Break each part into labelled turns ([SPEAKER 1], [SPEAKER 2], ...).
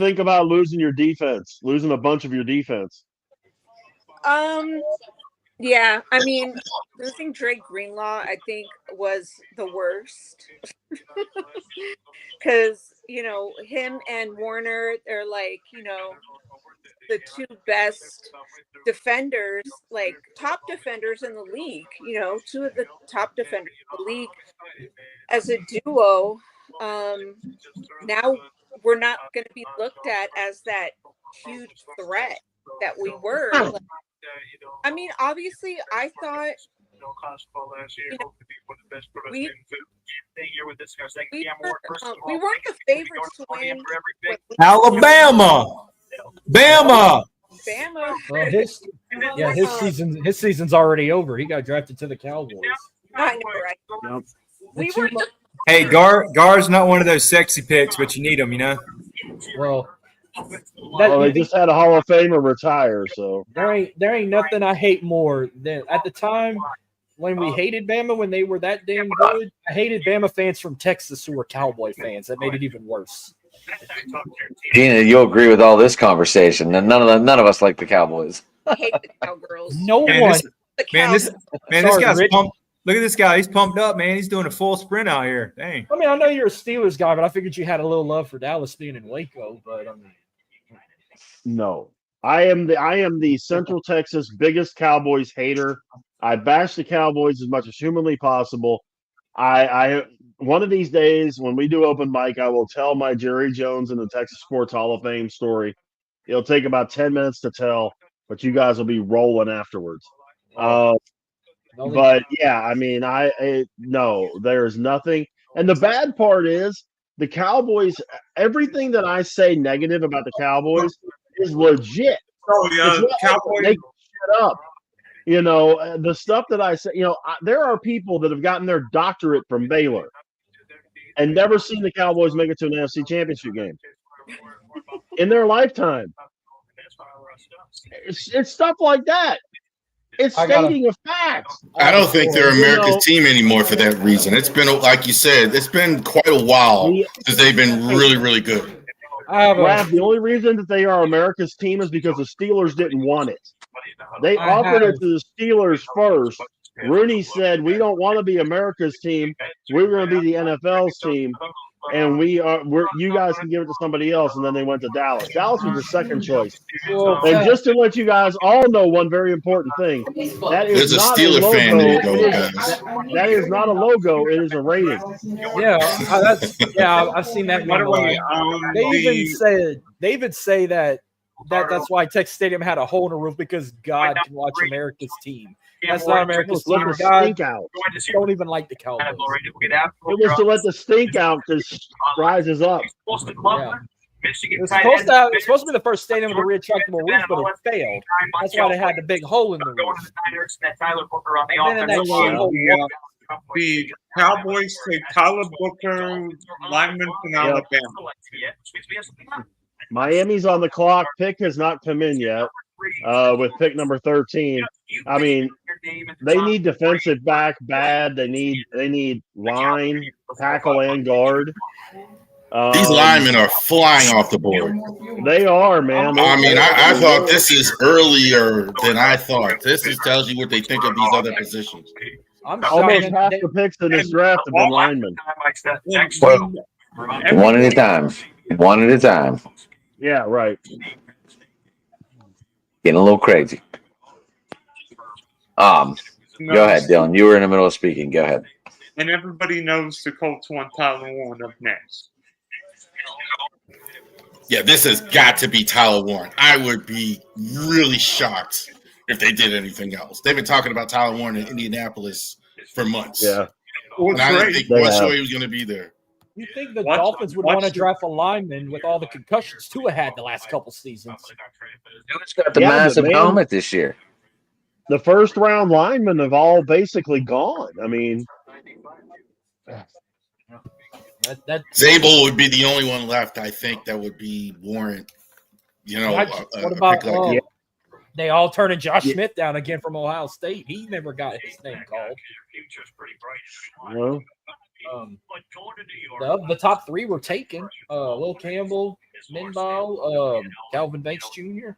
[SPEAKER 1] think about losing your defense, losing a bunch of your defense?
[SPEAKER 2] Yeah, I mean, losing Drake Greenlaw, I think, was the worst because him and Warner, they're like the two best defenders, like top defenders in the league. Two of the top defenders in the league as a duo. Now we're not going to be looked at as that huge threat that we were. Like, I mean, obviously, I thought we we weren't the favorites to win.
[SPEAKER 3] Alabama, Bama.
[SPEAKER 2] Bama.
[SPEAKER 4] Well, his season's already over. He got drafted to the Cowboys.
[SPEAKER 2] I know, right?
[SPEAKER 1] Yep.
[SPEAKER 2] We weren't the
[SPEAKER 3] Hey, Gar's not one of those sexy picks, but you need him,
[SPEAKER 4] Well,
[SPEAKER 1] They just had a Hall of Famer retire, so
[SPEAKER 4] there ain't nothing I hate more than at the time when we hated Bama when they were that damn good. I hated Bama fans from Texas who were Cowboy fans. That made it even worse.
[SPEAKER 5] Gina, you'll agree with all this conversation. And none of us like the Cowboys.
[SPEAKER 2] hate the Cowgirls.
[SPEAKER 4] No one.
[SPEAKER 3] This
[SPEAKER 4] Sorry,
[SPEAKER 3] guy's
[SPEAKER 4] Rich.
[SPEAKER 3] pumped. Look at this guy. He's pumped up, man. He's doing a full sprint out here. Dang.
[SPEAKER 4] I mean, I know you're a Steelers guy, but I figured you had a little love for Dallas being in Waco. But I mean,
[SPEAKER 1] no. I am the Central Texas biggest Cowboys hater. I bash the Cowboys as much as humanly possible. I one of these days when we do open mic, I will tell my Jerry Jones and the Texas Sports Hall of Fame story. It'll take about 10 minutes to tell, but you guys will be rolling afterwards. But yeah, I mean, no, there's nothing. And the bad part is the Cowboys. Everything that I say negative about the Cowboys is legit.
[SPEAKER 6] Oh yeah,
[SPEAKER 1] Cowboys make shit up. The stuff that I say. There are people that have gotten their doctorate from Baylor and never seen the Cowboys make it to an NFC Championship game in their lifetime. It's stuff like that. It's stating a fact.
[SPEAKER 6] I don't think they're America's team anymore for that reason. It's been, like you said, it's been quite a while since they've been really, really good.
[SPEAKER 1] The only reason that they are America's team is because the Steelers didn't want it. They offered it to the Steelers first. Rooney said, "We don't want to be America's team. We're going to be the NFL's team, and you guys can give it to somebody else." And then they went to Dallas. Dallas was the second choice. And just to let you guys all know one very important thing, that is
[SPEAKER 6] There's a
[SPEAKER 1] not
[SPEAKER 6] Steeler
[SPEAKER 1] logo.
[SPEAKER 6] fan there, though, guys.
[SPEAKER 1] That is not a logo. It is a rating.
[SPEAKER 4] I've seen that. They even say that's why Texas Stadium had a hole in the roof because God can watch America's team. That's not America's team.
[SPEAKER 1] Let the
[SPEAKER 4] God
[SPEAKER 1] stink out.
[SPEAKER 4] don't even like the Cowboys.
[SPEAKER 1] It was to let the stink out because rises up.
[SPEAKER 4] Yeah. It's supposed to be the first stadium with a retractable roof, but it failed. That's why they had the big hole in the roof. And then that shithole
[SPEAKER 7] The Cowboys take Tyler Booker, lineman from Alabama.
[SPEAKER 1] Miami's on the clock. Pick has not come in yet with pick number 13. I mean, they need defensive back bad. They need line, tackle, and guard.
[SPEAKER 6] These linemen are flying off the board.
[SPEAKER 1] They are, man.
[SPEAKER 6] I thought this is earlier than I thought. This just tells you what they think of these other positions.
[SPEAKER 1] Almost half the picks in this draft have been linemen.
[SPEAKER 5] Well, one at a time. One at a time.
[SPEAKER 1] Yeah, right.
[SPEAKER 5] Getting a little crazy. Go ahead, Dylan. You were in the middle of speaking. Go ahead.
[SPEAKER 7] And everybody knows the Colts want Tyler Warren up next.
[SPEAKER 6] Yeah, this has got to be Tyler Warren. I would be really shocked if they did anything else. They've been talking about Tyler Warren in Indianapolis for months.
[SPEAKER 1] Yeah.
[SPEAKER 6] And I didn't think much sure he was going to be there.
[SPEAKER 4] You think the Dolphins would want to draft a lineman with all the concussions Tua had the last couple seasons?
[SPEAKER 5] It's got the massive helmet this year.
[SPEAKER 1] The first round linemen have all basically gone. I mean,
[SPEAKER 6] Zabel would be the only one left, I think, that would be warrant.
[SPEAKER 4] What about they all turning Josh Smith down again from Ohio State? He never got his name called. The top three were taken. Will Campbell, Minball, Calvin Banks Jr.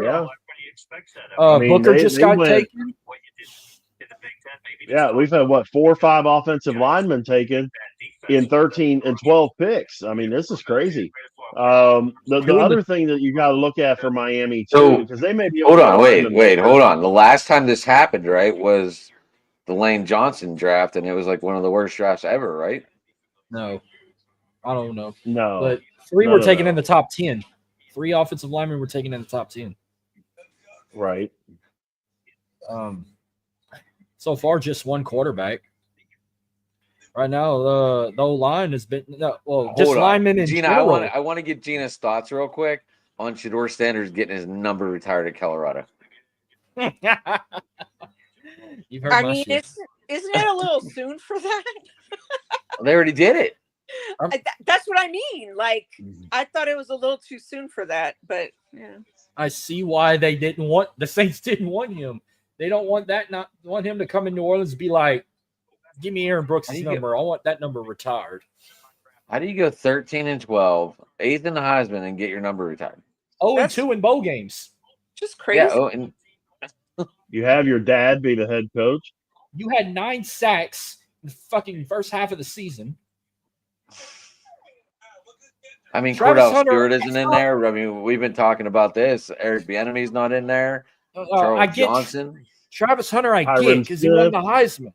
[SPEAKER 1] Yeah. I mean,
[SPEAKER 4] Booker
[SPEAKER 1] they-
[SPEAKER 4] just
[SPEAKER 1] they
[SPEAKER 4] got
[SPEAKER 1] went-
[SPEAKER 4] taken.
[SPEAKER 1] Yeah, we've had what 4 or 5 offensive linemen taken in 13 and 12 picks. I mean, this is crazy. The other thing that you got to look at for Miami
[SPEAKER 5] So,
[SPEAKER 1] too, because they may be
[SPEAKER 5] Hold
[SPEAKER 1] able to
[SPEAKER 5] on,
[SPEAKER 1] get
[SPEAKER 5] wait,
[SPEAKER 1] linemen.
[SPEAKER 5] hold on. The last time this happened, right, was the Lane Johnson draft, and it was like one of the worst drafts ever, right?
[SPEAKER 4] No, I don't know.
[SPEAKER 1] No,
[SPEAKER 4] But three
[SPEAKER 1] No,
[SPEAKER 4] were
[SPEAKER 1] no,
[SPEAKER 4] taken
[SPEAKER 1] no.
[SPEAKER 4] in the top 10. 3 offensive linemen were taken in the top 10.
[SPEAKER 1] right.
[SPEAKER 4] So far, just one quarterback. Right now, the O-line has been just
[SPEAKER 5] Hold on.
[SPEAKER 4] linemen in
[SPEAKER 5] Gina,
[SPEAKER 4] general.
[SPEAKER 5] I want to get Gina's thoughts real quick on Shador Sanders getting his number retired at Colorado.
[SPEAKER 4] You've heard
[SPEAKER 2] I
[SPEAKER 4] my
[SPEAKER 2] mean,
[SPEAKER 4] shit.
[SPEAKER 2] isn't it a little soon for that?
[SPEAKER 5] They already did it.
[SPEAKER 2] That's what I mean. Like, I thought it was a little too soon for that, but yeah.
[SPEAKER 4] I see why they didn't want the Saints didn't want him. They don't want not want him to come in New Orleans and be like, give me Aaron Brooks' number. I want that number retired.
[SPEAKER 5] How do you go 13 and 12, 8th in the Heisman, and get your number retired?
[SPEAKER 4] 0-2 in bowl games.
[SPEAKER 2] Just crazy.
[SPEAKER 5] Yeah, and
[SPEAKER 1] You have your dad be the head coach.
[SPEAKER 4] You had 9 sacks in the fucking first half of the season.
[SPEAKER 5] I mean,
[SPEAKER 4] Travis
[SPEAKER 5] Cordell
[SPEAKER 4] Hunter-
[SPEAKER 5] Stewart isn't in there. I mean, we've been talking about this. Eric Bieniemy's not in there.
[SPEAKER 4] I
[SPEAKER 5] Charles
[SPEAKER 4] get
[SPEAKER 5] Johnson.
[SPEAKER 4] Travis Hunter. I
[SPEAKER 1] Tyron
[SPEAKER 4] get because he won
[SPEAKER 1] Smith.
[SPEAKER 4] the Heisman.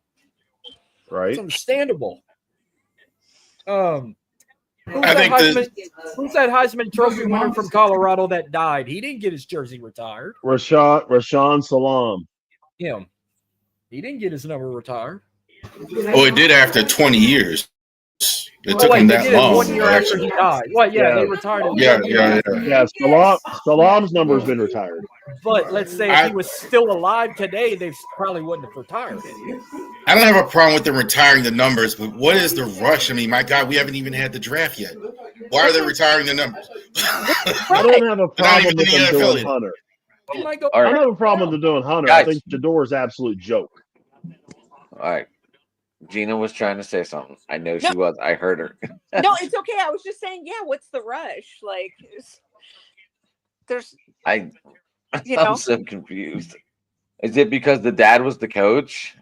[SPEAKER 1] Right.
[SPEAKER 4] It's understandable. Who's
[SPEAKER 6] I think
[SPEAKER 4] who's that Heisman Trophy winner from Colorado that died? He didn't get his jersey retired.
[SPEAKER 1] Rashawn Salam.
[SPEAKER 4] Him. He didn't get his number retired.
[SPEAKER 6] Oh, it did after 20 years. It took
[SPEAKER 4] Wait,
[SPEAKER 6] him
[SPEAKER 4] they
[SPEAKER 6] that
[SPEAKER 4] did it
[SPEAKER 6] long.
[SPEAKER 4] 1 year after he died. Well, yeah,
[SPEAKER 1] Yeah.
[SPEAKER 4] they retired him.
[SPEAKER 6] Yeah,
[SPEAKER 4] 1 year
[SPEAKER 6] yeah,
[SPEAKER 4] after.
[SPEAKER 6] yeah.
[SPEAKER 1] Yeah, Salam's number's been retired.
[SPEAKER 4] But let's say if he was still alive today, they probably wouldn't have retired him.
[SPEAKER 6] I don't have a problem with them retiring the numbers, but what is the rush? I mean, my God, we haven't even had the draft yet. Why are they retiring the numbers?
[SPEAKER 1] I don't have a problem
[SPEAKER 6] even
[SPEAKER 1] with
[SPEAKER 6] in the
[SPEAKER 1] them doing
[SPEAKER 6] NFL yet.
[SPEAKER 1] Hunter.
[SPEAKER 4] He might go.
[SPEAKER 5] All
[SPEAKER 1] I
[SPEAKER 5] right.
[SPEAKER 1] don't have a problem with them doing Hunter.
[SPEAKER 5] Guys.
[SPEAKER 1] I think Shador is an absolute joke.
[SPEAKER 5] All right. Gina was trying to say something. I know she was. I heard her.
[SPEAKER 2] No, it's okay. I was just saying, yeah, what's the rush? Like, there's,
[SPEAKER 5] I'm
[SPEAKER 2] you know,
[SPEAKER 5] so confused. Is it because the dad was the coach?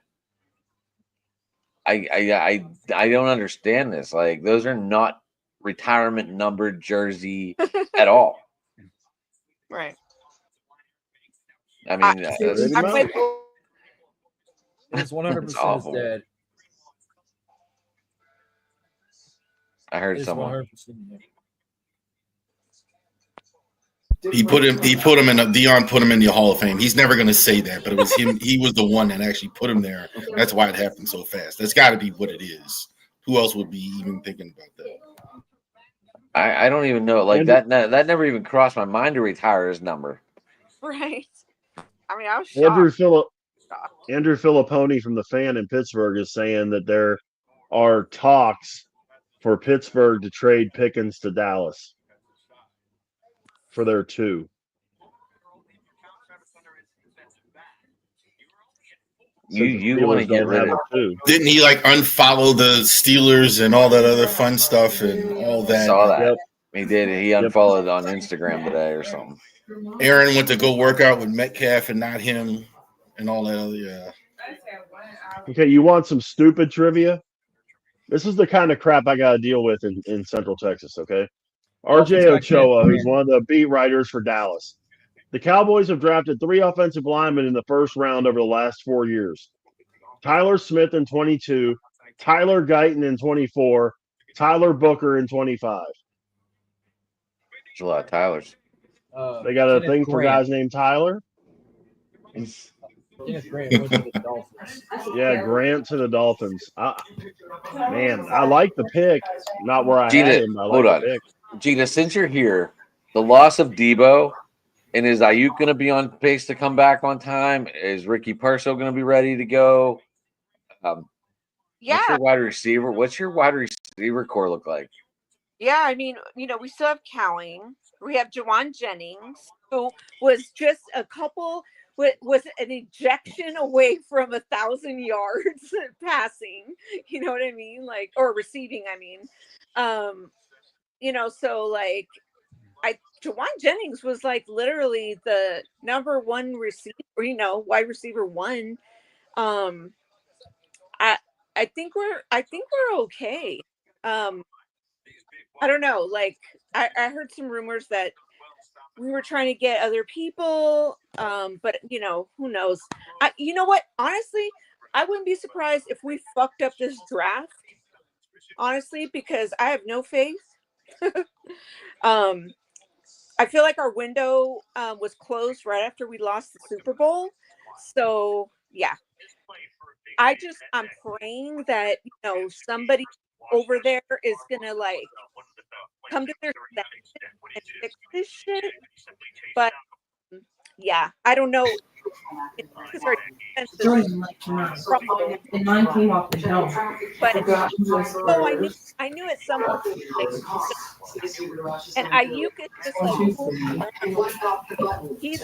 [SPEAKER 5] I don't understand this. Like, those are not retirement numbered jersey at all.
[SPEAKER 2] right.
[SPEAKER 5] I mean,
[SPEAKER 2] I'm with,
[SPEAKER 4] It's 100%
[SPEAKER 5] It's
[SPEAKER 4] his
[SPEAKER 5] awful.
[SPEAKER 4] dad.
[SPEAKER 5] I heard
[SPEAKER 4] It's
[SPEAKER 5] someone.
[SPEAKER 4] 100% his dad.
[SPEAKER 6] He put him in Dion put him in the Hall of Fame. He's never going to say that, but it was him. He was the one that actually put him there. That's why it happened so fast. That's got to be what it is. Who else would be even thinking about that?
[SPEAKER 5] I don't even know. Like, that never even crossed my mind to retire his number.
[SPEAKER 2] right. I mean, I was shocked.
[SPEAKER 1] Andrew Filipponi from the Fan in Pittsburgh is saying that there are talks for Pittsburgh to trade Pickens to Dallas for their 2.
[SPEAKER 5] You want to get rid of
[SPEAKER 1] 2.
[SPEAKER 6] Didn't he like unfollow the Steelers and all that other fun stuff and all that?
[SPEAKER 5] Saw that.
[SPEAKER 1] Yep.
[SPEAKER 5] He did. He unfollowed on Instagram today or something.
[SPEAKER 6] Aaron went to go work out with Metcalf and not him and all that other. Yeah.
[SPEAKER 1] Okay, you want some stupid trivia? This is the kind of crap I got to deal with in Central Texas, okay? RJ Ochoa, who's one of the beat writers for Dallas. The Cowboys have drafted 3 offensive linemen in the first round over the last 4 years. Tyler Smith in 22, Tyler Guyton in 24, Tyler Booker in 25.
[SPEAKER 5] There's a lot of Tylers.
[SPEAKER 1] They got a
[SPEAKER 4] Kenneth
[SPEAKER 1] thing for
[SPEAKER 4] Grant.
[SPEAKER 1] guys named Tyler.
[SPEAKER 4] Kenneth Grant went to the Dolphins.
[SPEAKER 1] Yeah, Grant to the Dolphins. Man, I like the pick. Not where I
[SPEAKER 5] Gina,
[SPEAKER 1] had him. I like
[SPEAKER 5] hold
[SPEAKER 1] the
[SPEAKER 5] on.
[SPEAKER 1] pick.
[SPEAKER 5] Gina, since you're here, the loss of Debo, and is Ayuk going to be on pace to come back on time? Is Ricky Purcell going to be ready to go? What's
[SPEAKER 2] Yeah.
[SPEAKER 5] your wide receiver? What's your wide receiver core look like?
[SPEAKER 2] Yeah. I mean, you know, we still have Cowing. We have Jawan Jennings, who was just a couple was an ejection away from 1,000 yards passing. You know what I mean? Like, or receiving. I mean, so like, Jawan Jennings was like literally the number one receiver. Wide receiver one. I think we're okay. I don't know. Like, I heard some rumors that we were trying to get other people, but who knows? You know what? Honestly, I wouldn't be surprised if we fucked up this draft. Honestly, because I have no faith. I feel like our window was closed right after we lost the Super Bowl. So yeah, I'm praying that somebody over there is gonna like come to their senses and fix this shit. But yeah, I don't know.
[SPEAKER 8] And mine came off the dome.
[SPEAKER 2] But I knew at some point. And Ayuk is just like he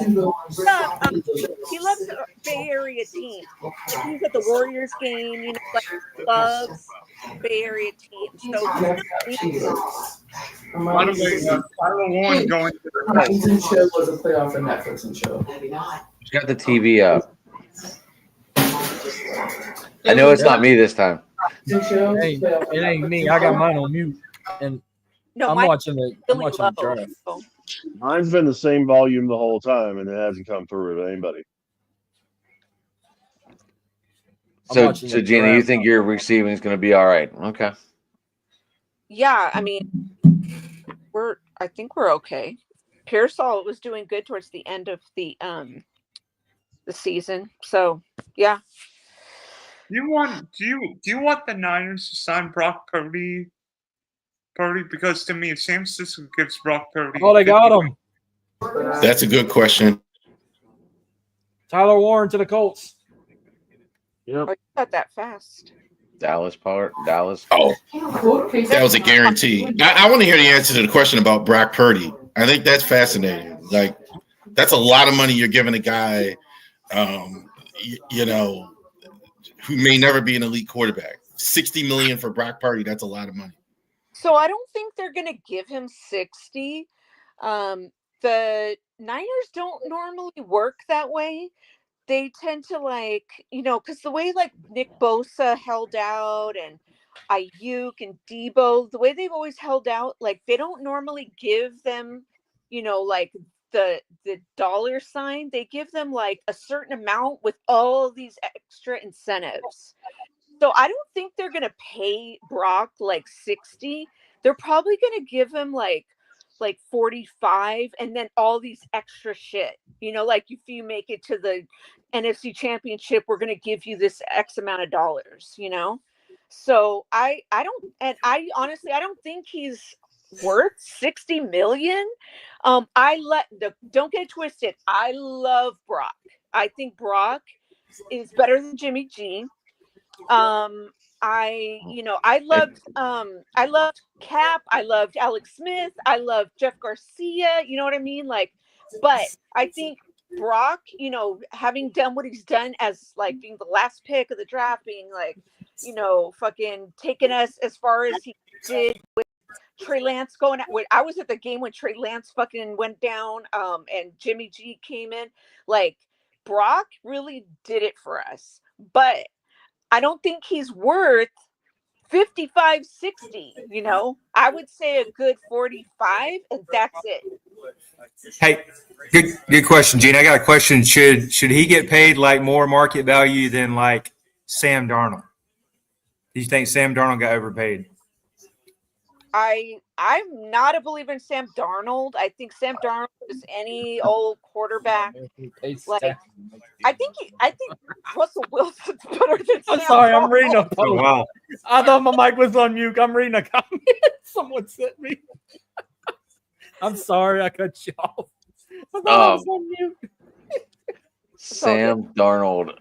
[SPEAKER 2] loves the Bay Area team. Like, he was at the Warriors game, like loves Bay Area team. So
[SPEAKER 7] By the way, Tyler Warren going to the
[SPEAKER 8] Season show was a playoff and Netflix show.
[SPEAKER 5] She's got the TV up. I know it's not me this time.
[SPEAKER 4] Hey, it ain't me. I got mine on mute, and I'm watching the draft.
[SPEAKER 1] Mine's been the same volume the whole time, and it hasn't come through to anybody.
[SPEAKER 5] So Gina, you think your receiving is going to be all right? Okay.
[SPEAKER 2] Yeah, I mean, I think we're okay. Pearsall was doing good towards the end of the season, so yeah.
[SPEAKER 7] Do you want the Niners to sign Brock Purdy? Because to me, if San Francisco gives Brock Purdy,
[SPEAKER 4] oh, they got him.
[SPEAKER 6] That's a good question.
[SPEAKER 4] Tyler Warren to the Colts.
[SPEAKER 1] Yep.
[SPEAKER 2] Oh, you got that fast.
[SPEAKER 5] Dallas.
[SPEAKER 6] Oh, that was a guarantee. I want to hear the answer to the question about Brock Purdy. I think that's fascinating. Like, that's a lot of money you're giving a guy, who may never be an elite quarterback. $60 million for Brock Purdy. That's a lot of money.
[SPEAKER 2] So I don't think they're going to give him 60. The Niners don't normally work that way. They tend to because the way like Nick Bosa held out and Ayuk and Debo, the way they've always held out, like they don't normally give them, like the dollar sign. They give them like a certain amount with all these extra incentives. So I don't think they're going to pay Brock like 60. They're probably going to give him like 45 and then all these extra shit. Like if you make it to the NFC Championship, we're going to give you this X amount of dollars, So I honestly don't think he's worth 60 million. Don't get it twisted. I love Brock. I think Brock is better than Jimmy G. I loved Cap. I loved Alex Smith. I loved Jeff Garcia. You know what I mean? Like, but I think Brock, having done what he's done as like being the last pick of the draft, being like, fucking taking us as far as he did with Trey Lance going out. I was at the game when Trey Lance fucking went down, and Jimmy G came in. Like, Brock really did it for us, but I don't think he's worth 55, 60, I would say a good 45, and that's it.
[SPEAKER 3] Hey, good question, Gene. I got a question. Should he get paid like more market value than like Sam Darnold? Do you think Sam Darnold got overpaid?
[SPEAKER 2] I'm not a believer in Sam Darnold. I think Sam Darnold is any old quarterback. Like, I think Russell Wilson's better than Sam
[SPEAKER 4] sorry,
[SPEAKER 2] Darnold.
[SPEAKER 4] I'm reading a post.
[SPEAKER 3] Oh, wow.
[SPEAKER 4] I thought my mic was on mute. I'm reading a comment someone sent me. I'm sorry, I cut you off. I thought I was on mute.
[SPEAKER 5] Sam Darnold.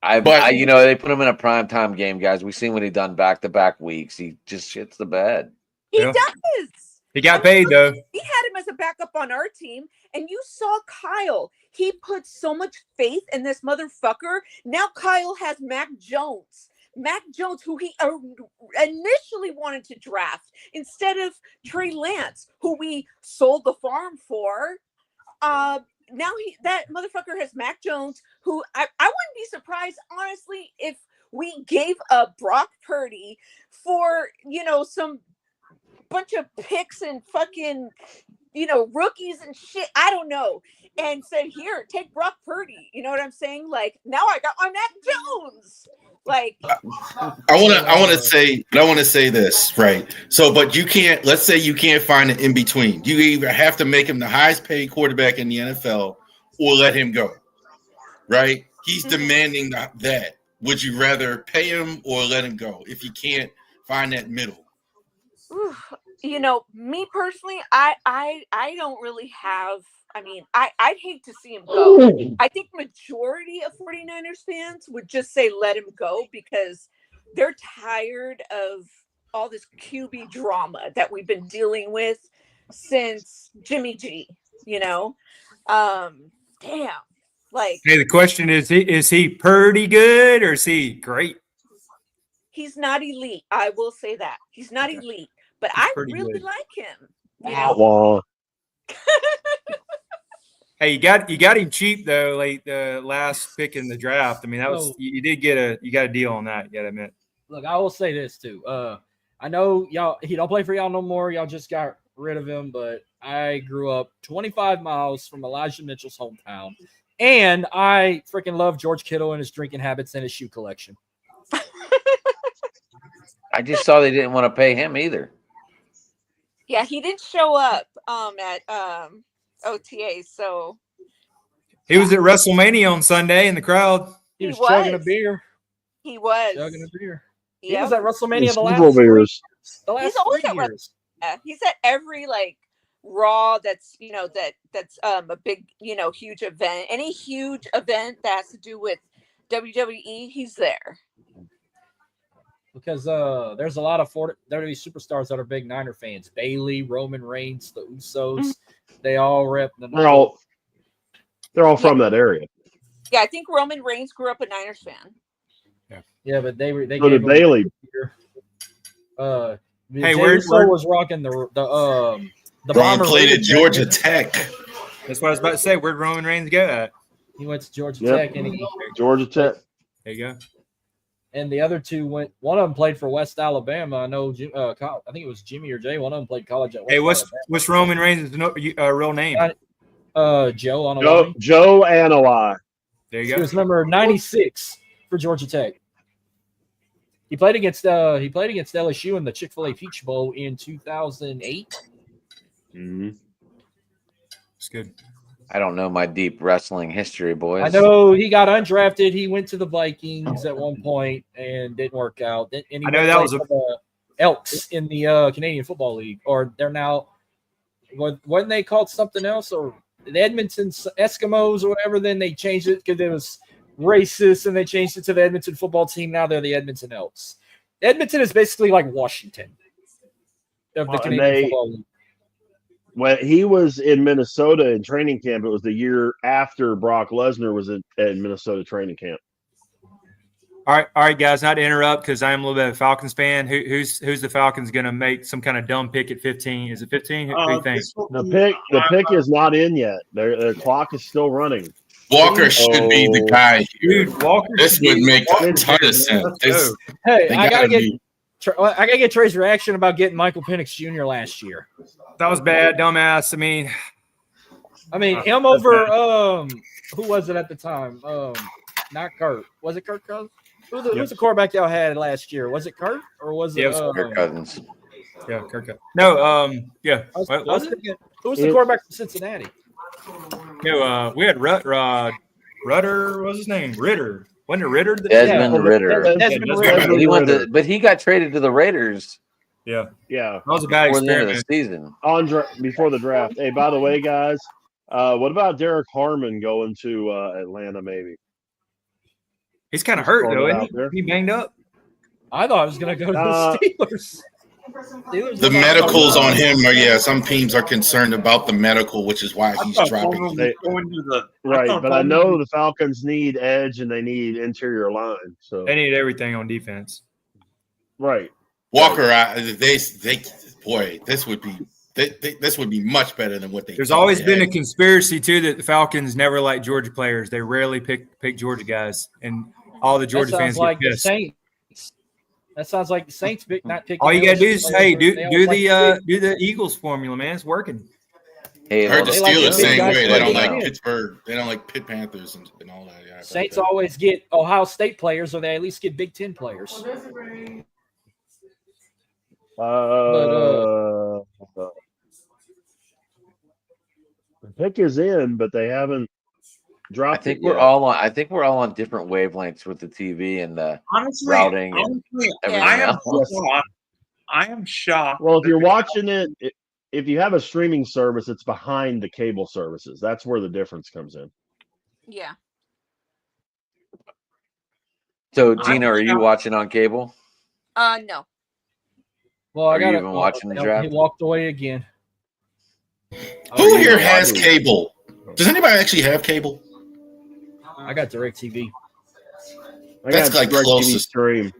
[SPEAKER 5] They put him in a primetime game, guys. We've seen what he done back-to-back weeks. He just shits the bed.
[SPEAKER 2] He does.
[SPEAKER 3] He got paid though.
[SPEAKER 2] We had him as a backup on our team, and you saw Kyle. He put so much faith in this motherfucker. Now Kyle has Mac Jones. Mac Jones, who he initially wanted to draft instead of Trey Lance, who we sold the farm for. Now that motherfucker has Mac Jones, who I wouldn't be surprised, honestly, if we gave up Brock Purdy for, some bunch of picks and fucking, rookies and shit. I don't know. And said, here, take Brock Purdy. You know what I'm saying? Like, now I got my Mac Jones. Like,
[SPEAKER 6] I want to say this, right? So, but you can't, let's say you can't find an in between. You either have to make him the highest paid quarterback in the NFL or let him go, right? He's demanding that. Would you rather pay him or let him go if you can't find that middle?
[SPEAKER 2] Me personally, I don't really have. I mean, I'd hate to see him go. I think majority of 49ers fans would just say let him go because they're tired of all this QB drama that we've been dealing with since Jimmy G, Damn. Like,
[SPEAKER 3] hey, the question is he pretty good or is he great?
[SPEAKER 2] He's not elite. I will say that. He's not elite, but I really good. Like him.
[SPEAKER 1] Wow.
[SPEAKER 3] Hey, you got him cheap though, like the last pick in the draft. I mean, that was you got a deal on that. You got to admit.
[SPEAKER 4] Look, I will say this too. I know y'all he don't play for y'all no more. Y'all just got rid of him, but I grew up 25 miles from Elijah Mitchell's hometown, and I freaking love George Kittle and his drinking habits and his shoe collection.
[SPEAKER 5] I just saw they didn't want to pay him either.
[SPEAKER 2] Yeah, he didn't show up at OTA, so
[SPEAKER 3] he was at WrestleMania on Sunday in the crowd.
[SPEAKER 4] He was chugging a beer.
[SPEAKER 2] He was
[SPEAKER 4] chugging a beer.
[SPEAKER 2] Yep.
[SPEAKER 4] He was at WrestleMania the last 3 years. The last 3 years.
[SPEAKER 2] He's at every Raw that's that's a big huge event. Any huge event that has to do with WWE, he's there.
[SPEAKER 4] Because there's a lot of WWE superstars that are big Niner fans. Bailey, Roman Reigns, the Usos, they all rep the Niners.
[SPEAKER 1] They're all from that area.
[SPEAKER 2] Yeah, I think Roman Reigns grew up a Niners fan.
[SPEAKER 4] Yeah, but they
[SPEAKER 1] so did Bailey.
[SPEAKER 3] Hey,
[SPEAKER 4] where was rocking the bomber
[SPEAKER 6] played at Georgia Tech.
[SPEAKER 3] That's what I was about to say. Where'd Roman Reigns go at?
[SPEAKER 4] He went to Georgia Tech, and
[SPEAKER 1] Georgia Tech.
[SPEAKER 3] There you go.
[SPEAKER 4] And the other two went. One of them played for West Alabama. I know. I think it was Jimmy or Jay. One of them played college at West.
[SPEAKER 3] Hey,
[SPEAKER 4] Alabama.
[SPEAKER 3] what's Roman Reigns' real name?
[SPEAKER 4] Joe Anawai.
[SPEAKER 1] Joe Anawai.
[SPEAKER 3] There you go.
[SPEAKER 4] He was number 96 for Georgia Tech. He played against LSU in the Chick-fil-A Peach Bowl in 2008.
[SPEAKER 1] Mm-hmm.
[SPEAKER 3] It's good.
[SPEAKER 5] I don't know my deep wrestling history, boys.
[SPEAKER 4] I know he got undrafted. He went to the Vikings at one point and didn't work out. And he
[SPEAKER 3] I know that was
[SPEAKER 4] the Elks in the Canadian Football League, or they're now wasn't they called something else, or the Edmonton Eskimos or whatever. Then they changed it because it was racist, and they changed it to the Edmonton football team. Now they're the Edmonton Elks. Edmonton is basically like Washington of the Canadian Football League.
[SPEAKER 1] When he was in Minnesota in training camp, it was the year after Brock Lesnar was in Minnesota training camp.
[SPEAKER 3] All right, guys. Not to interrupt because I am a little bit of a Falcons fan. Who's the Falcons going to make some kind of dumb pick at 15? Is it 15? Who do you think?
[SPEAKER 1] The pick is not in yet. Their clock is still running.
[SPEAKER 6] Walker should be the guy here.
[SPEAKER 3] Dude, Walker.
[SPEAKER 6] This would make a ton of sense.
[SPEAKER 4] Hey, I gotta get Trey's reaction about getting Michael Penix Jr. last year.
[SPEAKER 3] That was bad, dumbass. I mean,
[SPEAKER 4] him over who was it at the time? Not Kurt. Was it Kirk Cousins? Who's the quarterback y'all had last year? Was it Kurt or was it
[SPEAKER 5] Kirk Cousins?
[SPEAKER 3] Yeah, Kirk Cousins. No, yeah.
[SPEAKER 4] Was it? Who was the quarterback from Cincinnati?
[SPEAKER 3] No, we had Rudder. What was his name? Ritter. Wasn't it Ritter?
[SPEAKER 5] Desmond Ritter.
[SPEAKER 4] Desmond Ritter.
[SPEAKER 5] He went to, but he got traded to the Raiders.
[SPEAKER 3] Yeah.
[SPEAKER 1] That
[SPEAKER 3] was a bad
[SPEAKER 5] before the end of
[SPEAKER 3] experiment.
[SPEAKER 5] the season.
[SPEAKER 1] Before the draft. Hey, by the way, guys, what about Derek Harmon going to Atlanta? Maybe
[SPEAKER 3] He's kind of hurt though, isn't he? He banged up.
[SPEAKER 4] I thought I was going to go to the Steelers.
[SPEAKER 6] The medicals on him are some teams are concerned about the medical, which is why he's dropping.
[SPEAKER 1] Right, but I know the Falcons need edge and they need interior line. So
[SPEAKER 3] They need everything on defense.
[SPEAKER 1] right.
[SPEAKER 6] Walker, this would be much better than what they.
[SPEAKER 3] There's always been a conspiracy too that the Falcons never like Georgia players. They rarely pick Georgia guys, and all the Georgia
[SPEAKER 4] That
[SPEAKER 3] fans
[SPEAKER 4] sounds like
[SPEAKER 3] get
[SPEAKER 4] the
[SPEAKER 3] pissed.
[SPEAKER 4] Saints. That sounds like the Saints not picking.
[SPEAKER 3] All you gotta do is
[SPEAKER 4] LSU players. They always
[SPEAKER 3] do the Eagles formula, man. It's working.
[SPEAKER 5] Hey,
[SPEAKER 6] I heard the
[SPEAKER 4] they like
[SPEAKER 6] Steelers
[SPEAKER 4] the big
[SPEAKER 6] same
[SPEAKER 4] guys
[SPEAKER 6] way. They don't
[SPEAKER 4] playing
[SPEAKER 6] like
[SPEAKER 4] in.
[SPEAKER 6] Pittsburgh. They don't like Pitt Panthers and all that. Yeah, I've heard
[SPEAKER 4] Saints
[SPEAKER 6] that.
[SPEAKER 4] always get Ohio State players, or they at least get Big Ten players.
[SPEAKER 1] The pick is in, but they haven't
[SPEAKER 5] I
[SPEAKER 1] dropped
[SPEAKER 5] think
[SPEAKER 1] it
[SPEAKER 5] we're
[SPEAKER 1] yet.
[SPEAKER 5] all on. I think we're all on different wavelengths with the TV and the
[SPEAKER 7] Honestly,
[SPEAKER 5] routing and everything
[SPEAKER 7] I am
[SPEAKER 5] else.
[SPEAKER 7] shocked. I am shocked.
[SPEAKER 1] Well, if
[SPEAKER 7] that
[SPEAKER 1] you're
[SPEAKER 7] the-
[SPEAKER 1] watching it, if you have a streaming service, it's behind the cable services. That's where the difference comes in.
[SPEAKER 2] Yeah.
[SPEAKER 5] So, Gina, are you watching on cable?
[SPEAKER 2] No.
[SPEAKER 4] Well, I
[SPEAKER 5] Are you
[SPEAKER 4] got
[SPEAKER 5] even watching the draft?
[SPEAKER 4] He walked away again.
[SPEAKER 6] Who here has cable? Does anybody actually have cable?
[SPEAKER 4] I got DirecTV.
[SPEAKER 6] That's like
[SPEAKER 1] DirecTV
[SPEAKER 6] closest.
[SPEAKER 1] stream.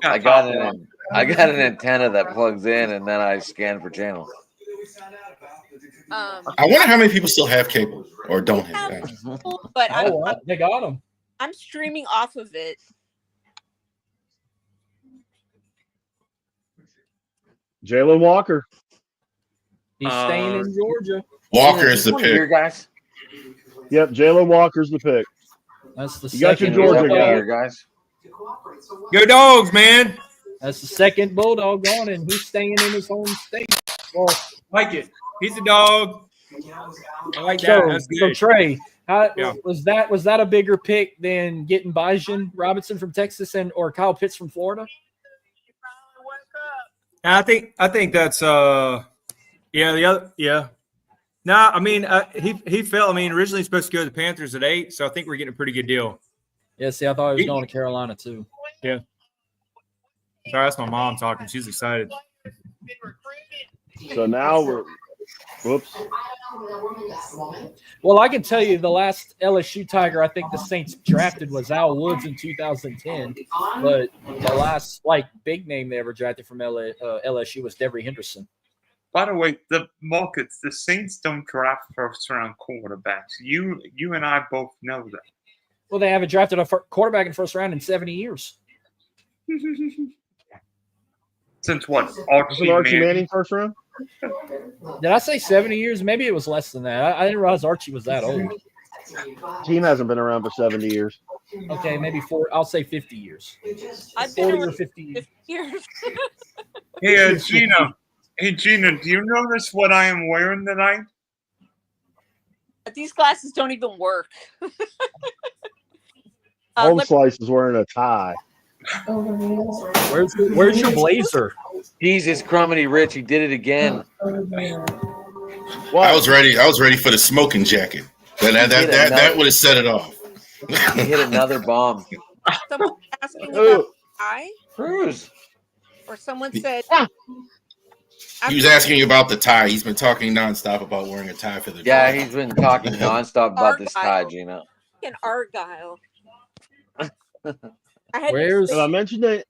[SPEAKER 5] I got an antenna that plugs in, and then I scan for channels.
[SPEAKER 6] I wonder how many people still have cable or don't have.
[SPEAKER 2] But
[SPEAKER 4] Oh, well, they got them.
[SPEAKER 2] I'm streaming off of it.
[SPEAKER 1] Jalen Walker.
[SPEAKER 4] He's staying in Georgia.
[SPEAKER 6] Walker is the
[SPEAKER 5] One of your
[SPEAKER 6] pick.
[SPEAKER 5] guys.
[SPEAKER 1] Yep, Jalen Walker's the pick.
[SPEAKER 4] That's the
[SPEAKER 1] You got your
[SPEAKER 4] second.
[SPEAKER 1] Georgia
[SPEAKER 5] One of
[SPEAKER 1] guy.
[SPEAKER 5] your guys.
[SPEAKER 3] Go Dogs, man!
[SPEAKER 4] That's the second Bulldog gone, and he's staying in his home state. Well,
[SPEAKER 3] Like it. He's a dog. I like that.
[SPEAKER 4] so,
[SPEAKER 3] That's
[SPEAKER 4] so
[SPEAKER 3] good.
[SPEAKER 4] Trey, how
[SPEAKER 3] Yeah.
[SPEAKER 4] was that a bigger pick than getting Bijan Robinson from Texas or Kyle Pitts from Florida?
[SPEAKER 3] I think that's the other No, I mean he fell. I mean originally he's supposed to go to the Panthers at 8, so I think we're getting a pretty good deal.
[SPEAKER 4] Yeah, see, I thought he was going to Carolina too.
[SPEAKER 3] Yeah. Sorry, that's my mom talking. She's excited.
[SPEAKER 1] So now we're whoops.
[SPEAKER 4] Well, I can tell you the last LSU Tiger I think the Saints drafted was Al Woods in 2010, but the last big name they ever drafted from LSU was Devery Henderson.
[SPEAKER 7] By the way, the Saints don't draft first round quarterbacks. You and I both know that.
[SPEAKER 4] Well, they haven't drafted a quarterback in the first round in 70 years.
[SPEAKER 7] Since what?
[SPEAKER 1] Wasn't Archie Manning first round?
[SPEAKER 4] Did I say 70 years? Maybe it was less than that. I didn't realize Archie was that old.
[SPEAKER 1] Team hasn't been around for 70 years.
[SPEAKER 4] Okay, maybe I'll say 50 years.
[SPEAKER 2] I've been
[SPEAKER 4] 40 or
[SPEAKER 2] around
[SPEAKER 4] 50
[SPEAKER 2] years.
[SPEAKER 7] Hey, Gina. Hey, Gina, do you notice what I am wearing tonight?
[SPEAKER 2] These glasses don't even work.
[SPEAKER 1] Home
[SPEAKER 2] let-
[SPEAKER 1] Slice is wearing a tie.
[SPEAKER 4] Where's your blazer?
[SPEAKER 5] Jesus, Crummety Rich, he did it again.
[SPEAKER 6] I was ready. I was ready for the smoking jacket. That would have set it off.
[SPEAKER 5] He hit another bomb.
[SPEAKER 2] Someone asking
[SPEAKER 1] Ooh.
[SPEAKER 2] about I,
[SPEAKER 5] Cruz.
[SPEAKER 2] or someone said.
[SPEAKER 6] He was asking you about the tie. He's been talking nonstop about wearing a tie for the
[SPEAKER 5] Yeah,
[SPEAKER 6] draft.
[SPEAKER 5] he's been talking nonstop about this tie, Gina.
[SPEAKER 2] An Argyle. I had
[SPEAKER 4] Where's
[SPEAKER 1] Have I mentioned it?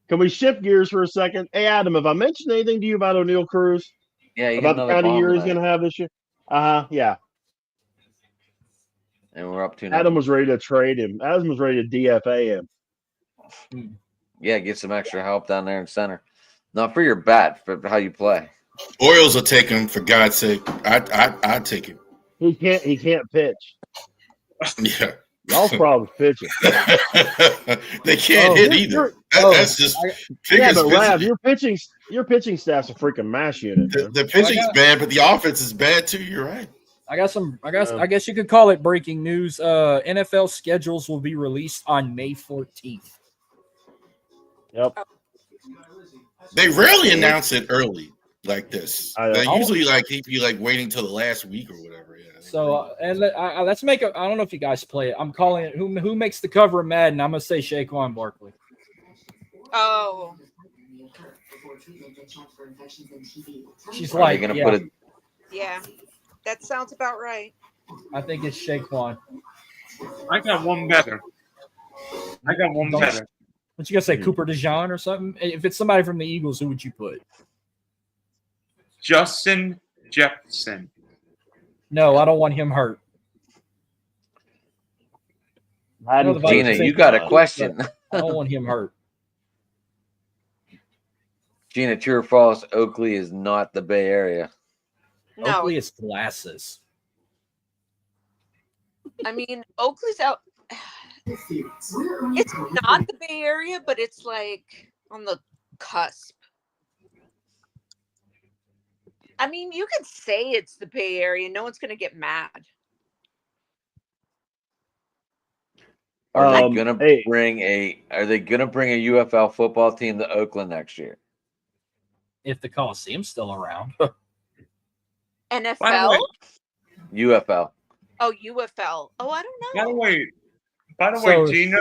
[SPEAKER 1] Can we shift gears for a second? Hey, Adam, have I mentioned anything to you about O'Neal Cruz?
[SPEAKER 5] Yeah, he got
[SPEAKER 1] About the
[SPEAKER 5] another
[SPEAKER 1] kind of
[SPEAKER 5] bomb
[SPEAKER 1] year he's
[SPEAKER 5] tonight.
[SPEAKER 1] going to have this year? Yeah.
[SPEAKER 5] And we're up to
[SPEAKER 1] Adam was ready to trade him. Adam was ready to DFA him.
[SPEAKER 5] Yeah, get some extra help down there in center. Not for your bat, but how you play.
[SPEAKER 6] Orioles will take him for God's sake. I'd take him.
[SPEAKER 1] He can't pitch.
[SPEAKER 6] Yeah.
[SPEAKER 1] Y'all's problem's pitching.
[SPEAKER 6] They can't hit either. That's just
[SPEAKER 1] Yeah,
[SPEAKER 6] biggest
[SPEAKER 1] but Rav,
[SPEAKER 6] business.
[SPEAKER 1] your pitching staff's a freaking mash unit.
[SPEAKER 6] The,
[SPEAKER 1] man.
[SPEAKER 6] the pitching's bad, but the offense is bad too. You're right.
[SPEAKER 4] I guess you could call it breaking news. NFL schedules will be released on May 14th.
[SPEAKER 1] Yep.
[SPEAKER 6] They rarely announce it early like this.
[SPEAKER 1] I know.
[SPEAKER 6] They usually he'd be waiting till the last week or whatever. Yeah.
[SPEAKER 4] So let's make a. I don't know if you guys play it. I'm calling it. Who makes the cover of Madden? I'm gonna say Saquon Barkley.
[SPEAKER 2] Oh.
[SPEAKER 4] She's
[SPEAKER 5] Are they
[SPEAKER 4] like,
[SPEAKER 5] going to
[SPEAKER 4] yeah,
[SPEAKER 5] put it?
[SPEAKER 2] Yeah, that sounds about right.
[SPEAKER 4] I think it's Shaquan.
[SPEAKER 7] I got one better.
[SPEAKER 4] What you gonna say, Cooper DeJean or something? If it's somebody from the Eagles, who would you put?
[SPEAKER 7] Justin Jefferson.
[SPEAKER 4] No, I don't want him hurt.
[SPEAKER 1] I
[SPEAKER 4] No, the
[SPEAKER 1] hadn't
[SPEAKER 4] Vikings
[SPEAKER 5] Gina,
[SPEAKER 4] ain't
[SPEAKER 5] you got a
[SPEAKER 4] good,
[SPEAKER 5] question.
[SPEAKER 4] but I don't want him hurt.
[SPEAKER 5] Gina, true or false? Oakley is not the Bay Area.
[SPEAKER 2] No,
[SPEAKER 4] Oakley is glasses.
[SPEAKER 2] I mean Oakley's out. It's not the Bay Area, but it's like on the cusp. I mean, you could say it's the Bay Area. No one's going to get mad.
[SPEAKER 5] Are they
[SPEAKER 1] Um,
[SPEAKER 5] gonna
[SPEAKER 1] hey.
[SPEAKER 5] bring a UFL football team to Oakland next year?
[SPEAKER 4] If the Coliseum's still around.
[SPEAKER 2] NFL?
[SPEAKER 5] UFL.
[SPEAKER 2] Oh, UFL. Oh, I don't know.
[SPEAKER 7] By the
[SPEAKER 4] So-
[SPEAKER 7] way, Gina,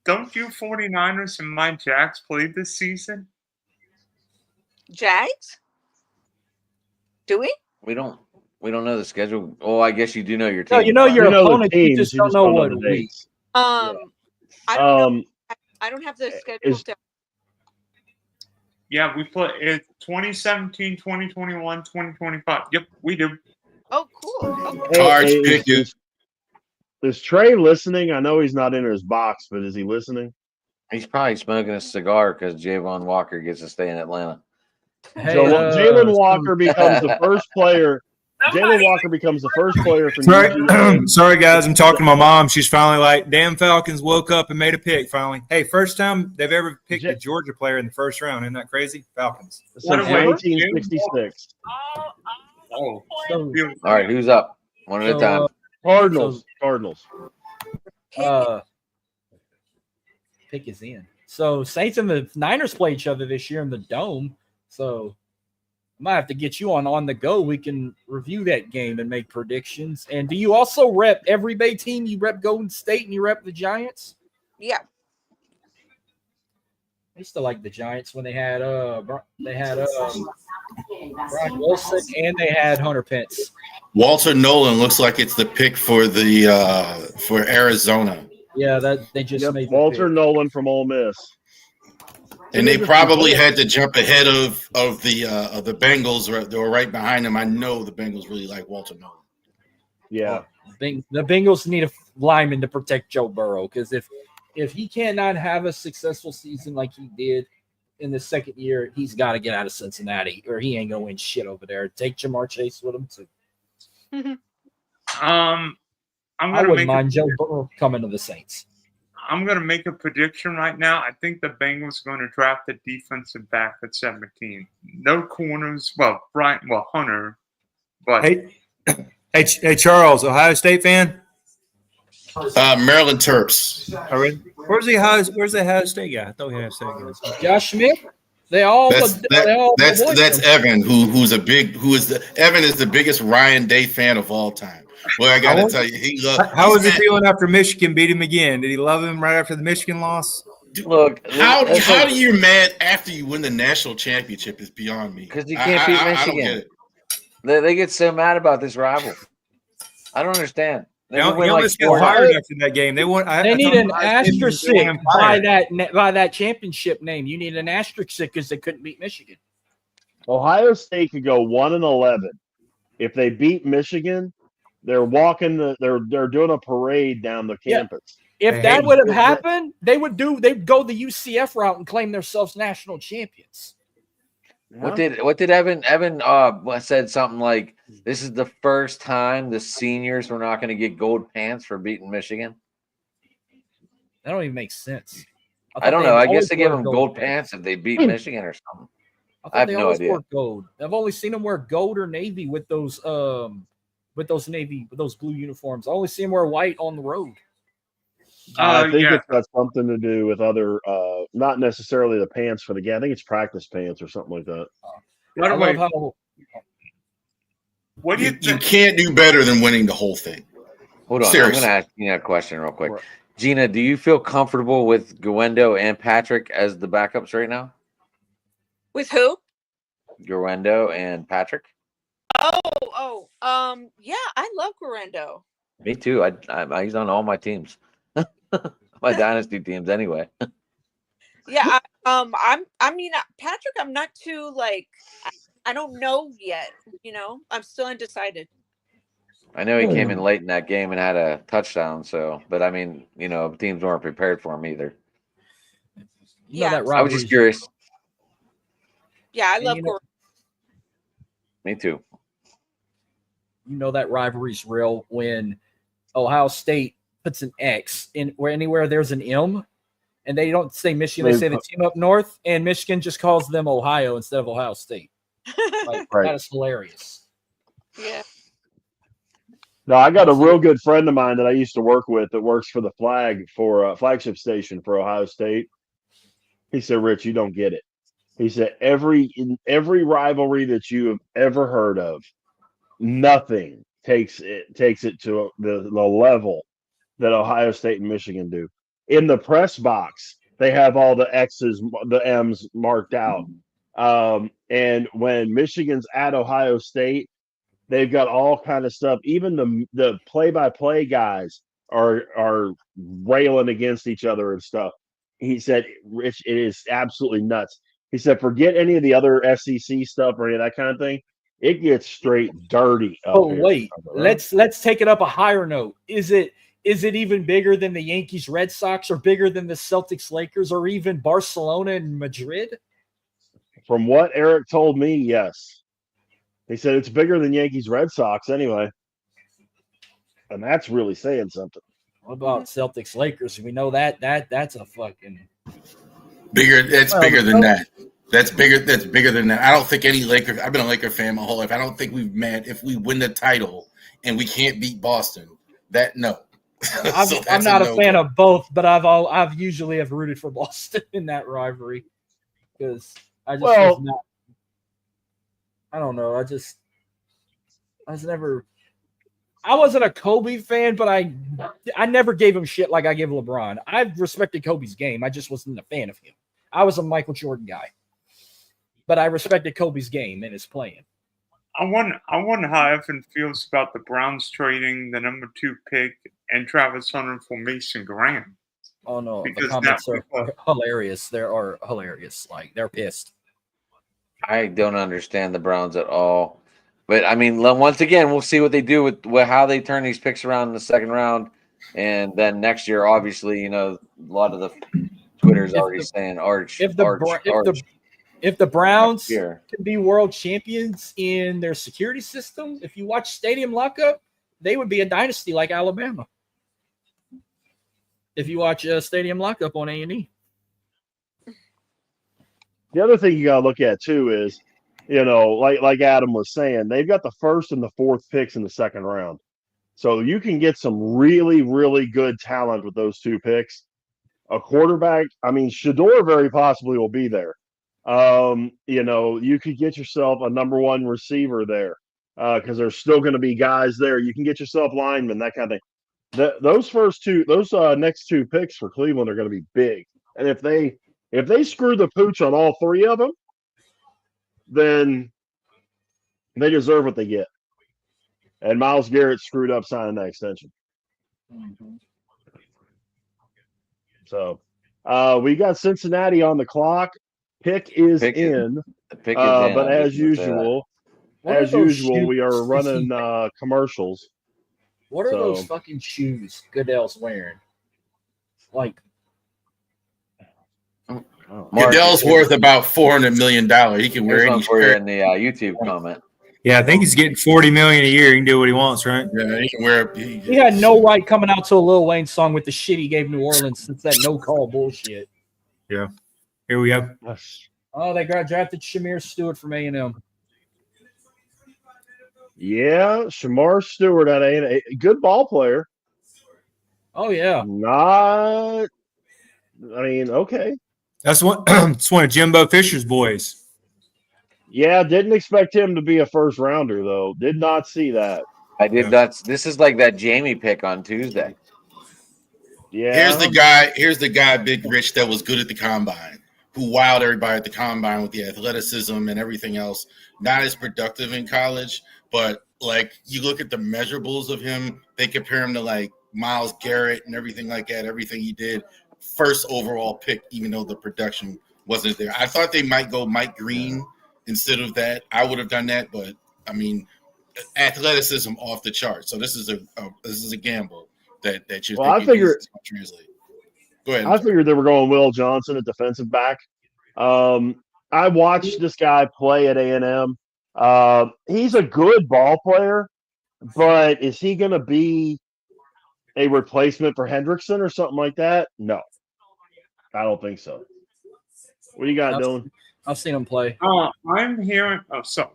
[SPEAKER 7] don't you 49ers and my Jacks play this season?
[SPEAKER 2] Jags? Do we?
[SPEAKER 5] We don't know the schedule. Oh, I guess you do know your
[SPEAKER 4] No,
[SPEAKER 5] team.
[SPEAKER 4] you know your
[SPEAKER 1] You know the
[SPEAKER 4] opponent. You
[SPEAKER 1] teams,
[SPEAKER 4] just
[SPEAKER 1] you
[SPEAKER 4] don't
[SPEAKER 1] just
[SPEAKER 4] know
[SPEAKER 1] don't know
[SPEAKER 4] what
[SPEAKER 1] the
[SPEAKER 4] week.
[SPEAKER 1] dates.
[SPEAKER 2] I don't know. I don't have the schedule
[SPEAKER 1] is-
[SPEAKER 2] down.
[SPEAKER 7] Yeah, we play it 2017, 2021, 2025. Yep, we do.
[SPEAKER 2] Oh, cool. Okay.
[SPEAKER 6] Cards
[SPEAKER 1] Hey,
[SPEAKER 6] pick it.
[SPEAKER 1] is Trey listening? I know he's not in his box, but is he listening?
[SPEAKER 5] He's probably smoking a cigar because Javon Walker gets to stay in Atlanta.
[SPEAKER 4] Hey,
[SPEAKER 1] Jalen Walker becomes the first player. Jalen Walker becomes the first player from
[SPEAKER 3] Sorry,
[SPEAKER 1] UGA.
[SPEAKER 3] sorry guys. I'm talking to my mom. She's finally like, "Damn Falcons woke up and made a pick." Finally, hey, first time they've ever picked a Georgia player in the first round. Isn't that crazy? Falcons.
[SPEAKER 1] Since
[SPEAKER 7] What a way.
[SPEAKER 1] 1966.
[SPEAKER 7] Oh,
[SPEAKER 4] So,
[SPEAKER 7] beautiful.
[SPEAKER 5] All right, who's up? One at a time.
[SPEAKER 1] Cardinals. Cardinals.
[SPEAKER 4] Pick is in. So Saints and the Niners play each other this year in the Dome. So I might have to get you on the go. We can review that game and make predictions. And do you also rep every Bay team? You rep Golden State and you rep the Giants?
[SPEAKER 2] Yeah.
[SPEAKER 4] I used to like the Giants when they had Brian Wilson and they had Hunter Pence.
[SPEAKER 6] Walter Nolan looks like it's the pick for the for Arizona,
[SPEAKER 4] Yeah, that they just
[SPEAKER 1] Yep,
[SPEAKER 4] made the
[SPEAKER 1] Walter
[SPEAKER 4] pick.
[SPEAKER 1] Nolan from Ole Miss.
[SPEAKER 6] and they probably had to jump ahead of the Bengals. They were right behind them. I know the Bengals really like Walter Nolan.
[SPEAKER 1] Yeah.
[SPEAKER 4] The Bengals need a lineman to protect Joe Burrow because if he cannot have a successful season like he did in the second year, he's got to get out of Cincinnati or he ain't gonna win shit over there. Take Jamar Chase with him too.
[SPEAKER 7] I'm
[SPEAKER 4] I
[SPEAKER 7] gonna
[SPEAKER 4] wouldn't
[SPEAKER 7] make
[SPEAKER 4] mind Joe Burrow coming to the Saints.
[SPEAKER 7] I'm gonna make a prediction right now. I think the Bengals are going to draft a defensive back at 17. No corners. Well, Hunter. But
[SPEAKER 3] Hey, Charles, Ohio State fan?
[SPEAKER 6] Maryland Terps.
[SPEAKER 3] Oh, really? Where's the Ohio State guy? I thought he had a State guy.
[SPEAKER 4] Josh Smith, they all
[SPEAKER 6] That's Evan, Evan is the biggest Ryan Day fan of all time. Well, I got to tell you, he loves.
[SPEAKER 3] How was he feeling after Michigan beat him again? Did he love him right after the Michigan loss?
[SPEAKER 5] Look,
[SPEAKER 6] How do you mad after you win the national championship is beyond me.
[SPEAKER 5] Because you can't beat
[SPEAKER 6] I don't
[SPEAKER 5] Michigan.
[SPEAKER 6] get it.
[SPEAKER 5] They get so mad about this rival. I don't understand.
[SPEAKER 3] They
[SPEAKER 5] would win
[SPEAKER 3] almost got
[SPEAKER 5] 4
[SPEAKER 3] fired after that game. They
[SPEAKER 4] need an asterisk by
[SPEAKER 3] that.
[SPEAKER 4] that championship name. You need an asterisk because they couldn't beat Michigan.
[SPEAKER 1] Ohio State could go 1-11 if they beat Michigan. They're they're doing a parade down the
[SPEAKER 4] Yeah.
[SPEAKER 1] campus.
[SPEAKER 4] If
[SPEAKER 3] Hey,
[SPEAKER 4] that would have happened, they'd go the UCF route and claim themselves national champions.
[SPEAKER 5] What did Evan said something like, this is the first time the seniors were not going to get gold pants for beating Michigan?
[SPEAKER 4] That don't even make sense.
[SPEAKER 5] I don't
[SPEAKER 4] thought
[SPEAKER 5] know. I
[SPEAKER 4] always
[SPEAKER 5] guess they give
[SPEAKER 4] wore
[SPEAKER 5] them gold pants if they beat Michigan or something. I have
[SPEAKER 4] they
[SPEAKER 5] no
[SPEAKER 4] always
[SPEAKER 5] idea.
[SPEAKER 4] wore gold. I've only seen them wear gold or navy with those blue uniforms. I only see them wear white on the road.
[SPEAKER 1] I think
[SPEAKER 7] yeah.
[SPEAKER 1] it's got something to do with other, not necessarily the pants for the game. I think it's practice pants or something like that.
[SPEAKER 7] By the
[SPEAKER 4] I
[SPEAKER 7] way,
[SPEAKER 4] love how
[SPEAKER 7] what do you
[SPEAKER 6] You
[SPEAKER 7] think?
[SPEAKER 6] can't do better than winning the whole thing.
[SPEAKER 5] Hold on.
[SPEAKER 6] Seriously.
[SPEAKER 5] I'm going to ask you a question real quick.
[SPEAKER 1] Right.
[SPEAKER 5] Gina, do you feel comfortable with Gwendo and Patrick as the backups right now?
[SPEAKER 2] With who?
[SPEAKER 5] Guerrero and Patrick.
[SPEAKER 2] Yeah, I love Guerrero.
[SPEAKER 5] Me too. He's on all my teams, my dynasty teams anyway.
[SPEAKER 2] Yeah, Patrick, I'm not too like, I don't know yet. I'm still undecided.
[SPEAKER 5] I know he came in late in that game and had a touchdown. So, but I mean, teams weren't prepared for him either.
[SPEAKER 4] You know that
[SPEAKER 5] I was just curious.
[SPEAKER 2] Yeah, I love Guerrero.
[SPEAKER 5] Me too.
[SPEAKER 4] You know that rivalry's real when Ohio State puts an X in where anywhere there's an M, and they don't say Michigan, they say the team up north, and Michigan just calls them Ohio instead of Ohio State. Like,
[SPEAKER 1] Right.
[SPEAKER 4] That is hilarious.
[SPEAKER 2] Yeah.
[SPEAKER 1] No, I got a real good friend of mine that I used to work with that works for the flagship station for Ohio State. He said, "Rich, you don't get it." He said, in every rivalry that you have ever heard of, nothing takes it to the level that Ohio State and Michigan do. In the press box, they have all the X's, the M's marked out. And when Michigan's at Ohio State, they've got all kind of stuff. Even the play-by-play guys are railing against each other and stuff. He said, "Rich, it is absolutely nuts." He said, "Forget any of the other SEC stuff or any of that kind of thing. It gets straight dirty."
[SPEAKER 4] Oh wait, let's take it up a higher note. Is it even bigger than the Yankees Red Sox, or bigger than the Celtics Lakers, or even Barcelona and Madrid?
[SPEAKER 1] From what Eric told me, yes. He said it's bigger than Yankees Red Sox anyway. And that's really saying something.
[SPEAKER 4] What about Celtics Lakers? We know that's a fucking
[SPEAKER 6] Bigger. That's bigger than that. That's bigger than that. I don't think any Laker. I've been a Laker fan my whole life. I don't think we've met if we win the title and we can't beat Boston. No.
[SPEAKER 4] I'm not a fan of both, but I've usually have rooted for Boston in that rivalry because I just was not. I don't know. I wasn't a Kobe fan, but I never gave him shit like I give LeBron. I respected Kobe's game. I just wasn't a fan of him. I was a Michael Jordan guy, but I respected Kobe's game and his playing.
[SPEAKER 7] I wonder how Evan feels about the Browns trading the number 2 pick and Travis Hunter for Mason Graham.
[SPEAKER 4] Oh no,
[SPEAKER 7] Because
[SPEAKER 4] the comments are hilarious. They are hilarious. Like, they're pissed.
[SPEAKER 5] I don't understand the Browns at all. But I mean, once again, we'll see what they do with how they turn these picks around in the second round, and then next year, obviously, a lot of the Twitter's already saying Arch.
[SPEAKER 4] If the Browns can be world champions in their security system, if you watch Stadium Lockup, they would be a dynasty like Alabama. If you watch Stadium Lockup on A&E.
[SPEAKER 1] The other thing you got to look at too is, like Adam was saying, they've got the 1st and the 4th picks in the second round. So you can get some really, really good talent with those 2 picks. A quarterback, Shedeur very possibly will be there. You could get yourself a number 1 receiver there because there's still going to be guys there. You can get yourself linemen, that kind of thing. Those next 2 picks for Cleveland are going to be big. And if they screw the pooch on all 3 of them, then they deserve what they get. And Myles Garrett screwed up signing that extension.
[SPEAKER 4] Mm-hmm.
[SPEAKER 1] So we got Cincinnati on the clock. Pick is in. But as usual, we are running commercials.
[SPEAKER 4] What are those fucking shoes Goodell's wearing? Like,
[SPEAKER 6] Goodell's worth about $400 million. He can wear any shirt.
[SPEAKER 5] In the YouTube comment.
[SPEAKER 3] Yeah, I think he's getting $40 million a year. He can do what he wants, right?
[SPEAKER 6] Yeah, he can wear.
[SPEAKER 4] He had no right coming out to a Lil Wayne song with the shit he gave New Orleans since that no call bullshit.
[SPEAKER 3] Yeah. Here we go.
[SPEAKER 4] Oh, they drafted Shamir Stewart from A&M.
[SPEAKER 1] Yeah, Shamar Stewart at A&M, good ball player.
[SPEAKER 4] Oh yeah.
[SPEAKER 1] Okay.
[SPEAKER 3] That's one of Jimbo Fisher's boys.
[SPEAKER 1] Yeah, didn't expect him to be a first rounder though. Did not see that.
[SPEAKER 5] I did not. This is like that Jamie pick on Tuesday.
[SPEAKER 1] Yeah.
[SPEAKER 6] Here's the guy, Big Rich, that was good at the combine. who wowed everybody at the combine with the athleticism and everything else. Not as productive in college, but like you look at the measurables of him, they compare him to like Myles Garrett and everything like that, everything he did. First overall pick, even though the production wasn't there. I thought they might go Mike Green instead of that. I would have done that, but I mean, athleticism off the chart. So this is a gamble that you're.
[SPEAKER 1] Well, I figured
[SPEAKER 6] translate. Go ahead.
[SPEAKER 1] I figured they were going Will Johnson at defensive back. I watched this guy play at A&M. He's a good ball player, but is he going to be a replacement for Hendrickson or something like that? No, I don't think so. What do you got, Dylan?
[SPEAKER 4] I've seen him play.
[SPEAKER 7] I'm hearing.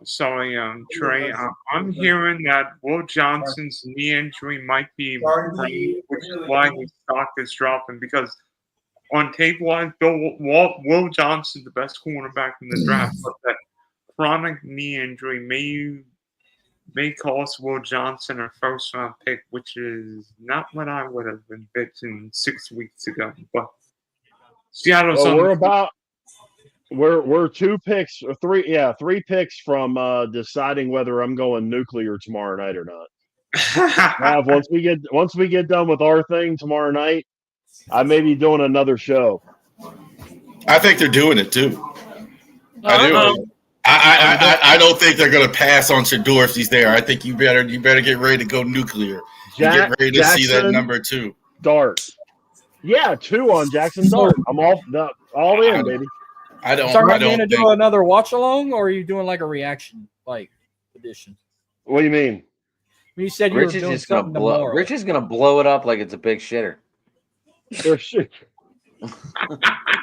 [SPEAKER 7] Sorry, Trey. I'm hearing that Will Johnson's knee injury might be, which is why his stock is dropping. Because on tape wise, Will Johnson's the best cornerback in the draft, but that chronic knee injury may cost Will Johnson a first round pick, which is not what I would have been betting 6 weeks ago. But Seattle's
[SPEAKER 1] well, we're 2 picks or 3 picks from deciding whether I'm going nuclear tomorrow night or not. Once we get done with our thing tomorrow night, I may be doing another show.
[SPEAKER 6] I think they're doing it too. I do. I don't think they're going to pass on Shedeur if he's there. I think you better get ready to go nuclear. Get ready to see that number 2.
[SPEAKER 1] Dart. Yeah, 2 on Jackson Dart. I'm all in, baby.
[SPEAKER 6] I don't.
[SPEAKER 4] So are you
[SPEAKER 6] going
[SPEAKER 4] to do another watch along, or are you doing like a reaction like edition?
[SPEAKER 1] What do you mean?
[SPEAKER 4] You said you were doing something tomorrow.
[SPEAKER 5] Rich is gonna blow it up like it's a big shitter.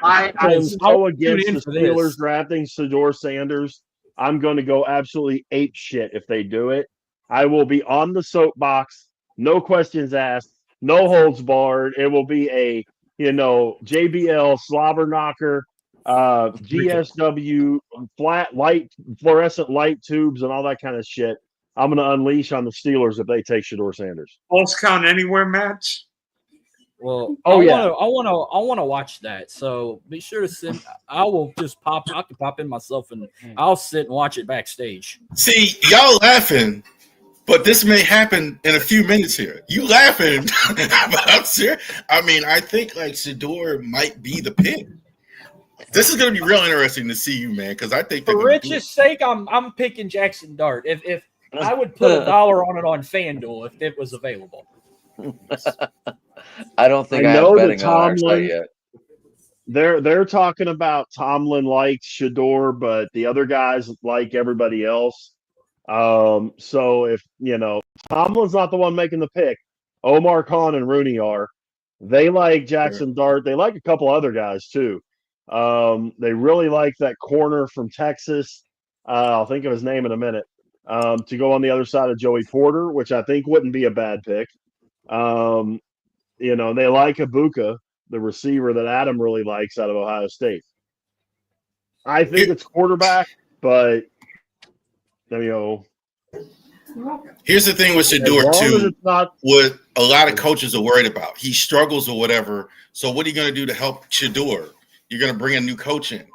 [SPEAKER 1] I am so against the Steelers drafting Shedeur Sanders. I'm going to go absolutely ape shit if they do it. I will be on the soapbox, no questions asked, no holds barred. It will be a JBL slobber knocker. GSW fluorescent light tubes and all that kind of shit. I'm going to unleash on the Steelers if they take Shedeur Sanders.
[SPEAKER 7] False count anywhere match.
[SPEAKER 4] Well, I want to watch that. So be sure to send. I will just pop. I can pop in myself and I'll sit and watch it backstage.
[SPEAKER 6] See, y'all laughing, but this may happen in a few minutes here. You laughing, but I'm serious. I mean, I think like Shedeur might be the pick. This is going to be real interesting to see you, man, because I think
[SPEAKER 4] for Rich's sake, I'm picking Jackson Dart. If I would put $1 on it on FanDuel if it was available.
[SPEAKER 5] I don't think I have betting on our site yet.
[SPEAKER 1] They're talking about Tomlin likes Shedeur, but the other guys like everybody else. So if Tomlin's not the one making the pick, Omar Khan and Rooney are. They like Jackson Dart. They like a couple other guys too. They really like that corner from Texas. I'll think of his name in a minute. To go on the other side of Joey Porter, which I think wouldn't be a bad pick. They like Ibuka, the receiver that Adam really likes out of Ohio State. I think it's quarterback, but
[SPEAKER 6] here's the thing with Shedeur too. What a lot of coaches are worried about. He struggles or whatever. So what are you going to do to help Shedeur? You're going to bring a new coach in.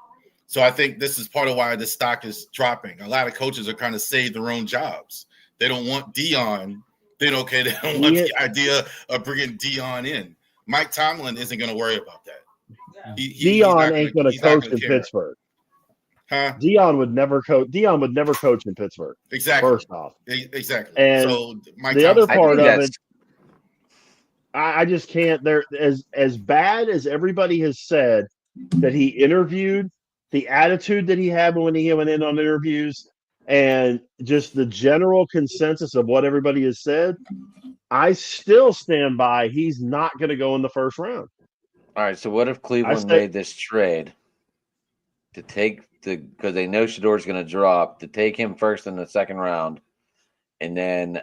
[SPEAKER 6] So I think this is part of why the stock is dropping. A lot of coaches are trying to save their own jobs. They don't want Dion. They don't want the idea of bringing Dion in. Mike Tomlin isn't going to worry about that.
[SPEAKER 1] Dion ain't going to coach in Pittsburgh.
[SPEAKER 6] Huh?
[SPEAKER 1] Dion would never coach in Pittsburgh.
[SPEAKER 6] Exactly.
[SPEAKER 1] First off.
[SPEAKER 6] Exactly.
[SPEAKER 1] And
[SPEAKER 6] so Mike
[SPEAKER 1] the other part of
[SPEAKER 5] it,
[SPEAKER 1] I just can't. There as bad as everybody has said that he interviewed, the attitude that he had when he went in on interviews, and just the general consensus of what everybody has said, I still stand by he's not going to go in the first round.
[SPEAKER 5] All right, so what if Cleveland made this trade to take because they know Shedeur's going to drop, to take him first in the second round, and then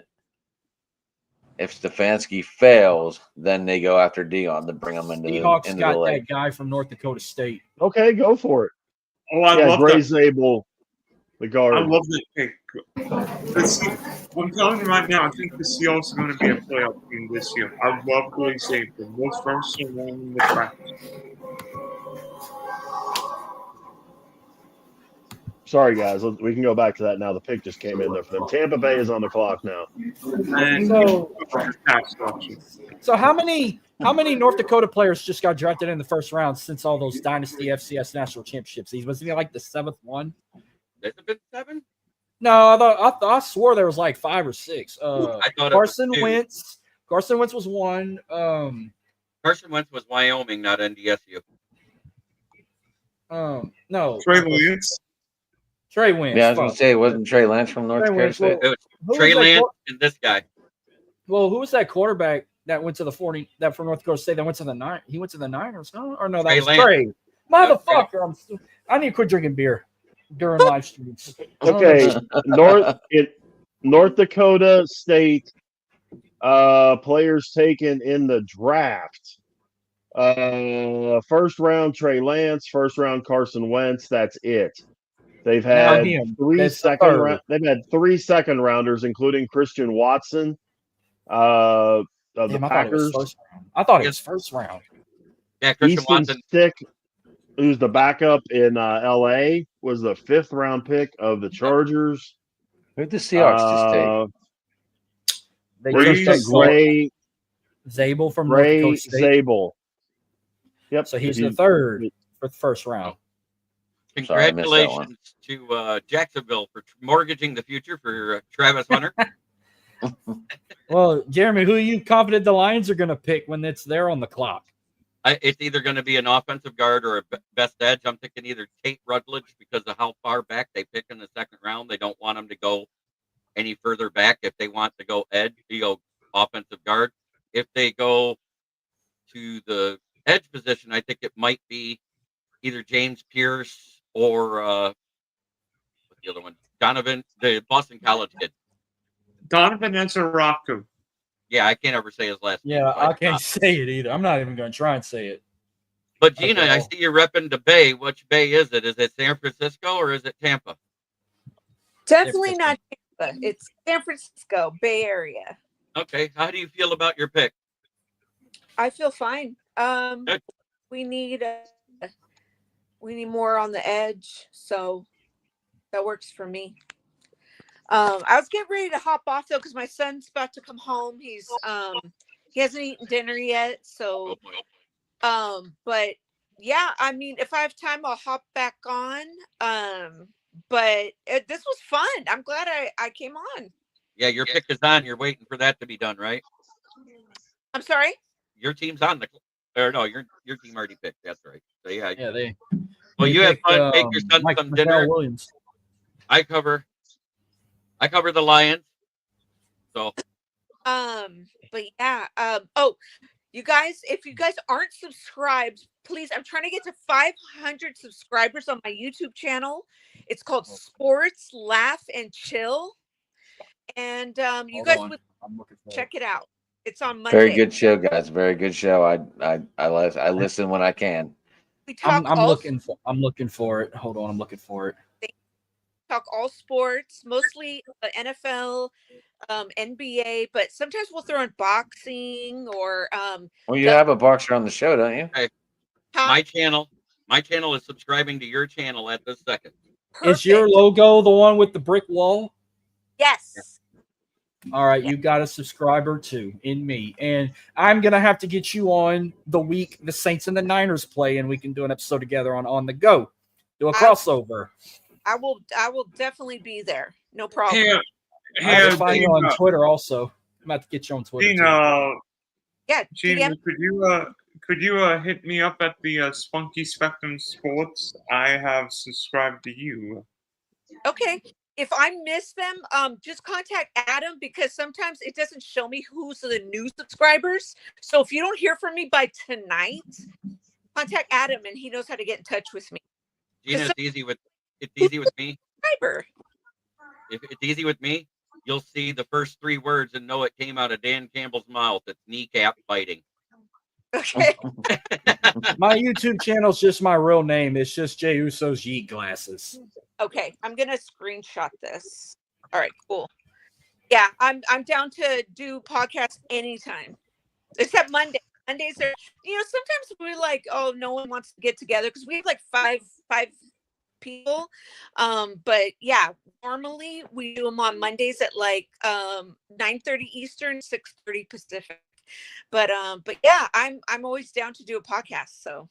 [SPEAKER 5] if Stefanski fails, then they go after Dion to bring him into the
[SPEAKER 4] that guy from North Dakota State.
[SPEAKER 1] Okay, go for it.
[SPEAKER 7] Oh, I love
[SPEAKER 1] Gray
[SPEAKER 7] that.
[SPEAKER 1] Zabel, the guard.
[SPEAKER 7] I love that pick. I'm telling you right now, I think the Seahawks are going to be a playoff team this year. I love Gray Zabel. Most first and one in the draft.
[SPEAKER 1] Sorry, guys. We can go back to that now. The pick just came in there for them. Tampa Bay is on the clock now.
[SPEAKER 7] And
[SPEAKER 4] So-
[SPEAKER 7] tax option.
[SPEAKER 4] So how many North Dakota players just got drafted in the first round since all those Dynasty FCS national championships? Was he like the 7th one?
[SPEAKER 9] Has it been 7?
[SPEAKER 4] No, I swore there was like 5 or 6.
[SPEAKER 9] I thought it was
[SPEAKER 4] Carson
[SPEAKER 9] 2.
[SPEAKER 4] Wentz. Carson Wentz was 1.
[SPEAKER 9] Carson Wentz was Wyoming, not NDSU.
[SPEAKER 4] No.
[SPEAKER 7] Trey Lance.
[SPEAKER 4] Trey Wentz.
[SPEAKER 5] Yeah, I was going
[SPEAKER 4] fuck.
[SPEAKER 5] to say, wasn't Trey Lance from North
[SPEAKER 4] Trey
[SPEAKER 5] Dakota
[SPEAKER 4] Wentz,
[SPEAKER 5] State?
[SPEAKER 9] It was
[SPEAKER 4] Who
[SPEAKER 9] Trey
[SPEAKER 4] was that
[SPEAKER 9] Lance and this guy.
[SPEAKER 4] Well, who was that quarterback that went to the 40 that from North Dakota State that went to the nine? He went to the Niners, no? Or no, that
[SPEAKER 9] Trey
[SPEAKER 4] was
[SPEAKER 9] Lance.
[SPEAKER 4] Trey. Motherfucker, I need to quit drinking beer during live streams.
[SPEAKER 1] Okay, North Dakota State players taken in the draft. First round Trey Lance, first round Carson Wentz. That's it. They've had
[SPEAKER 4] him.
[SPEAKER 1] three
[SPEAKER 4] That's the
[SPEAKER 1] second
[SPEAKER 4] third.
[SPEAKER 1] round. They've had 3 second rounders, including Christian Watson of the
[SPEAKER 4] Damn,
[SPEAKER 1] Packers.
[SPEAKER 4] I thought it was first round.
[SPEAKER 9] Yeah, Christian
[SPEAKER 1] Easton
[SPEAKER 9] Watson.
[SPEAKER 1] Stick, who's the backup in LA, was the 5th round pick of the Chargers.
[SPEAKER 5] Who'd the Seahawks just take?
[SPEAKER 4] They
[SPEAKER 7] Breeze.
[SPEAKER 4] just took
[SPEAKER 1] Gray
[SPEAKER 4] Zabel from North
[SPEAKER 1] Ray
[SPEAKER 4] Dakota State.
[SPEAKER 1] Zabel. Yep.
[SPEAKER 4] So he's the third for the first round.
[SPEAKER 5] Sorry, I missed that one.
[SPEAKER 9] Congratulations to Jacksonville for mortgaging the future for Travis Hunter.
[SPEAKER 4] Well, Jeremy, who are you confident the Lions are going to pick when it's there on the clock?
[SPEAKER 9] It's either going to be an offensive guard or a best edge. I'm thinking either Tate Rutledge because of how far back they pick in the second round. They don't want him to go any further back. If they want to go edge, you go offensive guard. If they go to the edge position, I think it might be either James Pierce or what's the other one? Donovan, the Boston College kid.
[SPEAKER 7] Donovan Ezeraku.
[SPEAKER 9] Yeah, I can't ever say his last name.
[SPEAKER 4] Yeah,
[SPEAKER 9] so
[SPEAKER 4] I can't say it either. I'm not even going to try and say it.
[SPEAKER 9] But Gina,
[SPEAKER 4] Okay.
[SPEAKER 9] I see you repping the Bay. Which Bay is it? Is it San Francisco or is it Tampa?
[SPEAKER 2] Definitely not Tampa. It's San Francisco, Bay Area.
[SPEAKER 9] Okay. How do you feel about your pick?
[SPEAKER 2] I feel fine.
[SPEAKER 9] Good.
[SPEAKER 2] We need more on the edge, so that works for me. I was getting ready to hop off though because my son's about to come home. He hasn't eaten dinner yet, so but yeah, I mean, if I have time, I'll hop back on. But this was fun. I'm glad I came on.
[SPEAKER 9] Yeah, your pick is on. You're waiting for that to be done, right?
[SPEAKER 2] I'm sorry.
[SPEAKER 9] Your team's on or no, your team already picked. That's right. So yeah.
[SPEAKER 4] Yeah, they.
[SPEAKER 9] Well,
[SPEAKER 4] they
[SPEAKER 9] you have
[SPEAKER 4] picked,
[SPEAKER 9] fun. Take your son
[SPEAKER 4] Mike
[SPEAKER 9] some dinner.
[SPEAKER 4] Williams.
[SPEAKER 9] I cover the Lions. So
[SPEAKER 2] But yeah, oh, you guys, if you guys aren't subscribed, please, I'm trying to get to 500 subscribers on my YouTube channel. It's called Sports Laugh and Chill. And you
[SPEAKER 4] Hold
[SPEAKER 2] guys
[SPEAKER 4] on.
[SPEAKER 2] would
[SPEAKER 4] I'm looking for
[SPEAKER 2] check it out. It's on Monday.
[SPEAKER 5] Very good show, guys. Very good show. I listen when I can.
[SPEAKER 2] We talk
[SPEAKER 4] I'm
[SPEAKER 2] all
[SPEAKER 4] looking for it. Hold on, I'm looking for it.
[SPEAKER 2] talk all sports, mostly NFL, NBA, but sometimes we'll throw in boxing or
[SPEAKER 5] Well, you have a boxer on the show, don't you?
[SPEAKER 9] my channel is subscribing to your channel at this second.
[SPEAKER 4] Is your
[SPEAKER 2] perfect.
[SPEAKER 4] logo the one with the brick wall?
[SPEAKER 2] Yes.
[SPEAKER 4] All right, you got a subscriber too in me, and I'm gonna have to get you on the week the Saints and the Niners play, and we can do an episode together on the go, do a crossover.
[SPEAKER 2] I will definitely be there. No problem.
[SPEAKER 7] Here,
[SPEAKER 4] I
[SPEAKER 7] here,
[SPEAKER 4] can find you on
[SPEAKER 7] Gina,
[SPEAKER 4] Twitter also. I'm about to get you on Twitter. too.
[SPEAKER 7] Gina,
[SPEAKER 2] Yeah,
[SPEAKER 7] Gina,
[SPEAKER 2] DM.
[SPEAKER 7] could you hit me up at the Spunky Spectrum Sports? I have subscribed to you.
[SPEAKER 2] Okay. If I miss them, just contact Adam because sometimes it doesn't show me who's the new subscribers. So if you don't hear from me by tonight, contact Adam and he knows how to get in touch with me.
[SPEAKER 9] Gina, it's easy with me.
[SPEAKER 2] Subscriber.
[SPEAKER 9] If it's easy with me, you'll see the first 3 words and know it came out of Dan Campbell's mouth. It's kneecap biting.
[SPEAKER 2] Okay.
[SPEAKER 4] My YouTube channel is just my real name. It's just Jay Uso's Yeet Glasses.
[SPEAKER 2] Okay. I'm gonna screenshot this. All right, cool. Yeah, I'm down to do podcasts anytime. Except Monday. Mondays are sometimes we're like, oh, no one wants to get together because we have like five people. But yeah, normally we do them on Mondays at like 9:30 Eastern, 6:30 Pacific. But yeah, I'm always down to do a podcast. So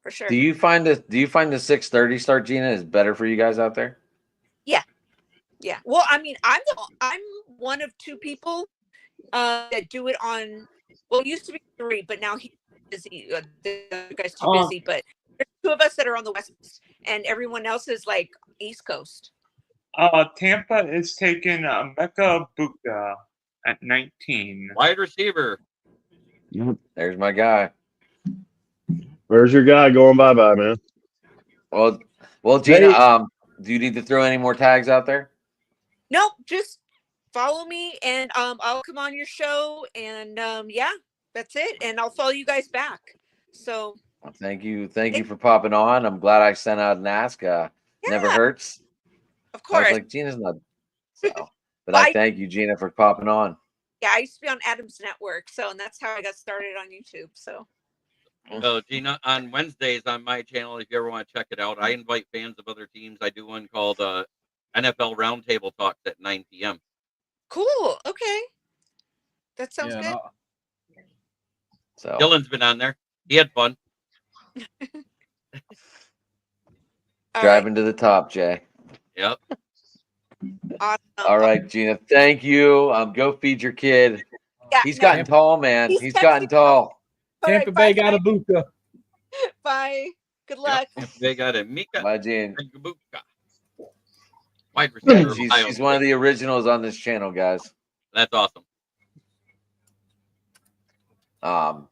[SPEAKER 2] for sure.
[SPEAKER 5] Do you find the 6:30 start, Gina, is better for you guys out there?
[SPEAKER 2] Yeah. Well, I mean, I'm one of two people that do it on. Well, it used to be 3, but now he's busy. The other guy's too busy. But there's 2 of us that are on the West Coast, and everyone else is like East Coast.
[SPEAKER 7] Tampa is taking Mecca Buka at 19.
[SPEAKER 9] Wide receiver.
[SPEAKER 5] There's my guy.
[SPEAKER 1] Where's your guy going bye-bye, man?
[SPEAKER 5] Well, Gina, do you need to throw any more tags out there?
[SPEAKER 2] No, just follow me, and I'll come on your show, and yeah, that's it, and I'll follow you guys back. So
[SPEAKER 5] Thank you for popping on. I'm glad I sent out an ask. Never hurts.
[SPEAKER 2] Of
[SPEAKER 5] I
[SPEAKER 2] course.
[SPEAKER 5] was like, Gina's not. So, but I thank you, Gina, for popping on.
[SPEAKER 2] Yeah, I used to be on Adam's Network, and that's how I got started on YouTube. So
[SPEAKER 9] Gina, on Wednesdays on my channel, if you ever want to check it out, I invite fans of other teams. I do one called NFL Roundtable Talks at 9 p.m.
[SPEAKER 2] Cool. Okay, that sounds good.
[SPEAKER 5] So
[SPEAKER 9] Dylan's been on there. He had fun.
[SPEAKER 5] Driving to the top, Jay.
[SPEAKER 9] Yep.
[SPEAKER 2] Awesome.
[SPEAKER 5] All right, Gina. Thank you. Go feed your kid.
[SPEAKER 2] Yeah,
[SPEAKER 5] He's gotten tall, man. He's gotten tall.
[SPEAKER 4] Tampa Bay got a Buka.
[SPEAKER 2] Bye. Good luck.
[SPEAKER 9] They got a Mika.
[SPEAKER 5] Bye, Gene.
[SPEAKER 9] Wide receiver.
[SPEAKER 5] She's one of the originals on this channel, guys.
[SPEAKER 9] That's awesome.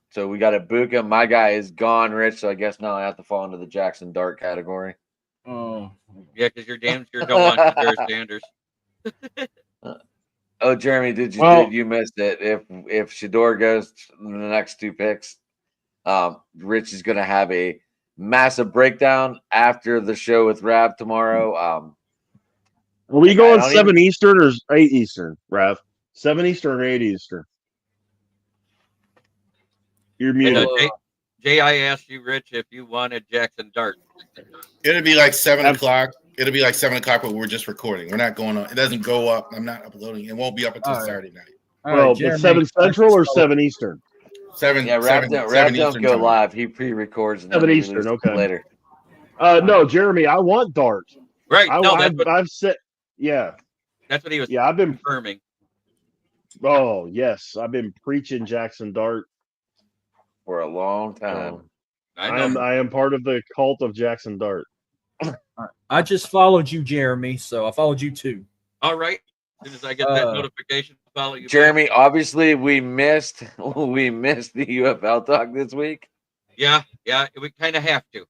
[SPEAKER 5] So we got a Buka. My guy is gone, Rich. So I guess now I have to fall into the Jackson Dart category.
[SPEAKER 4] Oh,
[SPEAKER 9] yeah, because you're damn sure don't want Shedeur Sanders.
[SPEAKER 5] Oh, Jeremy, did you miss it? If Shedeur goes in the next 2 picks, Rich is going to have a massive breakdown after the show with Rav tomorrow.
[SPEAKER 1] Are we going 7 Eastern or 8 Eastern, Rav? 7 Eastern or 8 Eastern? You're muted.
[SPEAKER 9] Jay, I asked you, Rich, if you wanted Jackson Dart.
[SPEAKER 6] It'll be like 7 o'clock. It'll be like 7 o'clock, but we're just recording. We're not going on. It doesn't go up. I'm not uploading. It won't be up until Saturday night.
[SPEAKER 1] Well, but 7 Central or 7 Eastern?
[SPEAKER 6] 7.
[SPEAKER 5] Yeah, Rav don't go live. He pre-records.
[SPEAKER 1] 7 Eastern. Okay.
[SPEAKER 5] Later.
[SPEAKER 1] No, Jeremy, I want Dart.
[SPEAKER 9] Right.
[SPEAKER 1] I've said. Yeah.
[SPEAKER 9] That's what he was.
[SPEAKER 1] Yeah, I've been
[SPEAKER 9] confirming.
[SPEAKER 1] Oh yes, I've been preaching Jackson Dart
[SPEAKER 5] for a long time.
[SPEAKER 1] I am part of the cult of Jackson Dart.
[SPEAKER 4] I just followed you, Jeremy, so I followed you too.
[SPEAKER 9] All right. As soon as I get that notification, I'll follow you.
[SPEAKER 5] Jeremy, obviously we missed the UFL talk this week.
[SPEAKER 9] Yeah, we kind of have to.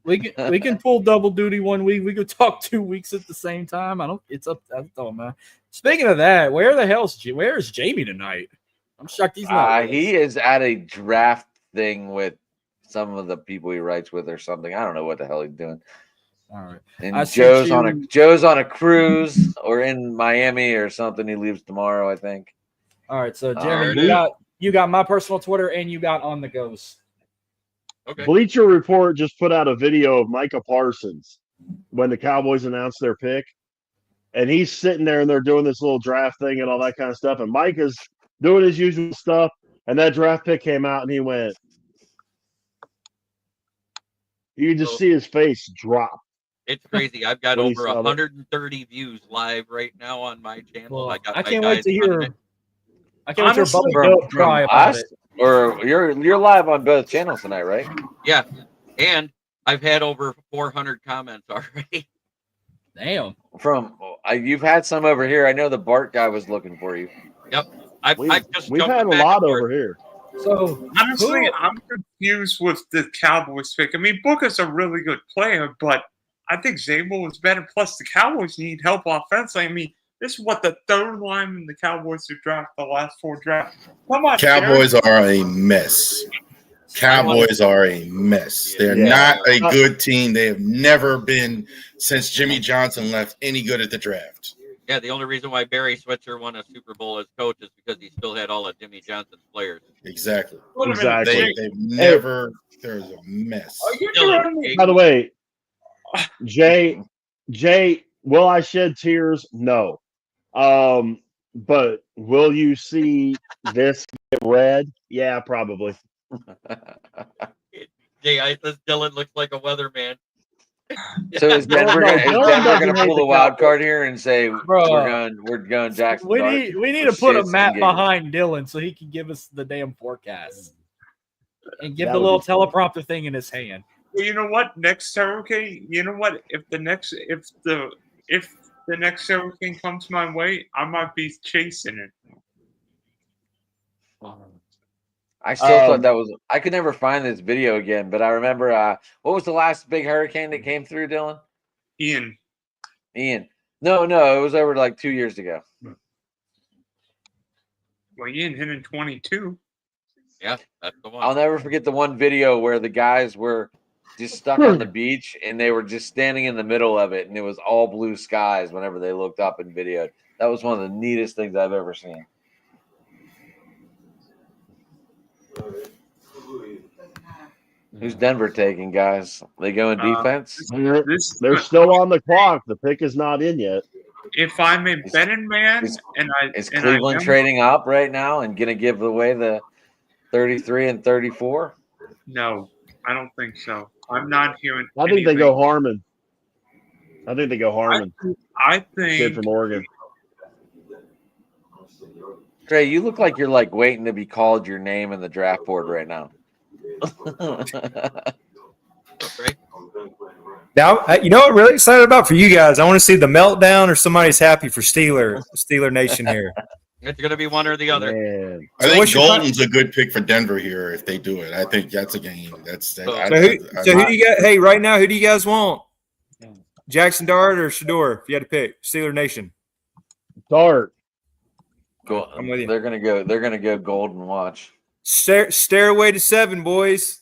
[SPEAKER 4] We can pull double duty 1 week. We could talk 2 weeks at the same time. It's up. I don't know. Speaking of that, where is Jamie tonight? I'm shocked he's not.
[SPEAKER 5] He is at a draft thing with some of the people he writes with or something. I don't know what the hell he's doing.
[SPEAKER 4] All right.
[SPEAKER 5] And Joe's on a cruise or in Miami or something. He leaves tomorrow, I think.
[SPEAKER 4] All right. So Jeremy, you got my personal Twitter and you got On the Ghost.
[SPEAKER 9] Okay.
[SPEAKER 1] Bleacher Report just put out a video of Micah Parsons when the Cowboys announced their pick. And he's sitting there and they're doing this little draft thing and all that kind of stuff. And Micah's doing his usual stuff. And that draft pick came out and he went. You can just see his face drop.
[SPEAKER 9] It's crazy. I've got over 130 views live right now on my channel.
[SPEAKER 4] Well,
[SPEAKER 9] I can't wait to hear.
[SPEAKER 4] I can't wait to hear Bubba cry about it.
[SPEAKER 5] Or you're live on both channels tonight, right?
[SPEAKER 9] Yeah, and I've had over 400 comments already.
[SPEAKER 4] Damn.
[SPEAKER 5] You've had some over here. I know the Bart guy was looking for you.
[SPEAKER 9] Yep.
[SPEAKER 1] We've had a lot over here.
[SPEAKER 4] So
[SPEAKER 7] honestly, I'm confused with the Cowboys pick. I mean, Booker's a really good player, but I think Zabel is better. Plus, the Cowboys need help offensively. I mean, this is what the third lineman the Cowboys have drafted the last 4 drafts. Come on,
[SPEAKER 6] Cowboys are a mess. Cowboys are a mess. They're not a good team. They have never been since Jimmy Johnson left any good at the draft.
[SPEAKER 9] Yeah, the only reason why Barry Switzer won a Super Bowl as coach is because he still had all of Jimmy Johnson's players.
[SPEAKER 6] Exactly.
[SPEAKER 1] Exactly.
[SPEAKER 6] They've never. There's a mess.
[SPEAKER 1] By the way, Jay, will I shed tears? No. But will you see this get red? Yeah, probably.
[SPEAKER 9] Jay Isis Dylan looks like a weatherman.
[SPEAKER 5] So is Denver
[SPEAKER 1] No,
[SPEAKER 5] gonna, is
[SPEAKER 1] Dylan
[SPEAKER 5] Denver
[SPEAKER 1] doesn't
[SPEAKER 5] gonna
[SPEAKER 1] hate
[SPEAKER 5] pull
[SPEAKER 1] the
[SPEAKER 5] the wild
[SPEAKER 1] Cowboys.
[SPEAKER 5] card here and say
[SPEAKER 4] Bro,
[SPEAKER 5] we're going Jackson
[SPEAKER 4] we
[SPEAKER 5] Dart
[SPEAKER 4] need
[SPEAKER 5] for
[SPEAKER 4] to put a
[SPEAKER 5] shits
[SPEAKER 4] map
[SPEAKER 5] and giggles?
[SPEAKER 4] behind Dylan so he can give us the damn forecast and give
[SPEAKER 1] That
[SPEAKER 4] the
[SPEAKER 1] would
[SPEAKER 4] little
[SPEAKER 1] be cool.
[SPEAKER 4] teleprompter thing in his hand.
[SPEAKER 7] Well, you know what? Next hurricane, you know what? If the next hurricane comes my way, I might be chasing it.
[SPEAKER 5] I still thought
[SPEAKER 1] Um,
[SPEAKER 5] that was. I could never find this video again, but I remember. What was the last big hurricane that came through, Dylan?
[SPEAKER 7] Ian.
[SPEAKER 5] No, it was over like 2 years ago.
[SPEAKER 7] Well, Ian hit in 22.
[SPEAKER 9] Yeah, that's the one.
[SPEAKER 5] I'll never forget the one video where the guys were just stuck on the beach and they were just standing in the middle of it, and it was all blue skies whenever they looked up and videoed. That was one of the neatest things I've ever seen. Who's Denver taking, guys? They going defense?
[SPEAKER 1] They're still on the clock. The pick is not in yet.
[SPEAKER 7] If I'm a betting man,
[SPEAKER 5] Is Cleveland trading up right now and going to give away the 33 and 34?
[SPEAKER 7] No, I don't think so. I'm not hearing.
[SPEAKER 1] I think they go Harmon. I think
[SPEAKER 7] I
[SPEAKER 1] Kid
[SPEAKER 7] think
[SPEAKER 1] from Oregon.
[SPEAKER 5] Trey, you look like you're like waiting to be called your name in the draft board right now.
[SPEAKER 3] Now, you know what I'm really excited about for you guys? I want to see the meltdown or somebody's happy for Steeler Nation here.
[SPEAKER 9] It's going to be one or the other.
[SPEAKER 1] Man.
[SPEAKER 6] I think
[SPEAKER 3] what's your
[SPEAKER 6] Golden's a good pick for Denver here if they do it. I think that's a game.
[SPEAKER 3] So who do you got? Hey, right now, who do you guys want? Jackson Dart or Shador? If you had to pick, Steeler Nation.
[SPEAKER 1] Dart.
[SPEAKER 3] I'm with you.
[SPEAKER 5] They're gonna go Golden. Watch.
[SPEAKER 3] Stairway to 7, boys.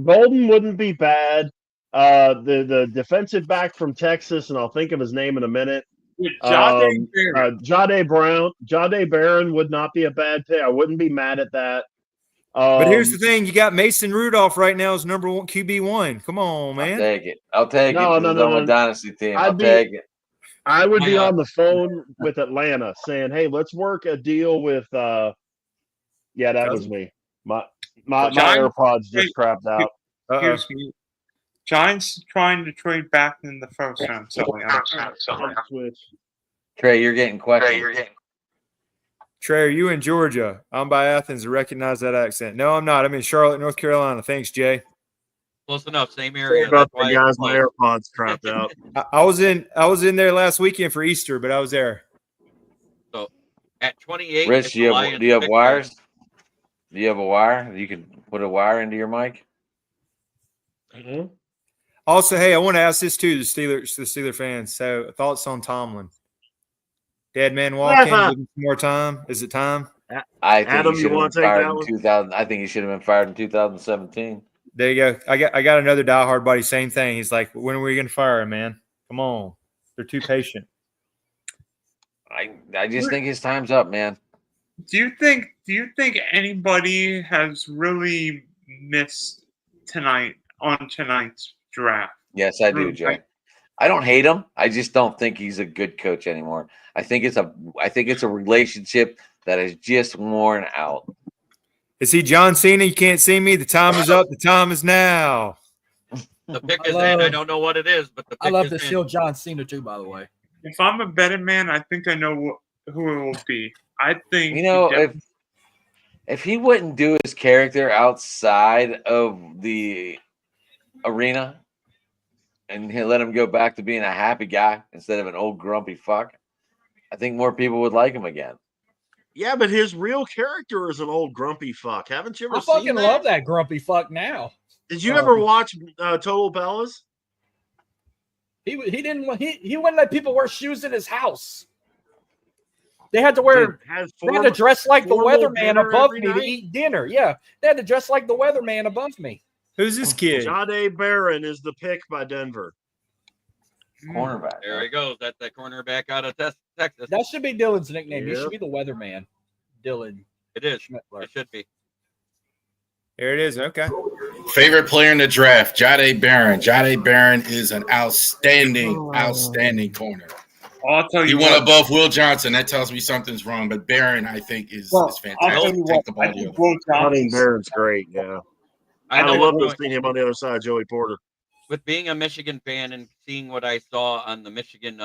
[SPEAKER 1] Golden wouldn't be bad. The defensive back from Texas, and I'll think of his name in a minute. Jade Barron would not be a bad pick. I wouldn't be mad at that.
[SPEAKER 3] But here's the thing: you got Mason Rudolph right now as number 1 QB1. Come on, man.
[SPEAKER 5] I'll take it.
[SPEAKER 1] No.
[SPEAKER 5] I'm a dynasty team. I'll take it.
[SPEAKER 1] I would be on the phone with Atlanta saying, "Hey, let's work a deal with." Yeah, that was me. My AirPods just crapped out.
[SPEAKER 7] Excuse me. Giants trying to trade back in the first round.
[SPEAKER 1] Switch.
[SPEAKER 5] Trey, you're getting questioned.
[SPEAKER 3] Trey, are you in Georgia? I'm by Athens to recognize that accent. No, I'm not. I'm in Charlotte, North Carolina. Thanks, Jay.
[SPEAKER 9] Close enough, same area.
[SPEAKER 1] About the guys, my AirPods crapped out.
[SPEAKER 3] I was in there last weekend for Easter, but I was there.
[SPEAKER 9] So at 28,
[SPEAKER 5] Rich, do you have wires? Do you have a wire? You can put a wire into your mic.
[SPEAKER 1] Mm-hmm.
[SPEAKER 3] Also, hey, I want to ask this too, the Steeler fans. So, thoughts on Tomlin? Dead man walking, give him some more time. Is it time?
[SPEAKER 5] I think
[SPEAKER 1] Adam,
[SPEAKER 5] he should
[SPEAKER 1] you
[SPEAKER 5] have
[SPEAKER 1] want
[SPEAKER 5] been
[SPEAKER 1] to take
[SPEAKER 5] fired
[SPEAKER 1] that
[SPEAKER 5] in
[SPEAKER 1] one?
[SPEAKER 5] 2000. I think he should have been fired in 2017.
[SPEAKER 3] There you go. I got another diehard buddy. Same thing. He's like, when are we going to fire him, man? Come on, they're too patient.
[SPEAKER 5] I just think his time's up, man.
[SPEAKER 7] Do you think anybody has really missed tonight's draft?
[SPEAKER 5] Yes, I do, Jay. I don't hate him. I just don't think he's a good coach anymore. I think it's a relationship that is just worn out.
[SPEAKER 3] Is he John Cena? You can't see me. The time is up. The time is now.
[SPEAKER 9] The pick is in. I don't know what it is, but the pick
[SPEAKER 4] I love
[SPEAKER 9] is
[SPEAKER 4] the
[SPEAKER 9] in.
[SPEAKER 4] shield John Cena too, by the way.
[SPEAKER 7] If I'm a betting man, I think I know who it will be. I think
[SPEAKER 5] if he wouldn't do his character outside of the arena and he let him go back to being a happy guy instead of an old grumpy fuck, I think more people would like him again.
[SPEAKER 1] Yeah, but his real character is an old grumpy fuck. Haven't you ever
[SPEAKER 4] I
[SPEAKER 1] seen
[SPEAKER 4] fucking love that grumpy fuck now.
[SPEAKER 1] Did you ever watch Total Bellas?
[SPEAKER 4] He wouldn't let people wear shoes in his house. They had to wear. They had to dress like the weatherman above me to eat dinner. Yeah, they had to dress like the weatherman above me.
[SPEAKER 3] Who's this kid?
[SPEAKER 1] Jade Barron is the pick by Denver.
[SPEAKER 5] Cornerback.
[SPEAKER 9] There he goes. That's that cornerback out of Texas.
[SPEAKER 4] That should be Dylan's nickname. He
[SPEAKER 1] Yep.
[SPEAKER 4] should be the weatherman. Dylan.
[SPEAKER 9] It is.
[SPEAKER 4] Schmittler.
[SPEAKER 9] It should be.
[SPEAKER 3] There it is. Okay.
[SPEAKER 6] Favorite player in the draft, Jahdae Barron. Jahdae Barron is an outstanding corner.
[SPEAKER 7] I'll tell
[SPEAKER 6] He
[SPEAKER 7] you
[SPEAKER 6] went
[SPEAKER 7] what.
[SPEAKER 6] above Will Johnson. That tells me something's wrong. But Barron, I think, is
[SPEAKER 7] I'll
[SPEAKER 6] fantastic.
[SPEAKER 7] tell you
[SPEAKER 6] Take
[SPEAKER 7] what.
[SPEAKER 6] the
[SPEAKER 7] I
[SPEAKER 6] ball
[SPEAKER 7] think
[SPEAKER 6] the
[SPEAKER 7] Will
[SPEAKER 1] Hunting
[SPEAKER 7] Johnson.
[SPEAKER 1] Barron's great. Yeah,
[SPEAKER 9] I
[SPEAKER 1] I'd
[SPEAKER 9] know
[SPEAKER 1] have
[SPEAKER 9] with,
[SPEAKER 1] loved to have seen him on the other side, of Joey Porter.
[SPEAKER 9] with being a Michigan fan and seeing what I saw on the Michigan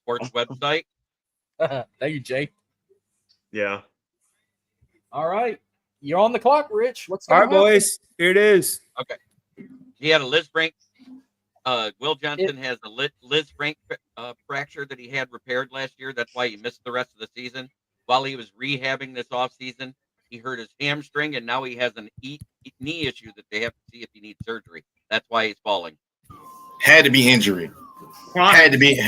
[SPEAKER 9] sports website.
[SPEAKER 4] Thank you, Jay.
[SPEAKER 1] Yeah.
[SPEAKER 4] All right. You're on the clock, Rich. What's
[SPEAKER 10] All
[SPEAKER 4] going
[SPEAKER 10] right, boys. Here it is.
[SPEAKER 9] Okay. He had a Liz Frank. Will Johnson has a Liz Frank fracture that he had repaired last year. That's why he missed the rest of the season. While he was rehabbing this offseason, he hurt his hamstring, and now he has an knee issue that they have to see if he needs surgery. That's why he's falling.
[SPEAKER 6] Had to be injury. Had to be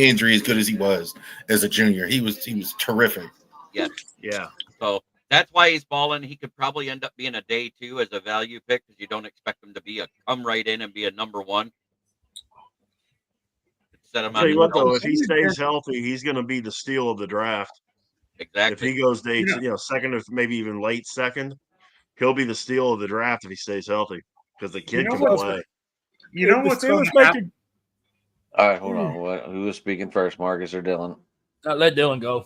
[SPEAKER 6] injury. As good as he was as a junior, he was terrific.
[SPEAKER 9] Yes.
[SPEAKER 1] Yeah.
[SPEAKER 9] So that's why he's falling. He could probably end up being a day 2 as a value pick because you don't expect him to be come right in and be a number 1. Set him
[SPEAKER 1] I'll tell you what, though, if he
[SPEAKER 7] Somebody's
[SPEAKER 1] stays healthy, he's going to be the steal of the draft.
[SPEAKER 9] Exactly.
[SPEAKER 1] If he goes day, second or maybe even late second, he'll be the steal of the draft if he stays healthy because the kid can play.
[SPEAKER 7] You know what's going to happen?
[SPEAKER 5] All right, hold on. Who was speaking first, Marcus or Dylan?
[SPEAKER 4] Let Dylan go.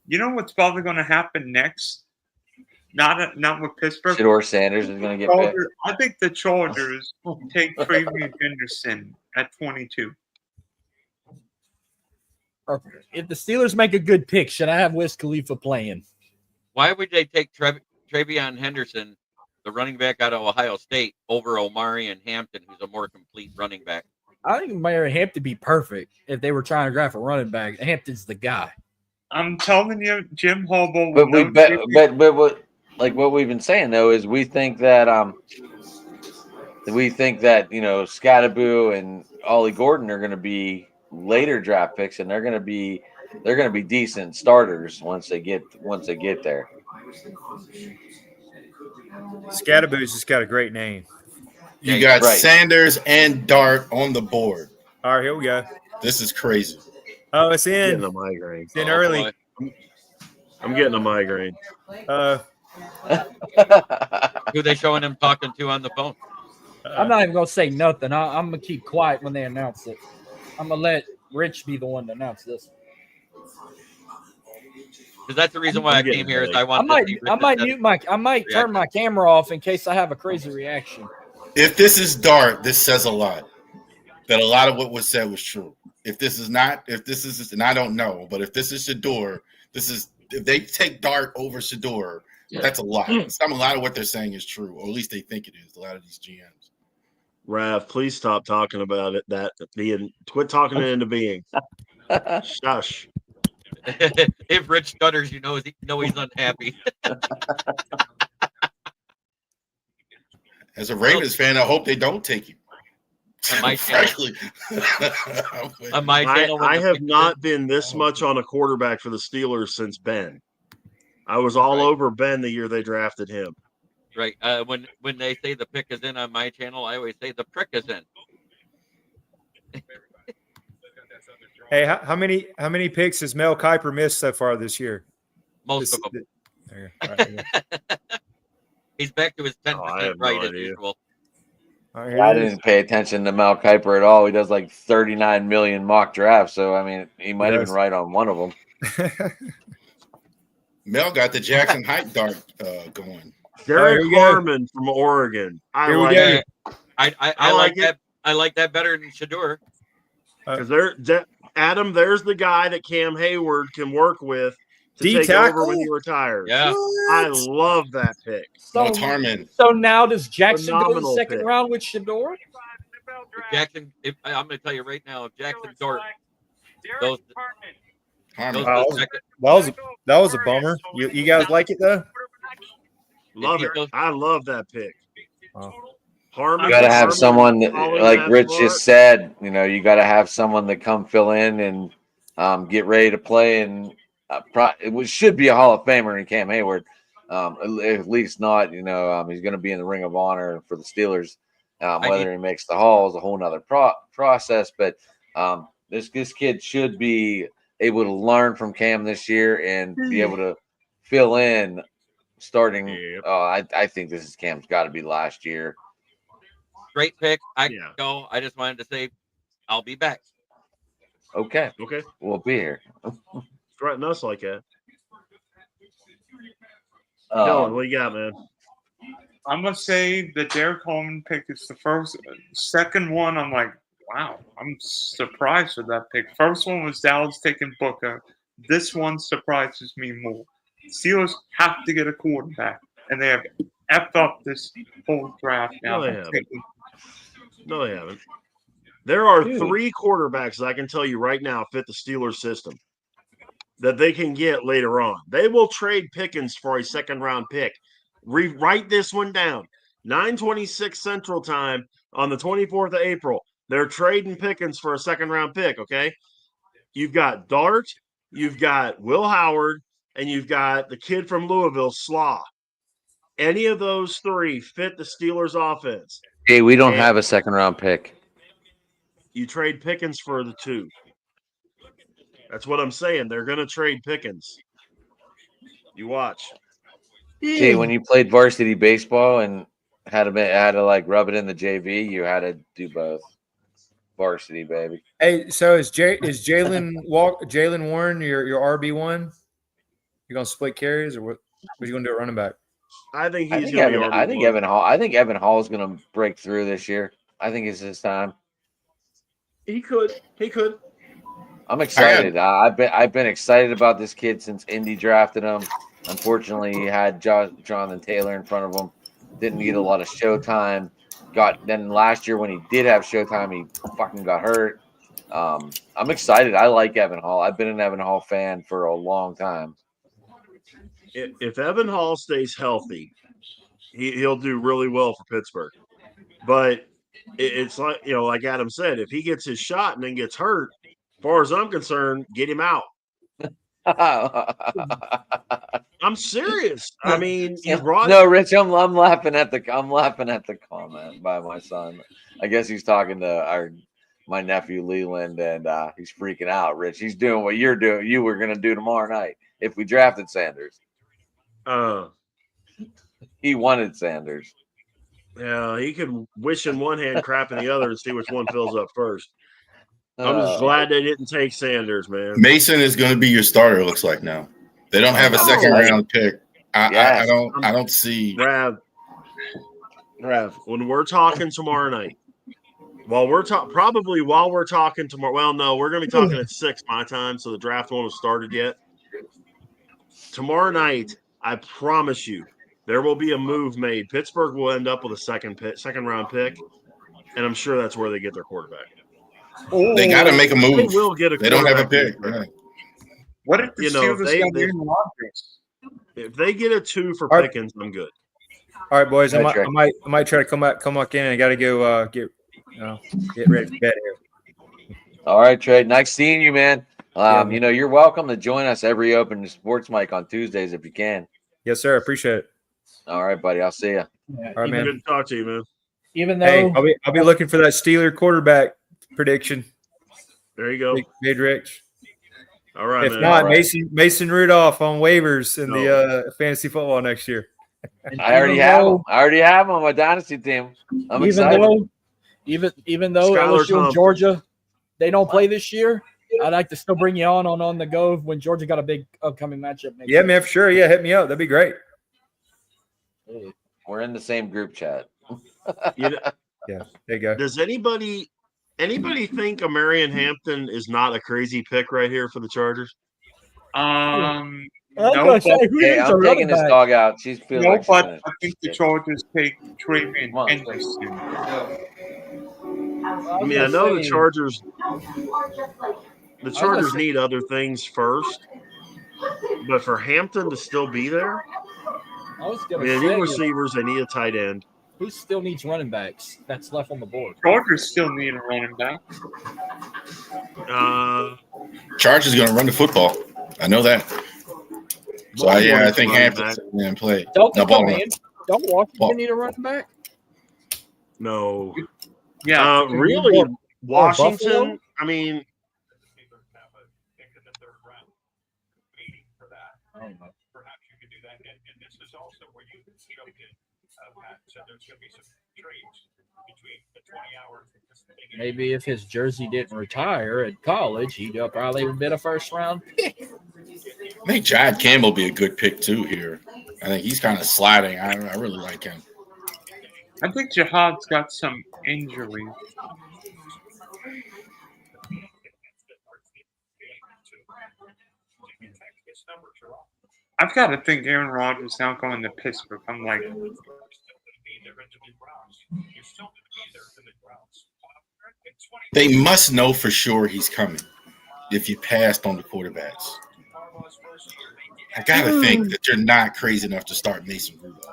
[SPEAKER 7] You know what's probably going to happen next? Not with Pittsburgh.
[SPEAKER 5] Shador Sanders is going to get picked.
[SPEAKER 7] I think the Chargers take Travion Henderson at 22.
[SPEAKER 4] If the Steelers make a good pick, should I have Wiz Khalifa playing?
[SPEAKER 9] Why would they take Travion Henderson, the running back out of Ohio State, over Omari and Hampton, who's a more complete running back?
[SPEAKER 4] I think Mayor Hampton be perfect if they were trying to draft a running back. Hampton's the guy.
[SPEAKER 7] I'm telling you, Jim Harbaugh.
[SPEAKER 5] But what, like what we've been saying though, is we think that Scatterboo and Ollie Gordon are going to be later draft picks, and they're going to be decent starters once they get there.
[SPEAKER 10] Scatterboo's just got a great name.
[SPEAKER 6] You got
[SPEAKER 5] right.
[SPEAKER 6] Sanders and Dart on the board.
[SPEAKER 10] All right, here we go.
[SPEAKER 6] This is crazy.
[SPEAKER 10] Oh, it's
[SPEAKER 1] I'm
[SPEAKER 10] in.
[SPEAKER 1] getting a migraine.
[SPEAKER 10] It's in early.
[SPEAKER 9] Boy.
[SPEAKER 1] I'm getting a migraine.
[SPEAKER 9] Who they showing him talking to on the phone?
[SPEAKER 4] I'm not even going to say nothing. I'm going to keep quiet when they announce it. I'm going to let Rich be the one to announce this.
[SPEAKER 9] Because that's the reason why I came here. Is I want.
[SPEAKER 4] I might turn my camera off in case I have a crazy reaction.
[SPEAKER 6] If this is Dart, this says a lot. That a lot of what was said was true. If this is, and I don't know, but if this is Shador, if they take Dart over Shador, that's a lot. A lot of what they're saying is true, or at least they think it is. A lot of these GMs.
[SPEAKER 1] Rav, please stop talking about it. Quit talking it into being. Shush.
[SPEAKER 9] If Rich stutters, you know he's unhappy.
[SPEAKER 6] As a Ravens fan, I hope they don't take you.
[SPEAKER 9] On my channel,
[SPEAKER 1] I have not been this much on a quarterback for the Steelers since Ben. I was all over Ben the year they drafted him.
[SPEAKER 9] Right. When they say the pick is in on my channel, I always say the prick is in.
[SPEAKER 10] Hey, how many picks has Mel Kiper missed so far this year?
[SPEAKER 9] Most of them.
[SPEAKER 10] Right.
[SPEAKER 9] He's back to his 10% right as usual.
[SPEAKER 5] I didn't pay attention to Mel Kiper at all. He does like 39 million mock drafts, so I mean, he might have been right on one of them.
[SPEAKER 6] Mel got the Jackson Heights Dart going.
[SPEAKER 1] Derek Harmon from Oregon. I like
[SPEAKER 9] that. I like that better than Shador.
[SPEAKER 1] Because Adam, there's the guy that Cam Hayward can work with to take over when he retires.
[SPEAKER 9] Yeah,
[SPEAKER 1] I love that pick.
[SPEAKER 4] So now does Jackson go to the second round with Shador?
[SPEAKER 9] Jackson, I'm going to tell you right now, if Jackson Dart goes
[SPEAKER 10] that was a bummer. You guys like it though?
[SPEAKER 1] Love it. I love that pick.
[SPEAKER 5] You got to have someone that, like Rich just said, you got to have someone that come fill in and get ready to play. And it should be a Hall of Famer in Cam Hayward. At least not, he's going to be in the Ring of Honor for the Steelers. Whether he makes the Hall is a whole nother process. But this kid should be able to learn from Cam this year and be able to fill in starting.
[SPEAKER 1] Yep.
[SPEAKER 5] I think this is Cam's got to be last year.
[SPEAKER 9] Great pick. I
[SPEAKER 1] Yeah.
[SPEAKER 9] go. I just wanted to say I'll be back.
[SPEAKER 5] Okay,
[SPEAKER 1] Okay.
[SPEAKER 5] we'll be here.
[SPEAKER 1] Threaten us like that.
[SPEAKER 5] Um,
[SPEAKER 1] Dylan, what you got, man?
[SPEAKER 7] I'm gonna say the Derek Coleman pick is the second one. I'm like, wow, I'm surprised with that pick. First one was Dallas taking Booker. This one surprises me more. Steelers have to get a quarterback, and they have effed up this whole draft now.
[SPEAKER 1] No, they haven't. No, they haven't. There are
[SPEAKER 4] Dude.
[SPEAKER 1] 3 quarterbacks that I can tell you right now fit the Steelers system that they can get later on. They will trade Pickens for a second-round pick. Write this one down. 9:26 Central Time on the 24th of April. They're trading Pickens for a second-round pick, okay? You've got Dart, you've got Will Howard, and you've got the kid from Louisville, Slaw. Any of those 3 fit the Steelers' offense.
[SPEAKER 5] hey, we don't
[SPEAKER 1] And-
[SPEAKER 5] have a second round pick.
[SPEAKER 1] You trade Pickens for the 2. That's what I'm saying. They're going to trade Pickens. You watch.
[SPEAKER 5] See, when you played varsity baseball and had to like rub it in the JV, you had to do both. Varsity, baby.
[SPEAKER 10] Hey, so is Jalen Warren your RB1? You gonna split carries or what? What are you gonna do at running back?
[SPEAKER 1] I think
[SPEAKER 5] I
[SPEAKER 1] he's
[SPEAKER 5] think
[SPEAKER 1] going to
[SPEAKER 5] Evan.
[SPEAKER 1] be
[SPEAKER 5] I think
[SPEAKER 1] RB1.
[SPEAKER 5] Evan Hall. I think Evan Hall is going to break through this year. I think it's his time.
[SPEAKER 1] He could.
[SPEAKER 5] I'm excited. I've been excited about this kid since Indy drafted him. Unfortunately, he had Jonathan Taylor in front of him. Didn't get a lot of showtime. Then last year when he did have showtime, he fucking got hurt. I'm excited. I like Evan Hall. I've been an Evan Hall fan for a long time.
[SPEAKER 1] If Evan Hall stays healthy, he'll do really well for Pittsburgh. But it's like, like Adam said, if he gets his shot and then gets hurt, as far as I'm concerned, get him out. I'm serious. I mean, you brought
[SPEAKER 5] No, Rich, I'm laughing at the comment by my son. I guess he's talking to my nephew Leland, and he's freaking out. Rich, he's doing what you were gonna do tomorrow night if we drafted Sanders. He wanted Sanders.
[SPEAKER 1] Yeah, he could wish in one hand, crap in the other, and see which one fills up first. I'm just glad they didn't take Sanders, man.
[SPEAKER 6] Mason is going to be your starter. It looks like now they don't have a second round pick. I don't see
[SPEAKER 1] Rav. When we're talking tomorrow night, while we're talking tomorrow. Well, no, we're going to be talking at 6 my time, so the draft won't have started yet. Tomorrow night, I promise you, there will be a move made. Pittsburgh will end up with a second round pick, and I'm sure that's where they get their quarterback.
[SPEAKER 6] They got to make a move.
[SPEAKER 1] They will get a.
[SPEAKER 6] They don't have a pick. Yeah.
[SPEAKER 7] What if the Steelers got Aaron Rodgers?
[SPEAKER 1] If they get a 2 for Pickens, I'm good.
[SPEAKER 10] All right, boys. I
[SPEAKER 5] That's
[SPEAKER 10] might try to come back in. I got to go get ready for bed here.
[SPEAKER 5] All right, Trey. Nice seeing you, man. You're welcome to join us every Open Sports Mic on Tuesdays if you can.
[SPEAKER 10] Yes, sir. Appreciate it.
[SPEAKER 5] All right, buddy. I'll see you.
[SPEAKER 10] All right, man.
[SPEAKER 1] Good to talk to you, man.
[SPEAKER 4] Even
[SPEAKER 10] Hey,
[SPEAKER 4] though
[SPEAKER 10] I'll be looking for that Steeler quarterback prediction.
[SPEAKER 1] There you go.
[SPEAKER 10] Made Rich.
[SPEAKER 1] All right,
[SPEAKER 10] If
[SPEAKER 1] man.
[SPEAKER 10] not,
[SPEAKER 5] All right.
[SPEAKER 10] Mason Rudolph on waivers in the fantasy football next year.
[SPEAKER 5] I already have him on my dynasty team. I'm excited.
[SPEAKER 4] Even though
[SPEAKER 1] Skylar
[SPEAKER 4] LSU and
[SPEAKER 1] Thompson.
[SPEAKER 4] Georgia, they don't play this year, I'd like to still bring you on the go when Georgia got a big upcoming matchup next
[SPEAKER 10] Yeah,
[SPEAKER 4] year.
[SPEAKER 10] man, for sure. Yeah, hit me up. That'd be great.
[SPEAKER 5] We're in the same group chat.
[SPEAKER 1] You know,
[SPEAKER 10] Yeah, there you go.
[SPEAKER 1] does anybody think Marion Hampton is not a crazy pick right here for the Chargers?
[SPEAKER 4] I
[SPEAKER 7] No,
[SPEAKER 4] was gonna say,
[SPEAKER 7] but,
[SPEAKER 4] who
[SPEAKER 5] Hey,
[SPEAKER 4] needs a
[SPEAKER 5] I'm
[SPEAKER 4] running
[SPEAKER 5] taking this
[SPEAKER 4] back?
[SPEAKER 5] dog out. She's feeling
[SPEAKER 7] no,
[SPEAKER 5] like she's
[SPEAKER 7] but
[SPEAKER 5] gonna
[SPEAKER 7] I think the
[SPEAKER 5] shit.
[SPEAKER 7] Chargers take
[SPEAKER 5] Come
[SPEAKER 7] Travian
[SPEAKER 5] on.
[SPEAKER 7] Henderson.
[SPEAKER 1] I mean, I know the Chargers need other things first, but for Hampton to still be there,
[SPEAKER 4] I was
[SPEAKER 1] I
[SPEAKER 4] gonna
[SPEAKER 1] mean, they need
[SPEAKER 4] say,
[SPEAKER 1] receivers, they need a tight end.
[SPEAKER 4] who still needs running backs that's left on the board?
[SPEAKER 7] Chargers still need a running back.
[SPEAKER 6] Chargers going to run the football. I know that. So I think Hampton's going to play.
[SPEAKER 4] Don't
[SPEAKER 6] No,
[SPEAKER 4] come
[SPEAKER 6] ball.
[SPEAKER 4] in. Don't Washington
[SPEAKER 6] Ball.
[SPEAKER 4] need a running back?
[SPEAKER 1] No.
[SPEAKER 7] Yeah,
[SPEAKER 1] Really,
[SPEAKER 4] Buffalo?
[SPEAKER 1] Washington, I mean,
[SPEAKER 4] Maybe if his jersey didn't retire at college, he'd probably have been a first round pick.
[SPEAKER 6] I think John Campbell be a good pick too here. I think he's kind of sliding. I really like him.
[SPEAKER 7] I think Jihad's got some injuries. I've got to think Aaron Rodgers now going to Pittsburgh. I'm like,
[SPEAKER 6] They must know for sure he's coming if you passed on the quarterbacks. I gotta think that you're not crazy enough to start Mason Rudolph.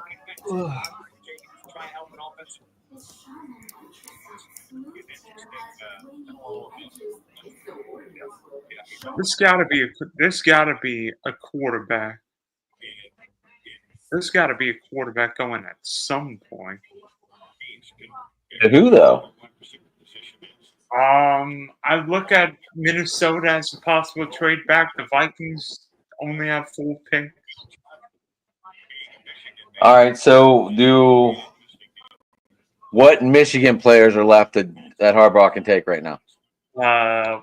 [SPEAKER 7] this gotta be a quarterback. There's got to be a quarterback going at some point.
[SPEAKER 5] Who though?
[SPEAKER 7] I look at Minnesota as a possible trade back. The Vikings only have 4 picks.
[SPEAKER 5] All right, so what Michigan players are left that Harbaugh can take right now?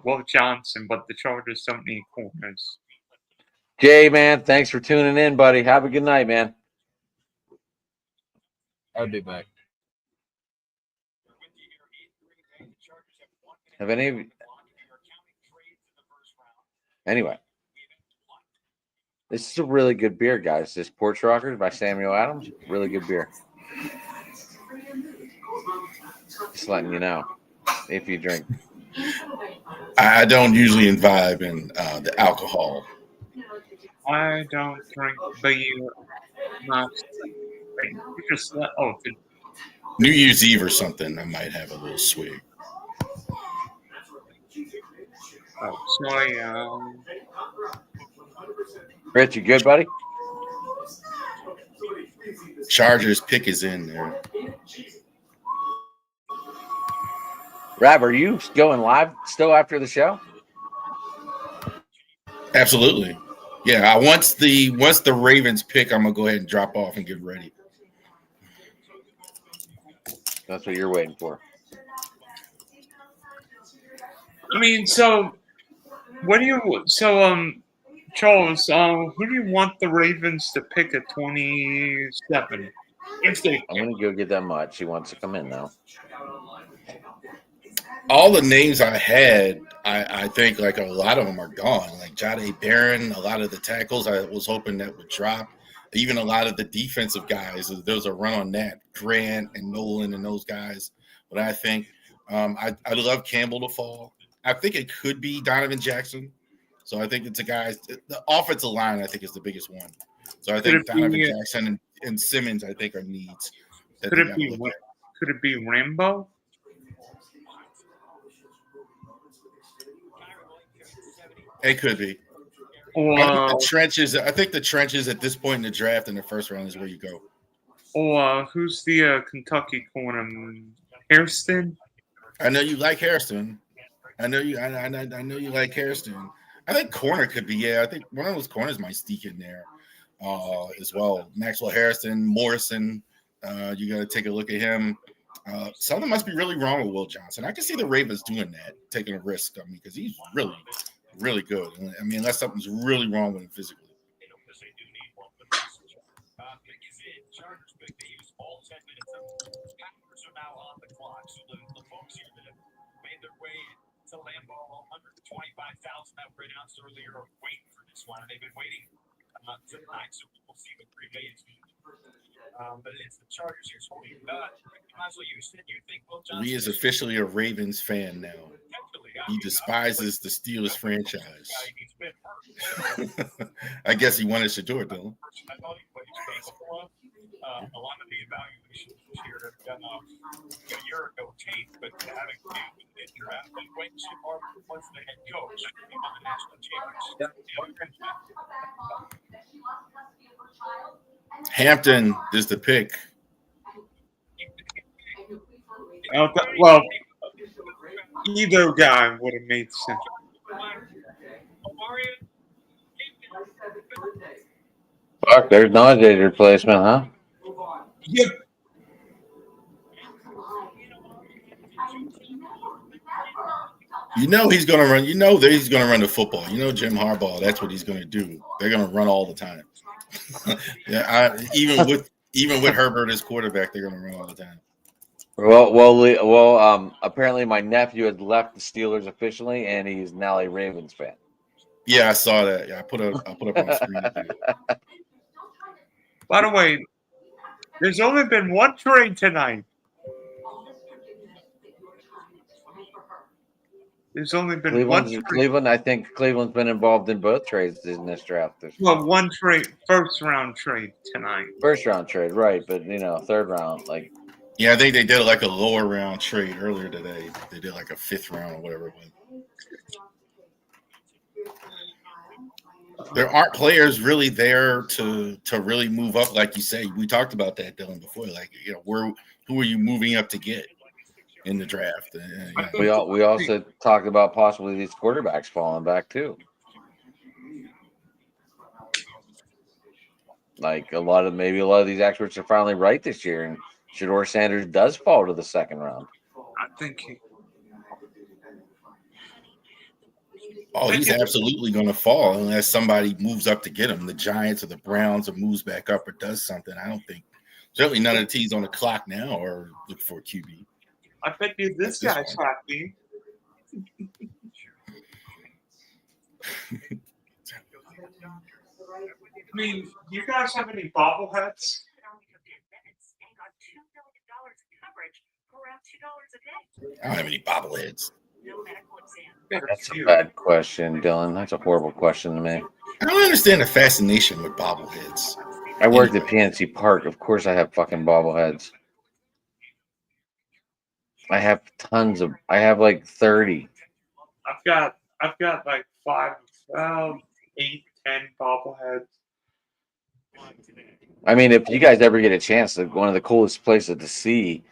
[SPEAKER 7] Will Johnson, but the Chargers don't need corners.
[SPEAKER 5] Jay, man, thanks for tuning in, buddy. Have a good night, man.
[SPEAKER 4] I'll be back.
[SPEAKER 5] Have any of you? Anyway, this is a really good beer, guys. This Porch Rockers by Samuel Adams, really good beer. Just letting you know if you drink.
[SPEAKER 6] I don't usually imbibe in the alcohol.
[SPEAKER 7] I don't drink beer. Just
[SPEAKER 6] New Year's Eve or something, I might have a little swig.
[SPEAKER 7] sorry.
[SPEAKER 5] Rich, you good, buddy?
[SPEAKER 6] Chargers pick is in there.
[SPEAKER 5] Rab, are you going live still after the show?
[SPEAKER 6] Absolutely. Yeah, once the Ravens pick, I'm gonna go ahead and drop off and get ready.
[SPEAKER 5] That's what you're waiting for.
[SPEAKER 7] I mean, so Charles, who do you want the Ravens to pick at 27? If they
[SPEAKER 5] I'm gonna go get that much. He wants to come in now.
[SPEAKER 6] All the names I had, I think like a lot of them are gone. Like Jahdae Barron, a lot of the tackles I was hoping that would drop. Even a lot of the defensive guys, there was a run on that. Grant and Nolan and those guys. But I think I'd love Campbell to fall. I think it could be Donovan Jackson. So I think it's a guy. The offensive line, I think, is the biggest one. So I think Donovan Jackson and Simmons, I think, are needs.
[SPEAKER 7] Could it be Rambo?
[SPEAKER 6] It could be.
[SPEAKER 7] Or
[SPEAKER 6] I think the trenches at this point in the draft in the first round is where you go.
[SPEAKER 7] Or who's the Kentucky corner? Hairston?
[SPEAKER 6] I know you like Hairston. I know you like Hairston. I think corner could be, yeah. I think one of those corners might sneak in there as well. Maxwell Hairston, Morrison. You got to take a look at him. Something must be really wrong with Will Johnson. I can see the Ravens doing that, taking a risk on me because he's really, really good. I mean, unless something's really wrong with him physically.
[SPEAKER 11] To Lambeau, 125,000 that were announced earlier are waiting for this one, and they've been waiting tonight, so we'll see what Green Bay is doing. But it's the Chargers here. So you might as well use it. You think Will Johnson?
[SPEAKER 6] He is officially a Ravens fan now. He despises the Steelers franchise. I guess he wanted to do it, though.
[SPEAKER 11] A lot of the evaluations this year have done a year ago tape, but having to do with the draft and wait so far once the head coach on the national championship.
[SPEAKER 6] Hampton is the pick.
[SPEAKER 7] Well, either guy would have made sense.
[SPEAKER 5] Fuck, there's Najee replacement, huh?
[SPEAKER 6] Yeah. You know he's going to run. You know that he's going to run the football. You know Jim Harbaugh. That's what he's going to do. They're going to run all the time. Yeah, even with Herbert as quarterback, they're going to run all the time.
[SPEAKER 5] Well. Apparently, my nephew has left the Steelers officially, and he's now a Ravens fan.
[SPEAKER 6] Yeah, I saw that. Yeah, I put up on screen.
[SPEAKER 7] By the way, there's only been one trade tonight. There's only been one trade.
[SPEAKER 5] Cleveland. I think Cleveland's been involved in both trades in this draft.
[SPEAKER 7] Well, one trade, first round trade tonight.
[SPEAKER 5] First round trade, right? But third round, like.
[SPEAKER 6] Yeah, I think they did like a lower round trade earlier today. They did like a 5th round or whatever it was. There aren't players really there to really move up, like you say. We talked about that, Dylan, before. Like, who are you moving up to get in the draft?
[SPEAKER 5] We also talked about possibly these quarterbacks falling back too. Like a lot of these experts are finally right this year, and Shedeur Sanders does fall to the second round.
[SPEAKER 7] I think
[SPEAKER 6] he's absolutely going to fall unless somebody moves up to get him. The Giants or the Browns or moves back up or does something. I don't think. Certainly none of the teams on the clock now are looking for a QB.
[SPEAKER 7] I bet you this guy's happy. I mean, you guys have any bobbleheads?
[SPEAKER 6] I don't have any bobbleheads.
[SPEAKER 5] That's a bad question, Dylan. That's a horrible question to me.
[SPEAKER 6] I don't understand the fascination with bobbleheads.
[SPEAKER 5] I worked at PNC Park. Of course I have fucking bobbleheads. I have tons of. I have like 30.
[SPEAKER 7] I've got like 5, 8, 10 bobbleheads.
[SPEAKER 5] I mean, if you guys ever get a chance, one of the coolest places to see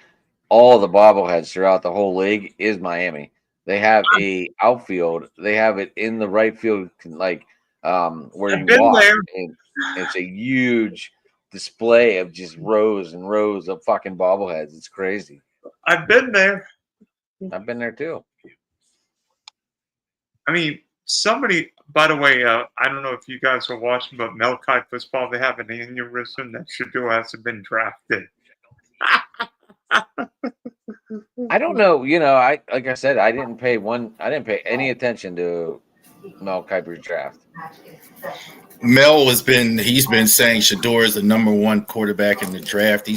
[SPEAKER 5] all the bobbleheads throughout the whole league is Miami. They have a outfield. They have it in the right field, like where you walk. And it's a huge display of just rows and rows of fucking bobbleheads. It's crazy.
[SPEAKER 7] I've been there.
[SPEAKER 5] I've been there too.
[SPEAKER 7] I mean, somebody, by the way, I don't know if you guys are watching, but Mel Kiper's probably have an aneurysm that Shedeur hasn't been drafted.
[SPEAKER 5] I don't know. Like I said, I didn't pay any attention to Mel Kiper's draft.
[SPEAKER 6] Mel he's been saying Shedeur is the number 1 quarterback in the draft.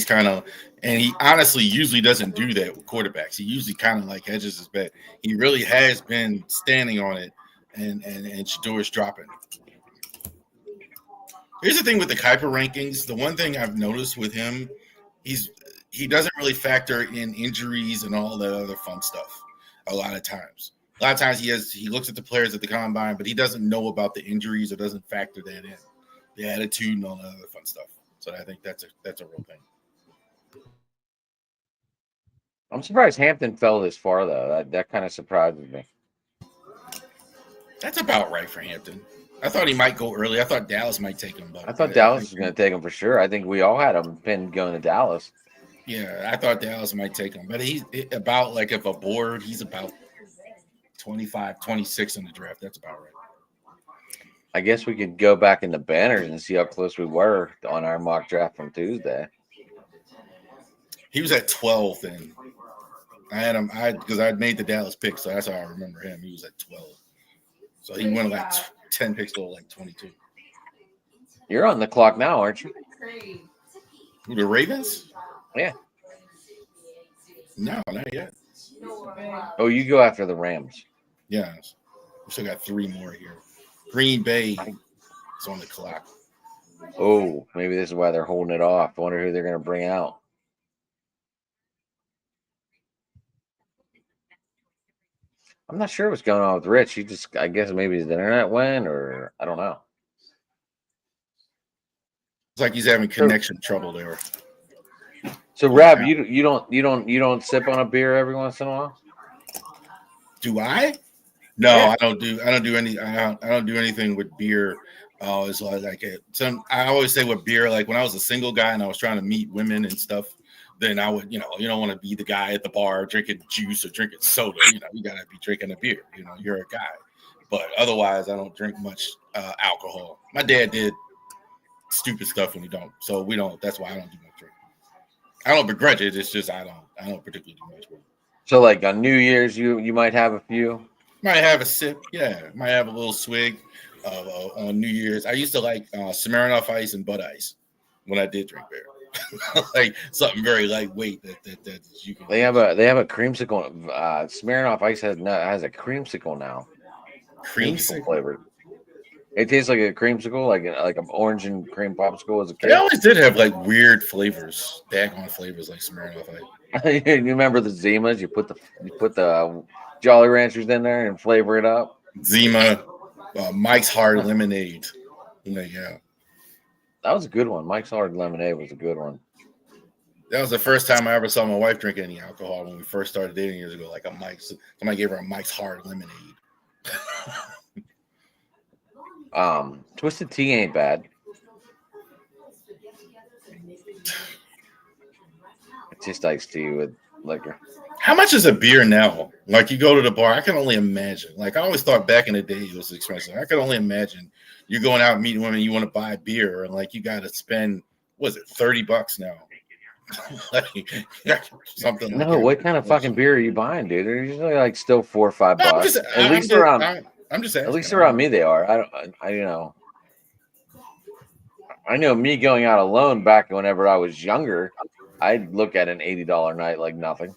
[SPEAKER 6] And he honestly usually doesn't do that with quarterbacks. He usually kind of like hedges his bet. He really has been standing on it, and Shedeur is dropping. Here's the thing with the Kiper rankings. The one thing I've noticed with him, he doesn't really factor in injuries and all that other fun stuff. A lot of times he looks at the players at the combine, but he doesn't know about the injuries or doesn't factor that in, the attitude and all that other fun stuff. So I think that's a real thing.
[SPEAKER 5] I'm surprised Hampton fell this far, though. That kind of surprises me.
[SPEAKER 6] That's about right for Hampton. I thought he might go early. I thought Dallas might take him. But
[SPEAKER 5] I thought Dallas was going to take him for sure. I think we all had him pinned going to Dallas.
[SPEAKER 6] Yeah, I thought Dallas might take him. But he's about, like, if a board, he's about 25, 26 in the draft. That's about right.
[SPEAKER 5] I guess we could go back in the banners and see how close we were on our mock draft from Tuesday.
[SPEAKER 6] He was at 12 then. I had him because I made the Dallas pick, so that's how I remember him. He was at 12. So he went like 10 picks to like 22.
[SPEAKER 5] You're on the clock now, aren't you?
[SPEAKER 6] Who, the Ravens?
[SPEAKER 5] Yeah.
[SPEAKER 6] No, not yet.
[SPEAKER 5] Oh, you go after the Rams.
[SPEAKER 6] Yeah. We still got 3 more here. Green Bay is on the clock.
[SPEAKER 5] Oh, maybe this is why they're holding it off. I wonder who they're going to bring out. I'm not sure what's going on with Rich. I guess maybe his internet went, or I don't know.
[SPEAKER 6] It's like he's having connection trouble there.
[SPEAKER 5] So, Rab, you don't sip on a beer every once in a while?
[SPEAKER 6] Do I? No, yeah. I don't do anything with beer. Oh, it's like it. I always say with beer, like when I was a single guy and I was trying to meet women and stuff, then I would, you don't want to be the guy at the bar drinking juice or drinking soda. You gotta be drinking a beer. You're a guy. But otherwise, I don't drink much alcohol. My dad did stupid stuff when he don't, so we don't. That's why I don't do much drinking. I don't begrudge it. It's just I don't particularly do much.
[SPEAKER 5] So like on New Year's, you might have a few.
[SPEAKER 6] Might have a sip. Yeah, might have a little swig on New Year's. I used to like Smirnoff Ice and Bud Ice when I did drink beer. Like something very lightweight that you can.
[SPEAKER 5] They have a creamsicle. Smirnoff Ice has a creamsicle now.
[SPEAKER 6] Creamsicle
[SPEAKER 5] flavor. It tastes like a creamsicle, like an orange and cream popsicle as a kid.
[SPEAKER 6] They always did have like weird flavors, daggone flavors like Smirnoff Ice.
[SPEAKER 5] You remember the Zimas? You put the Jolly Ranchers in there and flavor it up.
[SPEAKER 6] Zima, Mike's Hard Lemonade. Yeah.
[SPEAKER 5] That was a good one. Mike's Hard Lemonade was a good one.
[SPEAKER 6] That was the first time I ever saw my wife drink any alcohol when we first started dating years ago. Like somebody gave her a Mike's Hard Lemonade.
[SPEAKER 5] Twisted Tea ain't bad. It's just iced tea with liquor.
[SPEAKER 6] How much is a beer now? Like you go to the bar, I can only imagine. Like I always thought back in the day it was expensive. I could only imagine you're going out and meeting women, you want to buy beer, and like you got to spend, what is it, $30 now? Like, something.
[SPEAKER 5] No,
[SPEAKER 6] like
[SPEAKER 5] what kind of fucking beer are you buying, dude? They're usually like still $4 or $5.
[SPEAKER 6] I'm just asking.
[SPEAKER 5] At least around me they are. I know me going out alone back whenever I was younger, I'd look at an $80 night like nothing.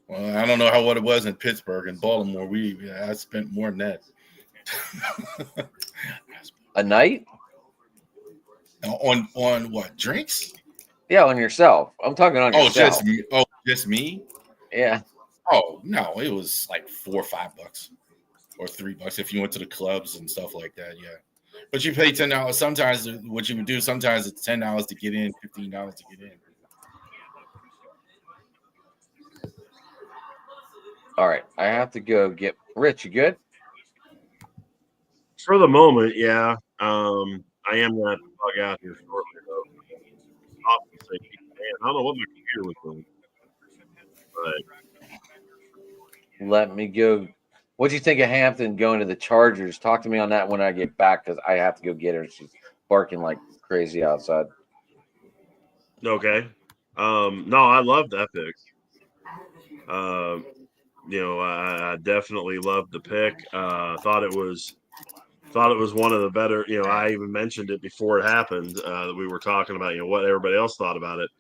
[SPEAKER 6] Well, I don't know what it was in Pittsburgh and Baltimore. I spent more than that.
[SPEAKER 5] A night?
[SPEAKER 6] On what? Drinks?
[SPEAKER 5] Yeah, on yourself. I'm talking on yourself.
[SPEAKER 6] Just me?
[SPEAKER 5] Yeah.
[SPEAKER 6] Oh no, it was like $4 or $5 or $3 if you went to the clubs and stuff like that. Yeah, but you pay $10. Sometimes what you would do, sometimes it's $10 to get in, $15 to get in.
[SPEAKER 5] All right, I have to go get Rich. You good?
[SPEAKER 1] For the moment, yeah. I am going to bug out here shortly, though. I don't know what my computer was doing. But
[SPEAKER 5] let me go. What do you think of Hampton going to the Chargers? Talk to me on that when I get back because I have to go get her. She's barking like crazy outside.
[SPEAKER 1] Okay. No, I love that pick. I definitely loved the pick. Thought it was one of the better. I even mentioned it before it happened. That we were talking about what everybody else thought about it.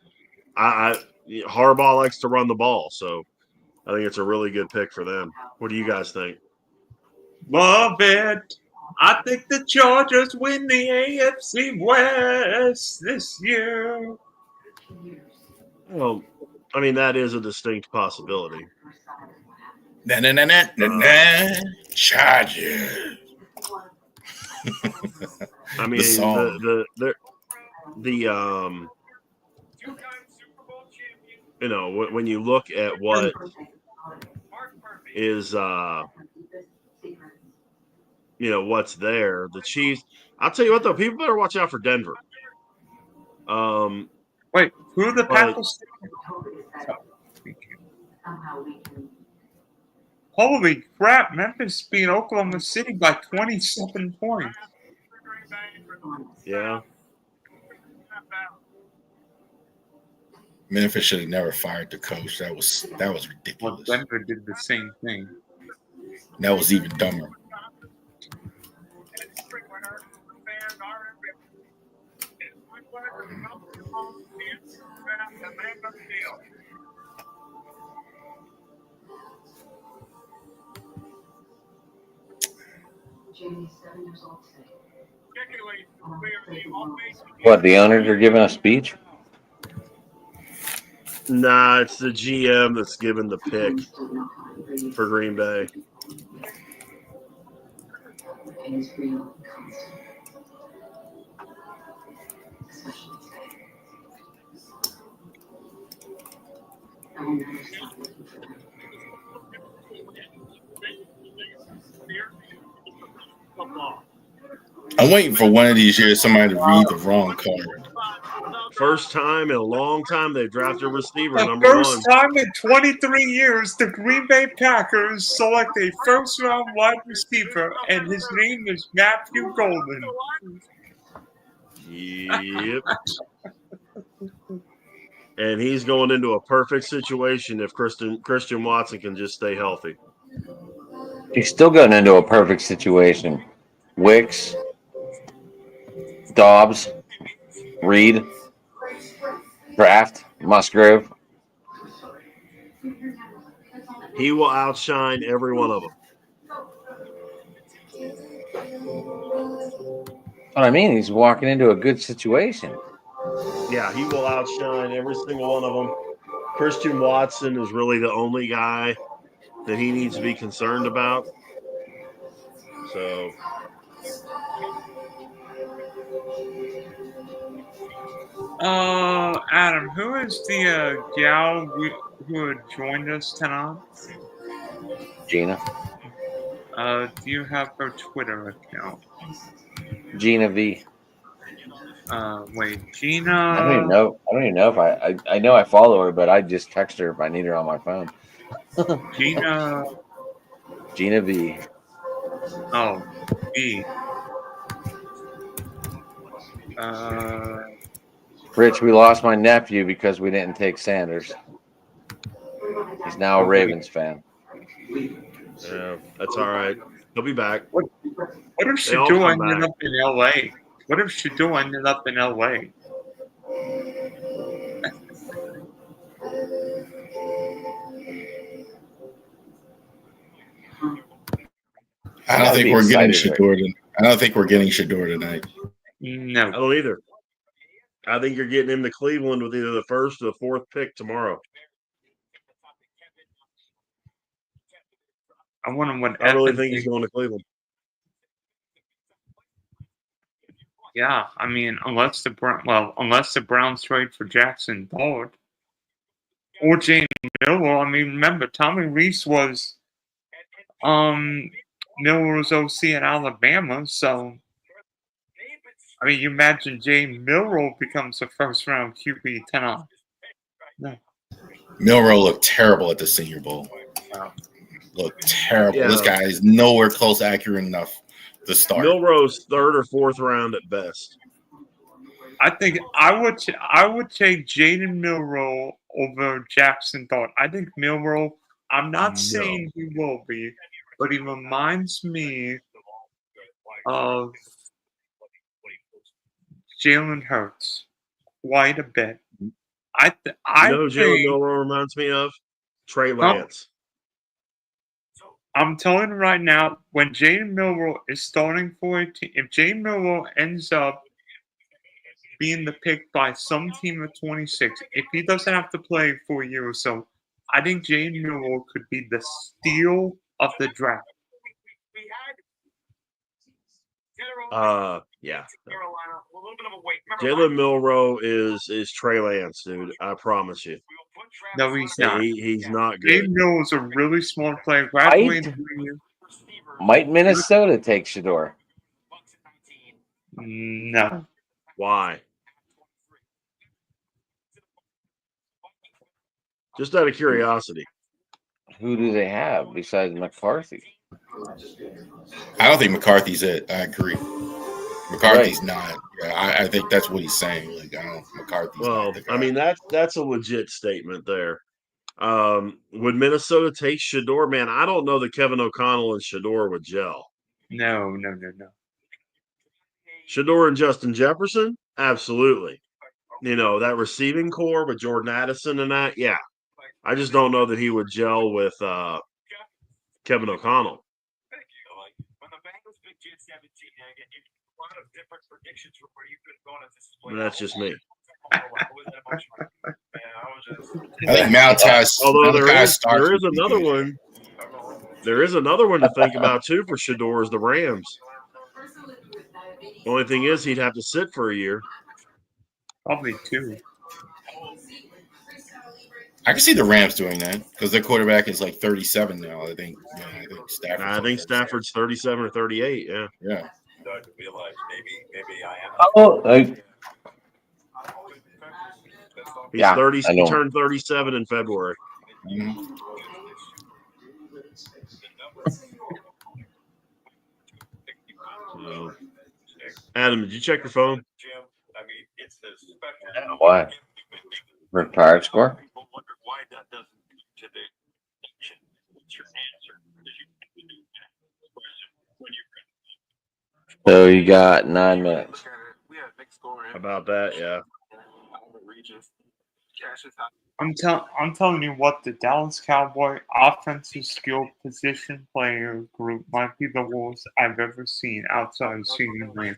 [SPEAKER 1] Harbaugh likes to run the ball, so I think it's a really good pick for them. What do you guys think?
[SPEAKER 7] Love it. I think the Chargers win the AFC West this year.
[SPEAKER 1] Well, I mean, that is a distinct possibility.
[SPEAKER 6] Chargers.
[SPEAKER 1] I mean, when you look at what is what's there, the Chiefs. I'll tell you what though, people better watch out for Denver.
[SPEAKER 7] Wait, who are the Packers? Holy crap! Memphis beat Oklahoma City by 27 points.
[SPEAKER 1] Yeah.
[SPEAKER 6] Memphis should have never fired the coach. That was ridiculous.
[SPEAKER 7] Well, Denver did the same thing.
[SPEAKER 6] That was even dumber.
[SPEAKER 5] What, the owners are giving a speech?
[SPEAKER 1] Nah, it's the GM that's giving the pick for Green Bay.
[SPEAKER 6] I'm waiting for one of these years somebody to read the wrong card.
[SPEAKER 1] First time in a long time they've drafted a receiver
[SPEAKER 7] The
[SPEAKER 1] number one.
[SPEAKER 7] first time in 23 years, the Green Bay Packers select a first-round wide receiver, and his name is Matthew Golden.
[SPEAKER 1] Yep. And he's going into a perfect situation if Christian Watson can just stay healthy.
[SPEAKER 5] He's still going into a perfect situation. Wicks, Dobbs, Reed, Kraft, Musgrave.
[SPEAKER 1] He will outshine every one of them.
[SPEAKER 5] What I mean, he's walking into a good situation.
[SPEAKER 1] Yeah, he will outshine every single one of them. Christian Watson is really the only guy that he needs to be concerned about. So,
[SPEAKER 7] Adam, who is the gal who had joined us tonight?
[SPEAKER 5] Gina.
[SPEAKER 7] Do you have her Twitter account?
[SPEAKER 5] Gina V.
[SPEAKER 7] Wait, Gina.
[SPEAKER 5] I don't even know if I know I follow her, but I just text her if I need her on my phone.
[SPEAKER 7] Gina.
[SPEAKER 5] Gina V.
[SPEAKER 7] Oh, V.
[SPEAKER 5] Rich, we lost my nephew because we didn't take Sanders. He's now a Ravens fan.
[SPEAKER 1] yeah, that's all right. He'll be back.
[SPEAKER 7] What if
[SPEAKER 1] They all
[SPEAKER 7] Shador
[SPEAKER 1] come
[SPEAKER 7] ended
[SPEAKER 1] back.
[SPEAKER 7] up in LA? What if Shador ended up in LA?
[SPEAKER 6] I don't think we're getting Shador. I don't think we're getting Shador tonight.
[SPEAKER 7] No.
[SPEAKER 1] I don't either. I think you're getting him to Cleveland with either the first or the fourth pick tomorrow.
[SPEAKER 7] I wonder what
[SPEAKER 1] I really
[SPEAKER 7] Evan
[SPEAKER 1] think he's
[SPEAKER 7] thinks.
[SPEAKER 1] going to Cleveland.
[SPEAKER 7] Yeah, I mean, unless the Browns trade for Jackson Dart or James Millwall. I mean, remember Tommy Reese was Millwall's OC in Alabama, so I mean, you imagine Jay Millwall becomes a first-round QB 10-off. No.
[SPEAKER 6] Milroe looked terrible at the Senior Bowl.
[SPEAKER 7] Wow.
[SPEAKER 6] Looked terrible.
[SPEAKER 1] Yeah.
[SPEAKER 6] This guy is nowhere close accurate enough to start.
[SPEAKER 1] Milroe's third or fourth round at best.
[SPEAKER 7] I think I would take Jaden Milroe over Jackson Dart. I think Milroe. I'm not saying he will be, but he reminds me of Jalen Hurts quite a bit.
[SPEAKER 1] You know who Jalen
[SPEAKER 7] think
[SPEAKER 1] Milroe reminds me of? Trey Lance.
[SPEAKER 7] I'm telling you right now, when Jaden Milroe is starting for a team, if Jaden Milroe ends up being the pick by some team at 26, if he doesn't have to play for a year or so, I think Jaden Milroe could be the steal of the draft.
[SPEAKER 1] Yeah. Jalen Milroe is Trey Lance, dude. I promise you.
[SPEAKER 7] No, he's not.
[SPEAKER 1] He's not good.
[SPEAKER 7] Jaden Milroe is a really smart player.
[SPEAKER 5] Might Minnesota take Shador?
[SPEAKER 7] No.
[SPEAKER 1] Why? Just out of curiosity.
[SPEAKER 5] Who do they have besides McCarthy?
[SPEAKER 6] I don't think McCarthy's it. I agree. McCarthy's not. I think that's what he's saying. Like, I don't. McCarthy's.
[SPEAKER 1] Well,
[SPEAKER 6] not the guy.
[SPEAKER 1] I mean that's a legit statement there. Would Minnesota take Shador? Man, I don't know that Kevin O'Connell and Shador would gel.
[SPEAKER 7] No.
[SPEAKER 1] Shador and Justin Jefferson? Absolutely. You know, that receiving core with Jordan Addison and that, yeah. I just don't know that he would gel with Kevin O'Connell. And that's just me.
[SPEAKER 6] I think Malachi's.
[SPEAKER 1] Although there
[SPEAKER 6] Malachi
[SPEAKER 1] is
[SPEAKER 6] starts
[SPEAKER 1] another one. There is another one to think about too for Shador is the Rams. The only thing is he'd have to sit for a year.
[SPEAKER 7] Probably two.
[SPEAKER 6] I can see the Rams doing that because their quarterback is like 37 now. I think. Yeah, I think Stafford.
[SPEAKER 1] I think Stafford's 37 or 38. Yeah.
[SPEAKER 6] Yeah.
[SPEAKER 5] Oh,
[SPEAKER 1] He's
[SPEAKER 5] Yeah,
[SPEAKER 1] 30.
[SPEAKER 5] I
[SPEAKER 1] He
[SPEAKER 5] know.
[SPEAKER 1] turned 37 in February.
[SPEAKER 6] Mhm.
[SPEAKER 1] So, Adam, did you check your phone?
[SPEAKER 5] Why? Retired score? So you got 9 minutes.
[SPEAKER 1] About that, yeah.
[SPEAKER 7] I'm telling you what, the Dallas Cowboy offensive skill position player group might be the worst I've ever seen outside of CeeDee Lamb.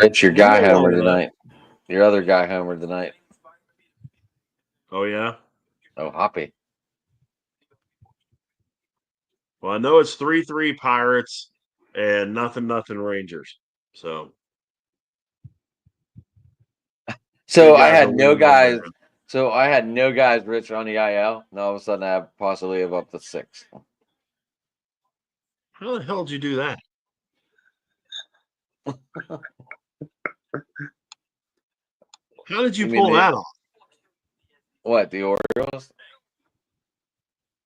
[SPEAKER 5] Rich, your guy
[SPEAKER 1] Yeah.
[SPEAKER 5] homer tonight. Your other guy homer tonight.
[SPEAKER 1] Oh yeah.
[SPEAKER 5] Oh, Hoppy.
[SPEAKER 1] Well, I know it's 3-3 Pirates and nothing Rangers. So
[SPEAKER 5] So
[SPEAKER 1] you
[SPEAKER 5] I
[SPEAKER 1] guys
[SPEAKER 5] had
[SPEAKER 1] are
[SPEAKER 5] no
[SPEAKER 1] winning
[SPEAKER 5] guys.
[SPEAKER 1] one round.
[SPEAKER 5] So I had no guys, Rich, on the IL. And all of a sudden, I have possibly of up to 6.
[SPEAKER 1] How the hell did you do that? How did you
[SPEAKER 5] You mean
[SPEAKER 1] pull that off?
[SPEAKER 5] What, the Orioles?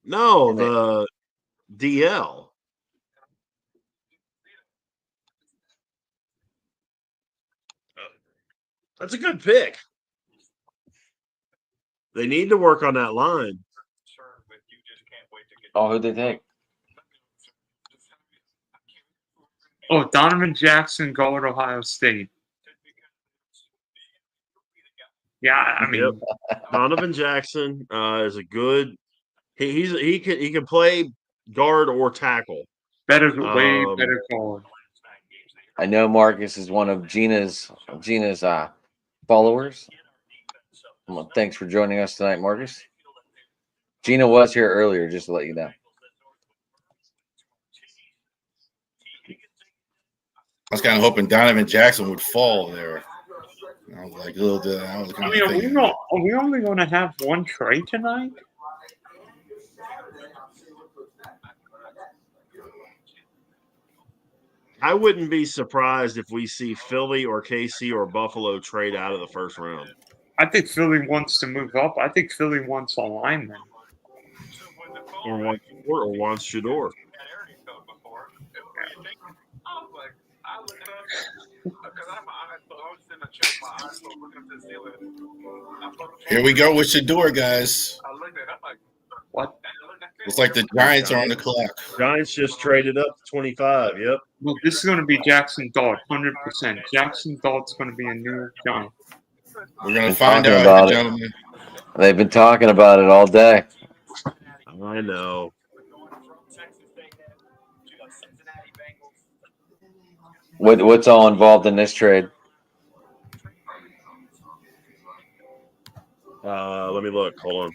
[SPEAKER 1] No,
[SPEAKER 5] And they-
[SPEAKER 1] the DL. That's a good pick. They need to work on that line.
[SPEAKER 5] Oh, who'd they take?
[SPEAKER 7] Oh, Donovan Jackson, go to Ohio State. Yeah, I mean,
[SPEAKER 1] Donovan Jackson is a good. He can play guard or tackle.
[SPEAKER 7] way better guard.
[SPEAKER 5] I know Marcus is one of Gina's followers. Well, thanks for joining us tonight, Marcus. Gina was here earlier, just to let you know.
[SPEAKER 6] I was kind of hoping Donovan Jackson would fall there. I was like, little bit. I was
[SPEAKER 7] I
[SPEAKER 6] kind
[SPEAKER 7] mean,
[SPEAKER 6] of thinking.
[SPEAKER 7] are we only going to have one trade tonight?
[SPEAKER 1] I wouldn't be surprised if we see Philly or KC or Buffalo trade out of the first round.
[SPEAKER 7] I think Philly wants to move up. I think Philly wants a lineman.
[SPEAKER 1] Or wants Shador.
[SPEAKER 6] Here we go with Shador, guys.
[SPEAKER 7] What?
[SPEAKER 6] Looks like the Giants are on the clock.
[SPEAKER 1] Giants just traded up to 25. Yep.
[SPEAKER 7] Well, this is going to be Jackson Dart, 100%. Jackson Dart's going to be a New York Giant.
[SPEAKER 6] We're going to find out,
[SPEAKER 5] about it.
[SPEAKER 6] gentlemen.
[SPEAKER 5] They've been talking about it all day.
[SPEAKER 1] I know.
[SPEAKER 5] What's all involved in this trade?
[SPEAKER 1] Let me look. Hold on.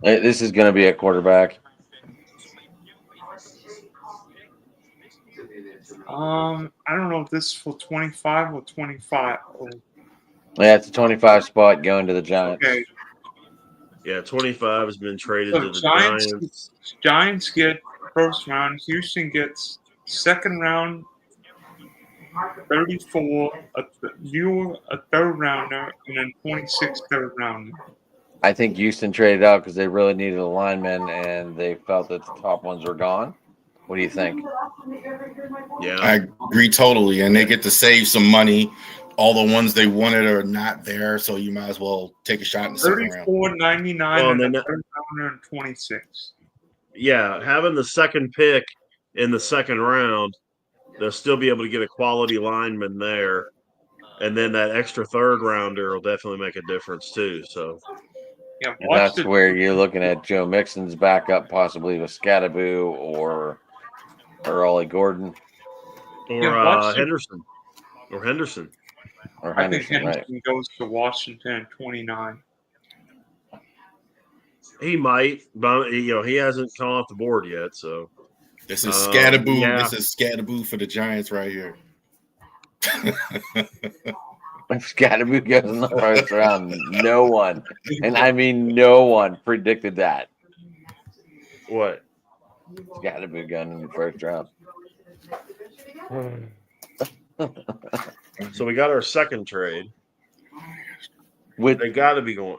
[SPEAKER 5] This is going to be a quarterback.
[SPEAKER 7] I don't know if this is for 25 or 25.
[SPEAKER 5] Yeah, it's a 25 spot going to the Giants.
[SPEAKER 7] Okay.
[SPEAKER 1] Yeah, 25 has been traded
[SPEAKER 7] So
[SPEAKER 1] to the Giants.
[SPEAKER 7] Giants get first round. Houston gets second round, 34, a third rounder, and then 26 third rounder.
[SPEAKER 5] I think Houston traded out because they really needed a lineman and they felt that the top ones were gone. What do you think?
[SPEAKER 1] Yeah,
[SPEAKER 6] I agree totally. And they get to save some money. All the ones they wanted are not there, so you might as well take a shot in the second round.
[SPEAKER 7] 34, 99,
[SPEAKER 1] Well,
[SPEAKER 7] and
[SPEAKER 1] then
[SPEAKER 7] a third rounder, and 26.
[SPEAKER 1] yeah, having the second pick in the second round, they'll still be able to get a quality lineman there, and then that extra third rounder will definitely make a difference too. So
[SPEAKER 7] Yeah,
[SPEAKER 5] And that's where you're looking at Joe Mixon's backup, possibly with Scattaboo or Ollie Gordon
[SPEAKER 1] or Henderson. Or Henderson.
[SPEAKER 5] or
[SPEAKER 7] I think
[SPEAKER 5] Henderson, right?
[SPEAKER 7] Henderson goes to Washington at 29.
[SPEAKER 1] He might, but he hasn't come off the board yet. So
[SPEAKER 6] This is Scatterboo.
[SPEAKER 1] Yeah.
[SPEAKER 6] This is Scatterboo for the Giants right here.
[SPEAKER 5] Scatterboo goes in the first round. No one, and I mean no one, predicted that.
[SPEAKER 1] What?
[SPEAKER 5] Scatterboo going in the first round.
[SPEAKER 1] So we got our second trade.
[SPEAKER 5] With
[SPEAKER 1] They got to be going.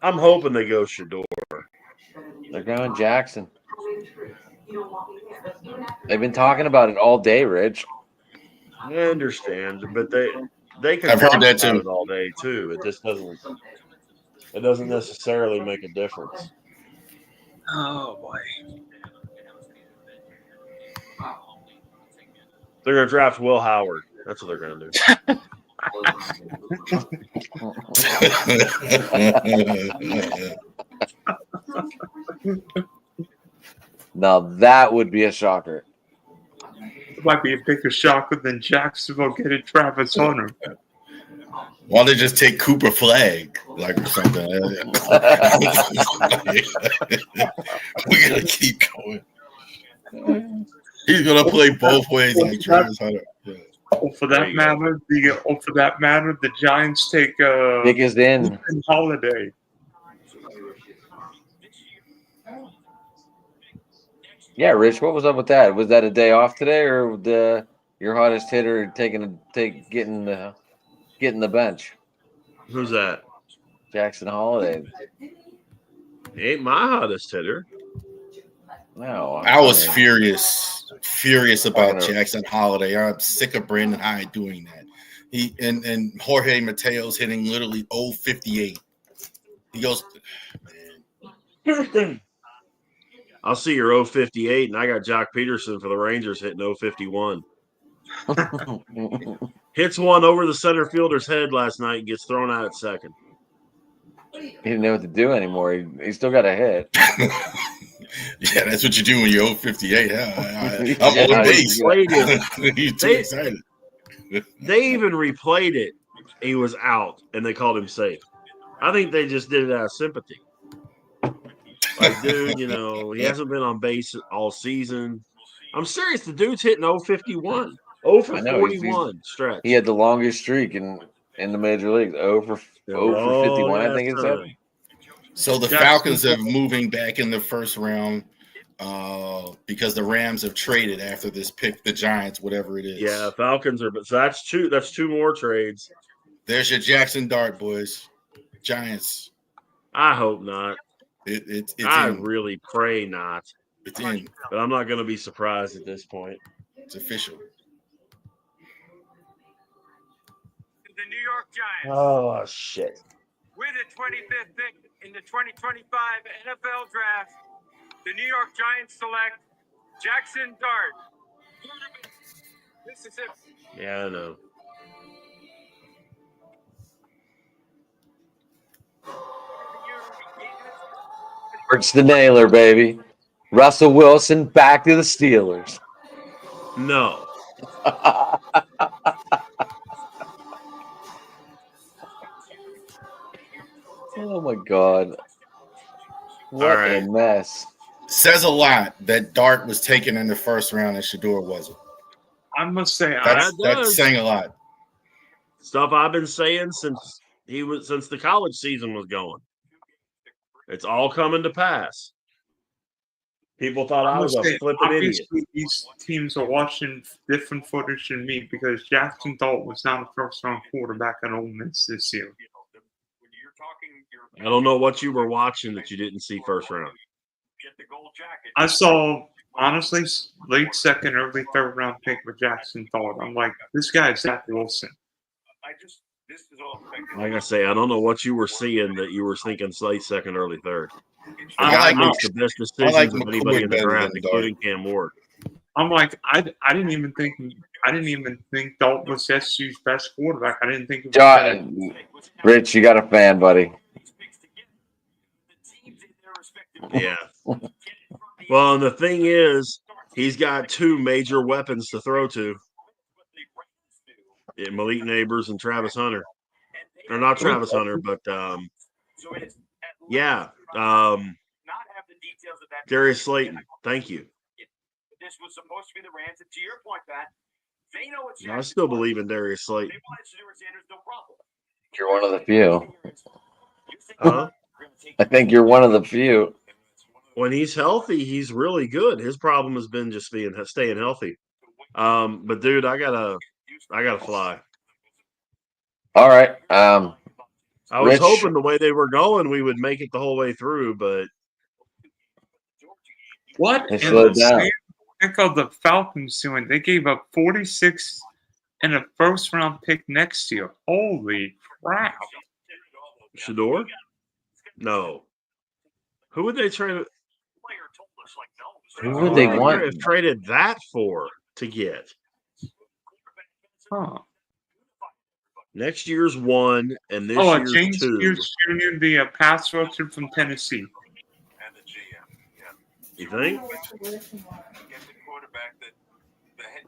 [SPEAKER 1] I'm hoping they go Shador.
[SPEAKER 5] they're going Jackson. They've been talking about it all day, Rich.
[SPEAKER 1] I understand, but they can
[SPEAKER 6] I've heard
[SPEAKER 1] talk
[SPEAKER 6] that
[SPEAKER 1] about
[SPEAKER 6] too.
[SPEAKER 1] it all day too. It just doesn't necessarily make a difference.
[SPEAKER 7] Oh boy.
[SPEAKER 1] They're going to draft Will Howard. That's what they're going to do.
[SPEAKER 5] Now that would be a shocker.
[SPEAKER 7] It might be a bigger shocker than Jacksonville getting Travis Hunter.
[SPEAKER 6] Why don't they just take Cooper Flag, like or something? We gotta keep going. He's gonna play both ways, like Travis Hunter. Yeah.
[SPEAKER 7] For that matter, the Giants take
[SPEAKER 5] Biggest in.
[SPEAKER 7] Holiday.
[SPEAKER 5] Yeah, Rich, what was up with that? Was that a day off today, or your hottest hitter getting the bench?
[SPEAKER 1] Who's that?
[SPEAKER 5] Jackson Holiday.
[SPEAKER 1] He ain't my hottest hitter.
[SPEAKER 5] No,
[SPEAKER 6] I was furious about Jackson Holiday. I'm sick of Brandon Hyde doing that. He and Jorge Mateo's hitting literally 058. He goes,
[SPEAKER 1] I'll see your 058, and I got Jock Peterson for the Rangers hitting 051. Hits one over the center fielder's head last night and gets thrown out at second.
[SPEAKER 5] He didn't know what to do anymore. He still got a hit.
[SPEAKER 6] yeah, that's what you do when you're 058. I'm
[SPEAKER 5] Yeah,
[SPEAKER 6] on base.
[SPEAKER 1] Replayed
[SPEAKER 6] He's too excited.
[SPEAKER 1] They even replayed it. He was out, and they called him safe. I think they just did it out of sympathy. Like, dude, he hasn't been on base all season. I'm serious. The dude's hitting 051. 0 for
[SPEAKER 5] I know,
[SPEAKER 1] 41 stretch.
[SPEAKER 5] He had the longest streak in the major leagues. 0 for 51, I think it's up.
[SPEAKER 6] So the Falcons are moving back in the first round because the Rams have traded after this pick, the Giants, whatever it is.
[SPEAKER 1] Yeah, Falcons are. So that's two. That's two more trades.
[SPEAKER 6] There's your Jackson Dart, boys. Giants.
[SPEAKER 1] I hope not.
[SPEAKER 6] It's
[SPEAKER 1] I
[SPEAKER 6] in.
[SPEAKER 1] really pray not.
[SPEAKER 6] It's in.
[SPEAKER 1] But I'm not going to be surprised at this point.
[SPEAKER 6] It's official.
[SPEAKER 11] The New York Giants.
[SPEAKER 1] Oh shit!
[SPEAKER 11] With the 25th pick in the 2025 NFL Draft, the New York Giants select Jackson Dart, Mississippi.
[SPEAKER 1] Yeah, I know.
[SPEAKER 5] It's the nailer, baby. Russell Wilson back to the Steelers.
[SPEAKER 1] No.
[SPEAKER 5] Oh my God. What
[SPEAKER 6] All right.
[SPEAKER 5] a mess.
[SPEAKER 6] Says a lot that Dart was taken in the first round and Shador wasn't.
[SPEAKER 7] I must say,
[SPEAKER 6] That's saying a lot.
[SPEAKER 1] Stuff I've been saying since the college season was going. It's all coming to pass. People thought I was a flipping idiot.
[SPEAKER 7] Obviously, these teams are watching different footage than me because Jackson Dart was not a first-round quarterback at Ole Miss this year.
[SPEAKER 1] I don't know what you were watching that you didn't see first round.
[SPEAKER 7] I saw, honestly, late second, early third round pick with Jackson Dart. I'm like, this guy is Zach Wilson.
[SPEAKER 1] Like I say, I don't know what you were seeing that you were thinking late second, early third. The
[SPEAKER 6] I
[SPEAKER 1] guy
[SPEAKER 6] like
[SPEAKER 1] makes the best decisions
[SPEAKER 6] like
[SPEAKER 1] of anybody in the
[SPEAKER 6] McCoy better
[SPEAKER 1] draft,
[SPEAKER 6] than
[SPEAKER 1] including Cam Ward.
[SPEAKER 7] I'm like, I didn't even think Dart was SU's best quarterback. I didn't think it was
[SPEAKER 5] John, Rich, you got a fan, buddy.
[SPEAKER 1] Yeah. Well, and the thing is, he's got two major weapons to throw to. Yeah, Malik Neighbors and Travis Hunter. Or not Travis Hunter, but Yeah. Darius Slayton. Thank you.
[SPEAKER 11] This was supposed to be the Rams, and to your point, Pat, they know it's.
[SPEAKER 1] I still believe in Darius Slayton.
[SPEAKER 11] They wanted to do it, Sanders, no problem.
[SPEAKER 5] You're one of the few.
[SPEAKER 1] Huh?
[SPEAKER 5] I think you're one of the few.
[SPEAKER 1] When he's healthy, he's really good. His problem has been just staying healthy. But dude, I gotta fly.
[SPEAKER 5] All right.
[SPEAKER 1] I was
[SPEAKER 5] Rich.
[SPEAKER 1] hoping the way they were going, we would make it the whole way through, but
[SPEAKER 7] What
[SPEAKER 5] They
[SPEAKER 7] in
[SPEAKER 5] slowed
[SPEAKER 7] the
[SPEAKER 5] down.
[SPEAKER 7] San Francisco the Falcons doing? They gave up 46 and a first round pick next year. Holy crap!
[SPEAKER 1] Shador? No. Who would they trade?
[SPEAKER 5] Who would they
[SPEAKER 1] Who
[SPEAKER 5] want?
[SPEAKER 1] have traded that for to get?
[SPEAKER 7] Huh.
[SPEAKER 1] Next year's 1 and this
[SPEAKER 7] Oh,
[SPEAKER 1] year's
[SPEAKER 7] James
[SPEAKER 1] 2.
[SPEAKER 7] Pierce Jr., the pass rusher from Tennessee.
[SPEAKER 1] You think?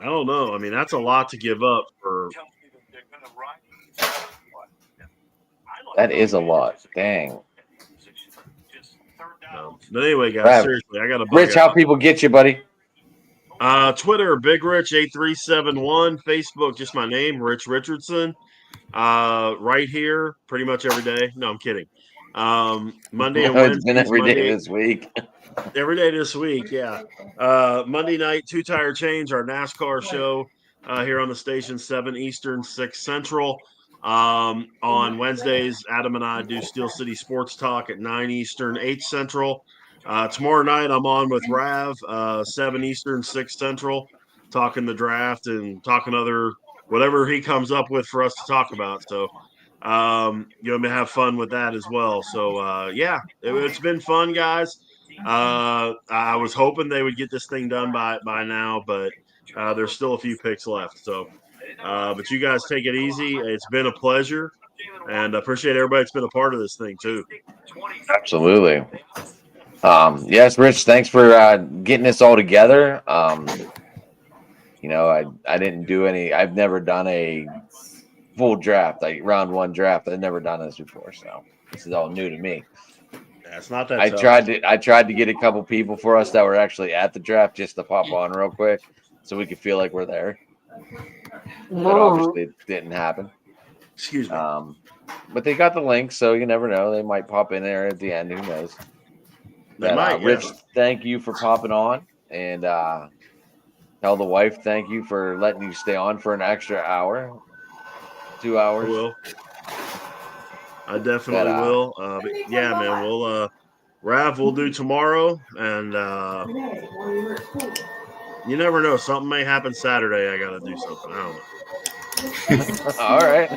[SPEAKER 1] I don't know. I mean, that's a lot to give up for.
[SPEAKER 5] That is a lot. Dang.
[SPEAKER 1] But anyway, guys,
[SPEAKER 5] Trav.
[SPEAKER 1] seriously, I got to bug
[SPEAKER 5] Rich, how
[SPEAKER 1] out.
[SPEAKER 5] people get you, buddy?
[SPEAKER 1] Twitter, Big Rich 8371. Facebook, just my name, Rich Richardson. Right here, pretty much every day. No, I'm kidding. Monday and
[SPEAKER 5] No,
[SPEAKER 1] Wednesday.
[SPEAKER 5] it's been every day this week.
[SPEAKER 1] Every day this week, yeah. Monday night, Two Tire Change, our NASCAR show here on the station, 7 Eastern, 6 Central. On Wednesdays, Adam and I do Steel City Sports Talk at 9 Eastern, 8 Central. Tomorrow night, I'm on with Rav, 7 Eastern, 6 Central, talking the draft and talking other whatever he comes up with for us to talk about. So, you're gonna have fun with that as well. So, yeah, it's been fun, guys. I was hoping they would get this thing done by now, but there's still a few picks left. So, but you guys take it easy. It's been a pleasure, and I appreciate everybody that's been a part of this thing too.
[SPEAKER 5] Absolutely. Yes, Rich, thanks for getting this all together. You know, I didn't do any. I've never done a full draft, like round 1 draft. I've never done this before, so this is all new to me.
[SPEAKER 1] Yeah, it's not that.
[SPEAKER 5] I
[SPEAKER 1] tough.
[SPEAKER 5] tried to get a couple people for us that were actually at the draft just to pop on real quick, so we could feel like we're there. But obviously, it didn't happen.
[SPEAKER 1] Excuse me.
[SPEAKER 5] But they got the link, so you never know. They might pop in there at the end. Who knows?
[SPEAKER 1] They
[SPEAKER 5] But,
[SPEAKER 1] might,
[SPEAKER 5] Rich,
[SPEAKER 1] yeah.
[SPEAKER 5] thank you for popping on, and tell the wife thank you for letting you stay on for an extra hour, 2
[SPEAKER 1] I
[SPEAKER 5] hours.
[SPEAKER 1] will. I definitely
[SPEAKER 5] But,
[SPEAKER 1] will. But yeah, man, we'll Rav we'll do tomorrow, and you never know. Something may happen Saturday. I got to do something. I don't know.
[SPEAKER 5] All right.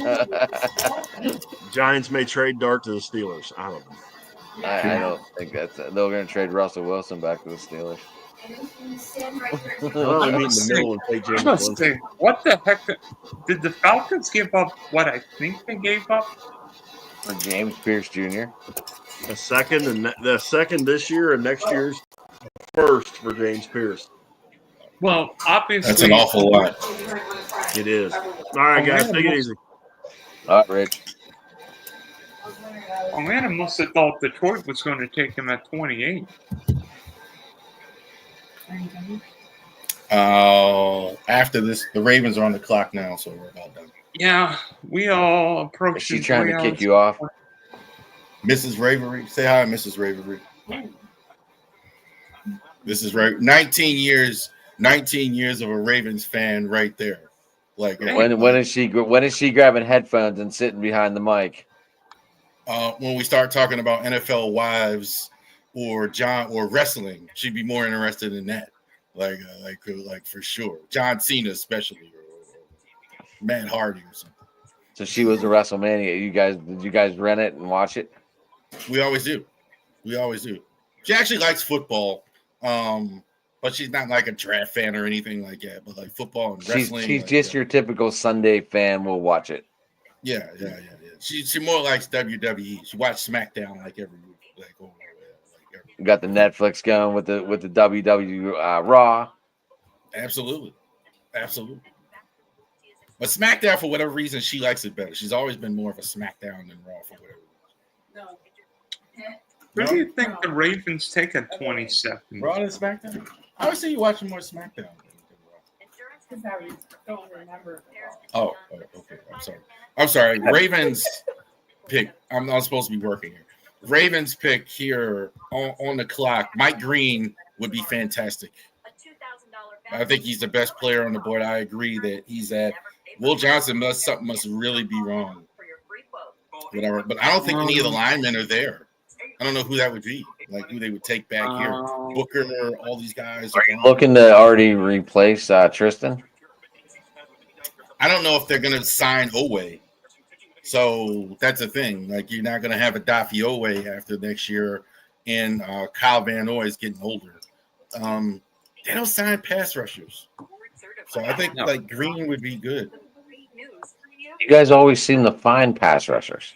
[SPEAKER 1] Giants may trade Dart to the Steelers. I don't know.
[SPEAKER 5] I don't think that's. They're going to trade Russell Wilson back to the Steelers.
[SPEAKER 1] Well, we meet in the middle and take
[SPEAKER 7] I
[SPEAKER 1] James
[SPEAKER 7] must
[SPEAKER 1] Winston.
[SPEAKER 7] say, what the heck did the Falcons give up? What I think they gave up?
[SPEAKER 5] For James Pierce Jr.
[SPEAKER 1] A second and the second this year and next year's first for James Pierce.
[SPEAKER 7] Well, obviously,
[SPEAKER 6] That's an awful lot.
[SPEAKER 1] It is. All right, guys, take it easy.
[SPEAKER 5] All right, Rich.
[SPEAKER 7] Oh man, I must have thought Detroit was going to take him at 28.
[SPEAKER 6] After this, the Ravens are on the clock now, so we're about done.
[SPEAKER 7] Yeah, we all
[SPEAKER 5] Is
[SPEAKER 7] approached.
[SPEAKER 5] she trying to kick you off?
[SPEAKER 6] Mrs. Ravery, say hi, Mrs. Ravery. This is right. 19 years of a Ravens fan, right there. Like
[SPEAKER 5] When is she grabbing headphones and sitting behind the mic?
[SPEAKER 6] when we start talking about NFL wives or wrestling, she'd be more interested in that. Like for sure, John Cena especially, or Matt Hardy or something.
[SPEAKER 5] So she was a WrestleMania. Did you guys rent it and watch it?
[SPEAKER 6] We always do. She actually likes football, but she's not like a draft fan or anything like that. But like football and wrestling,
[SPEAKER 5] She's
[SPEAKER 6] like,
[SPEAKER 5] just your typical Sunday fan. Will watch it.
[SPEAKER 6] Yeah. She more likes WWE. She watched SmackDown like every week, like over there.
[SPEAKER 5] You got the Netflix going with the WWE Raw.
[SPEAKER 6] Absolutely. But SmackDown, for whatever reason, she likes it better. She's always been more of a SmackDown than Raw for whatever reason.
[SPEAKER 7] Who do you think the Ravens take at 27?
[SPEAKER 6] Raw and SmackDown? I would say you're watching more SmackDown.
[SPEAKER 8] Because I don't remember.
[SPEAKER 6] Oh, okay. I'm sorry. Ravens pick. I'm not supposed to be working here. Ravens pick here on the clock. Mike Green would be fantastic. I think he's the best player on the board. I agree that he's at. Will Johnson something must really be wrong. Whatever, but I don't think any of the linemen are there. I don't know who that would be. Like who they would take back here. Booker, all these guys.
[SPEAKER 5] Are you looking to already replace Tristan?
[SPEAKER 6] I don't know if they're going to sign Owe. So that's the thing. Like you're not going to have a Daffy Owe after next year, and Kyle Van Noy is getting older. They don't sign pass rushers, so I think like Green would be good.
[SPEAKER 5] You guys always seem to find pass rushers.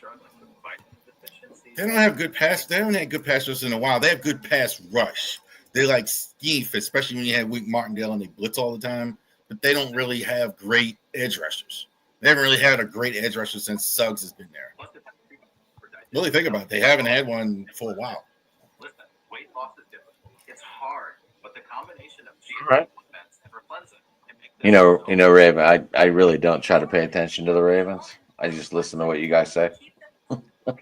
[SPEAKER 6] They don't have good pass. They haven't had good pass rushers in a while. They have good pass rush. They like scheme fit, especially when you have Wink Martindale and they blitz all the time. But they don't really have great edge rushers. They haven't really had a great edge rusher since Suggs has been there. Really think about it. They haven't had one for a while.
[SPEAKER 11] Listen, weight loss is difficult. It's hard, but the combination of
[SPEAKER 5] Right.
[SPEAKER 11] defense and Rapunzel can make
[SPEAKER 5] You know, Raven. I really don't try to pay attention to the Ravens. I just listen to what you guys say.
[SPEAKER 7] I'm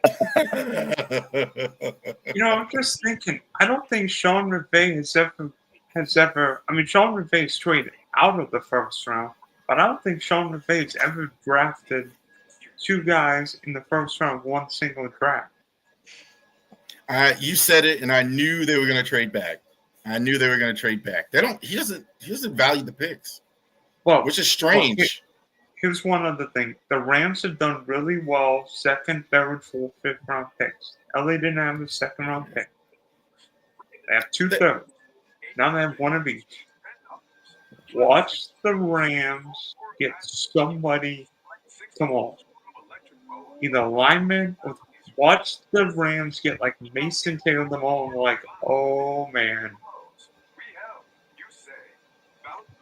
[SPEAKER 7] just thinking. I don't think Sean McVay has ever. I mean, Sean McVay is traded out of the first round, but I don't think Sean McVay has ever drafted two guys in the first round, one single draft.
[SPEAKER 6] You said it, and I knew they were going to trade back. He doesn't value the picks.
[SPEAKER 7] Well,
[SPEAKER 6] which is strange.
[SPEAKER 7] Here's one other thing. The Rams have done really well, second, third, fourth, fifth round picks. LA didn't have a second round pick. They have 2 thirds. Now they have one of each. Watch the Rams get somebody, come on, either lineman or watch the Rams get like Mason Taylor them all and like, oh man.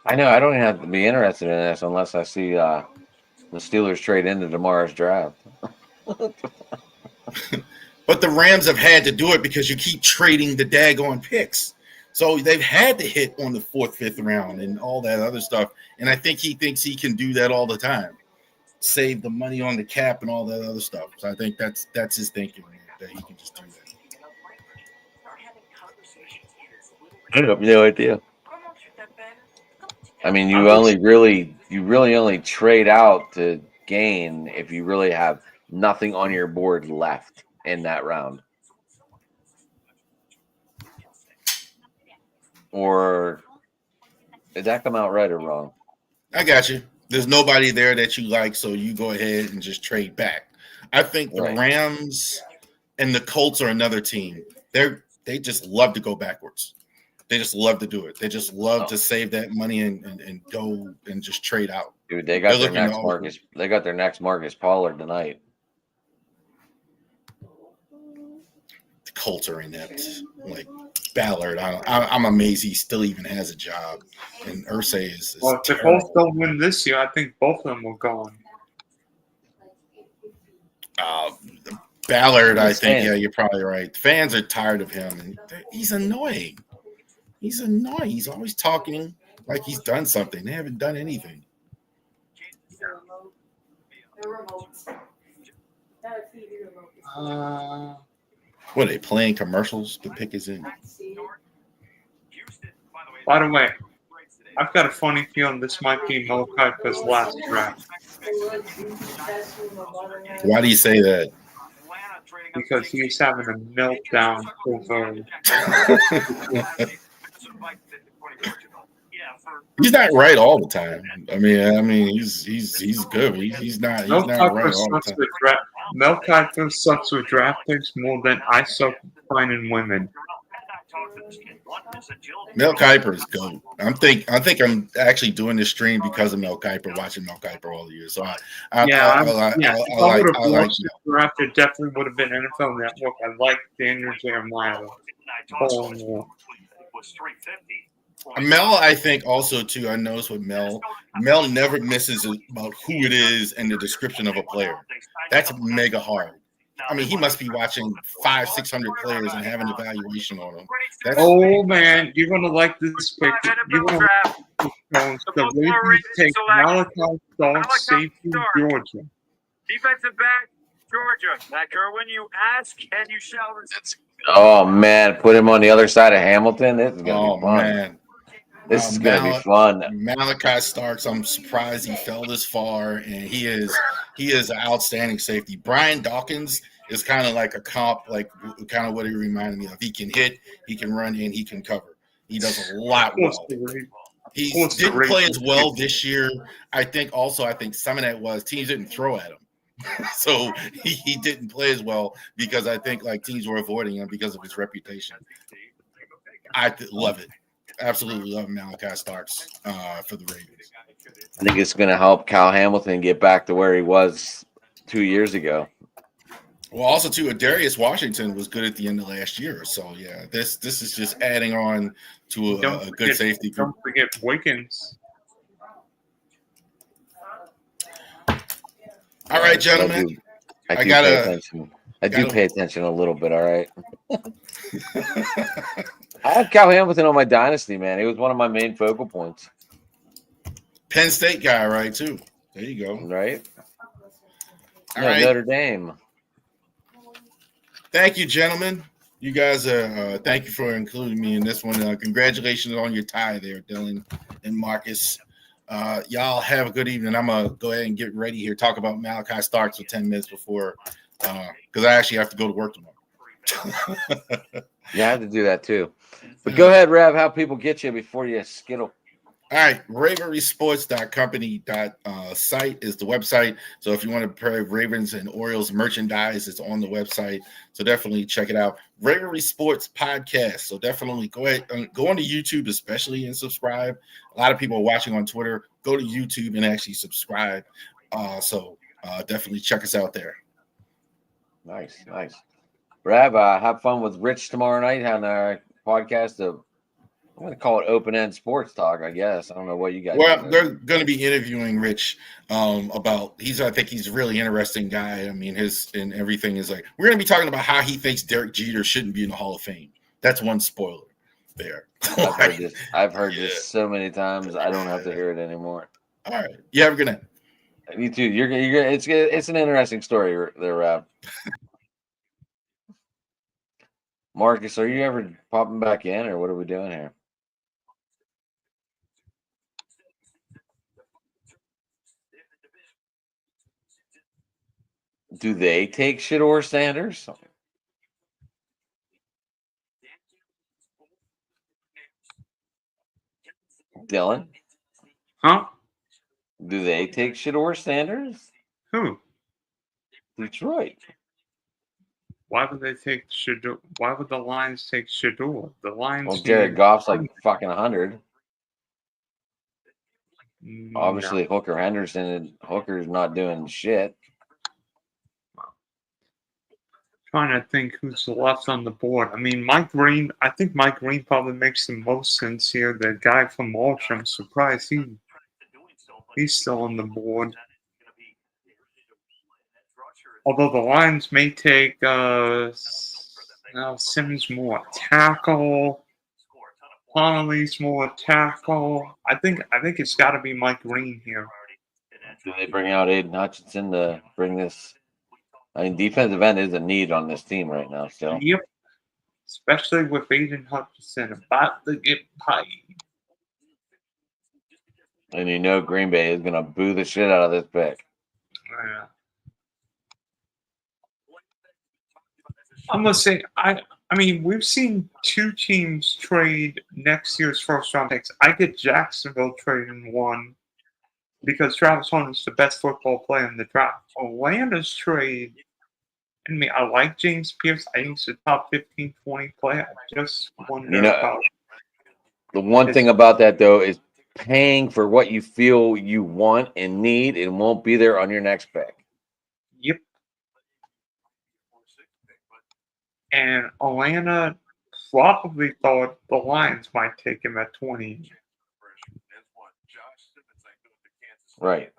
[SPEAKER 5] I know. I don't even have to be interested in this unless I see the Steelers trade into tomorrow's draft.
[SPEAKER 6] But the Rams have had to do it because you keep trading the daggone picks. So they've had to hit on the 4th, 5th round and all that other stuff. And I think he thinks he can do that all the time. Save the money on the cap and all that other stuff. So I think that's his thinking, that he can just do that.
[SPEAKER 5] I have no idea. I mean, you really only trade out to gain if you really have nothing on your board left in that round. Or did that come out right or wrong?
[SPEAKER 6] I got you. There's nobody there that you like, so you go ahead and just trade back. I think the Rams and the Colts are another team. They just love to go backwards. They just love to do it. They just love to save that money and go and just trade out.
[SPEAKER 5] Dude, they got their next Marcus. They got their next Marcus Pollard tonight.
[SPEAKER 6] The Colts are inept. Like Ballard, I'm amazed he still even has a job. And Irsay is
[SPEAKER 7] well, if the Colts don't win this year, I think both of them will go on.
[SPEAKER 6] Ballard, I think, yeah, you're probably right. Fans are tired of him. And he's annoying. He's annoying. He's always talking like he's done something. They haven't done anything. What are they playing commercials? The pick is in.
[SPEAKER 7] By the way, I've got a funny feeling this might be Mo Kiper's last draft.
[SPEAKER 6] Why do you say that?
[SPEAKER 7] Because he's having a meltdown over.
[SPEAKER 6] He's not right all the time. I mean, he's good. He's not right all the time.
[SPEAKER 7] Mel Kiper sucks with draft picks more than I suck finding women.
[SPEAKER 6] Mel Kiper is GOAT. I think I'm actually doing this stream because of Mel Kiper, watching Mel Kiper all the years. So I like
[SPEAKER 7] draft. It definitely would have been NFL Network. I like Daniel Jeremiah.
[SPEAKER 6] Mel, I think also too. I noticed with Mel never misses about who it is and the description of a player. That's mega hard. I mean, he must be watching 500-600 players and having an evaluation on them. That's
[SPEAKER 7] Oh man, you're gonna like this pick. You're gonna like the Ravens take Malachi Starks, safety, Georgia.
[SPEAKER 11] Defensive back, Georgia. Matt Kerwin, you ask and you shall receive.
[SPEAKER 5] Oh man, put him on the other side of Hamilton. This is gonna be fun.
[SPEAKER 6] Man.
[SPEAKER 5] This is gonna be fun.
[SPEAKER 6] Malachi Starks, I'm surprised he fell this far, and he is an outstanding safety. Brian Dawkins is kind of like a comp, like kind of what he reminded me of. He can hit, he can run, and he can cover. He does a lot well. He didn't play as well this year. I think some of that was teams didn't throw at him. So he didn't play as well because I think like teams were avoiding him because of his reputation. I love it. Absolutely love Malachi Starks for the Ravens.
[SPEAKER 5] I think it's going to help Kyle Hamilton get back to where he was 2 years ago.
[SPEAKER 6] Well, also too, Darius Washington was good at the end of last year. So yeah, this is just adding on to a good safety group.
[SPEAKER 7] Don't forget Wiggins.
[SPEAKER 6] All right, gentlemen.
[SPEAKER 5] I do pay attention a little bit. All right. I have Kyle Hamilton on my dynasty, man. He was one of my main focal points.
[SPEAKER 6] Penn State guy, right? Too. There you go.
[SPEAKER 5] Right.
[SPEAKER 6] All right.
[SPEAKER 5] Notre Dame.
[SPEAKER 6] Thank you, gentlemen. You guys, thank you for including me in this one. Congratulations on your tie there, Dylan and Marcus. Y'all have a good evening. I'm gonna go ahead and get ready here. Talk about Malachi Starks for 10 minutes before, because I actually have to go to work tomorrow.
[SPEAKER 5] Yeah, I have to do that too. But go ahead, Rev. How people get you before you skittle?
[SPEAKER 6] All right, raverysports.company.site is the website. So if you want to play Ravens and Orioles merchandise, it's on the website. So definitely check it out. Ravery Sports Podcast. So definitely go ahead and go onto YouTube, especially, and subscribe. A lot of people are watching on Twitter. Go to YouTube and actually subscribe. So definitely check us out there.
[SPEAKER 5] Nice. Rav, have fun with Rich tomorrow night on our podcast of, I'm going to call it open-end sports talk, I guess. I don't know what you guys
[SPEAKER 6] Well, they're going to be interviewing Rich about I think he's a really interesting guy. I mean, and everything is like, we're going to be talking about how he thinks Derek Jeter shouldn't be in the Hall of Fame. That's one spoiler there.
[SPEAKER 5] I've heard this so many times. I don't have to hear it anymore.
[SPEAKER 6] All right. You have a good night.
[SPEAKER 5] Me too. You're it's an interesting story there, Rav. Marcus, are you ever popping back in, or what are we doing here? Do they take Shedeur Sanders? Dylan?
[SPEAKER 7] Huh?
[SPEAKER 5] Do they take Shedeur Sanders?
[SPEAKER 7] Who?
[SPEAKER 5] Detroit.
[SPEAKER 7] Why would they take Shedeur? Why would the Lions take Shedeur? The Lions.
[SPEAKER 5] Well, Jared Goff's like fucking 100. Obviously,
[SPEAKER 7] No.
[SPEAKER 5] Hooker Henderson and Hooker's not doing shit.
[SPEAKER 7] Trying to think who's left on the board. I mean, Mike Green. I think Mike Green probably makes the most sense here. The guy from March. I'm surprised he's still on the board. Although the Lions may take Simmons more tackle, Connolly's more tackle. I think it's got to be Mike Green here.
[SPEAKER 5] Do they bring out Aiden Hutchinson to bring this? I mean, defensive end is a need on this team right now still.
[SPEAKER 7] Yep. Especially with Aiden Hutchinson about to get paid.
[SPEAKER 5] And you know Green Bay is going to boo the shit out of this pick.
[SPEAKER 7] Yeah. I'm gonna say I mean we've seen two teams trade next year's first round picks. I get Jacksonville trading one because Travis Hunter's the best football player in the draft. Atlanta's trade. I mean, I like James Pierce. I think he's a top 15, 20 player. I just wonder about
[SPEAKER 5] the one thing about that though is paying for what you feel you want and need. It won't be there on your next pick.
[SPEAKER 7] Yep. And Atlanta probably thought the Lions might take him at 20.
[SPEAKER 5] Right.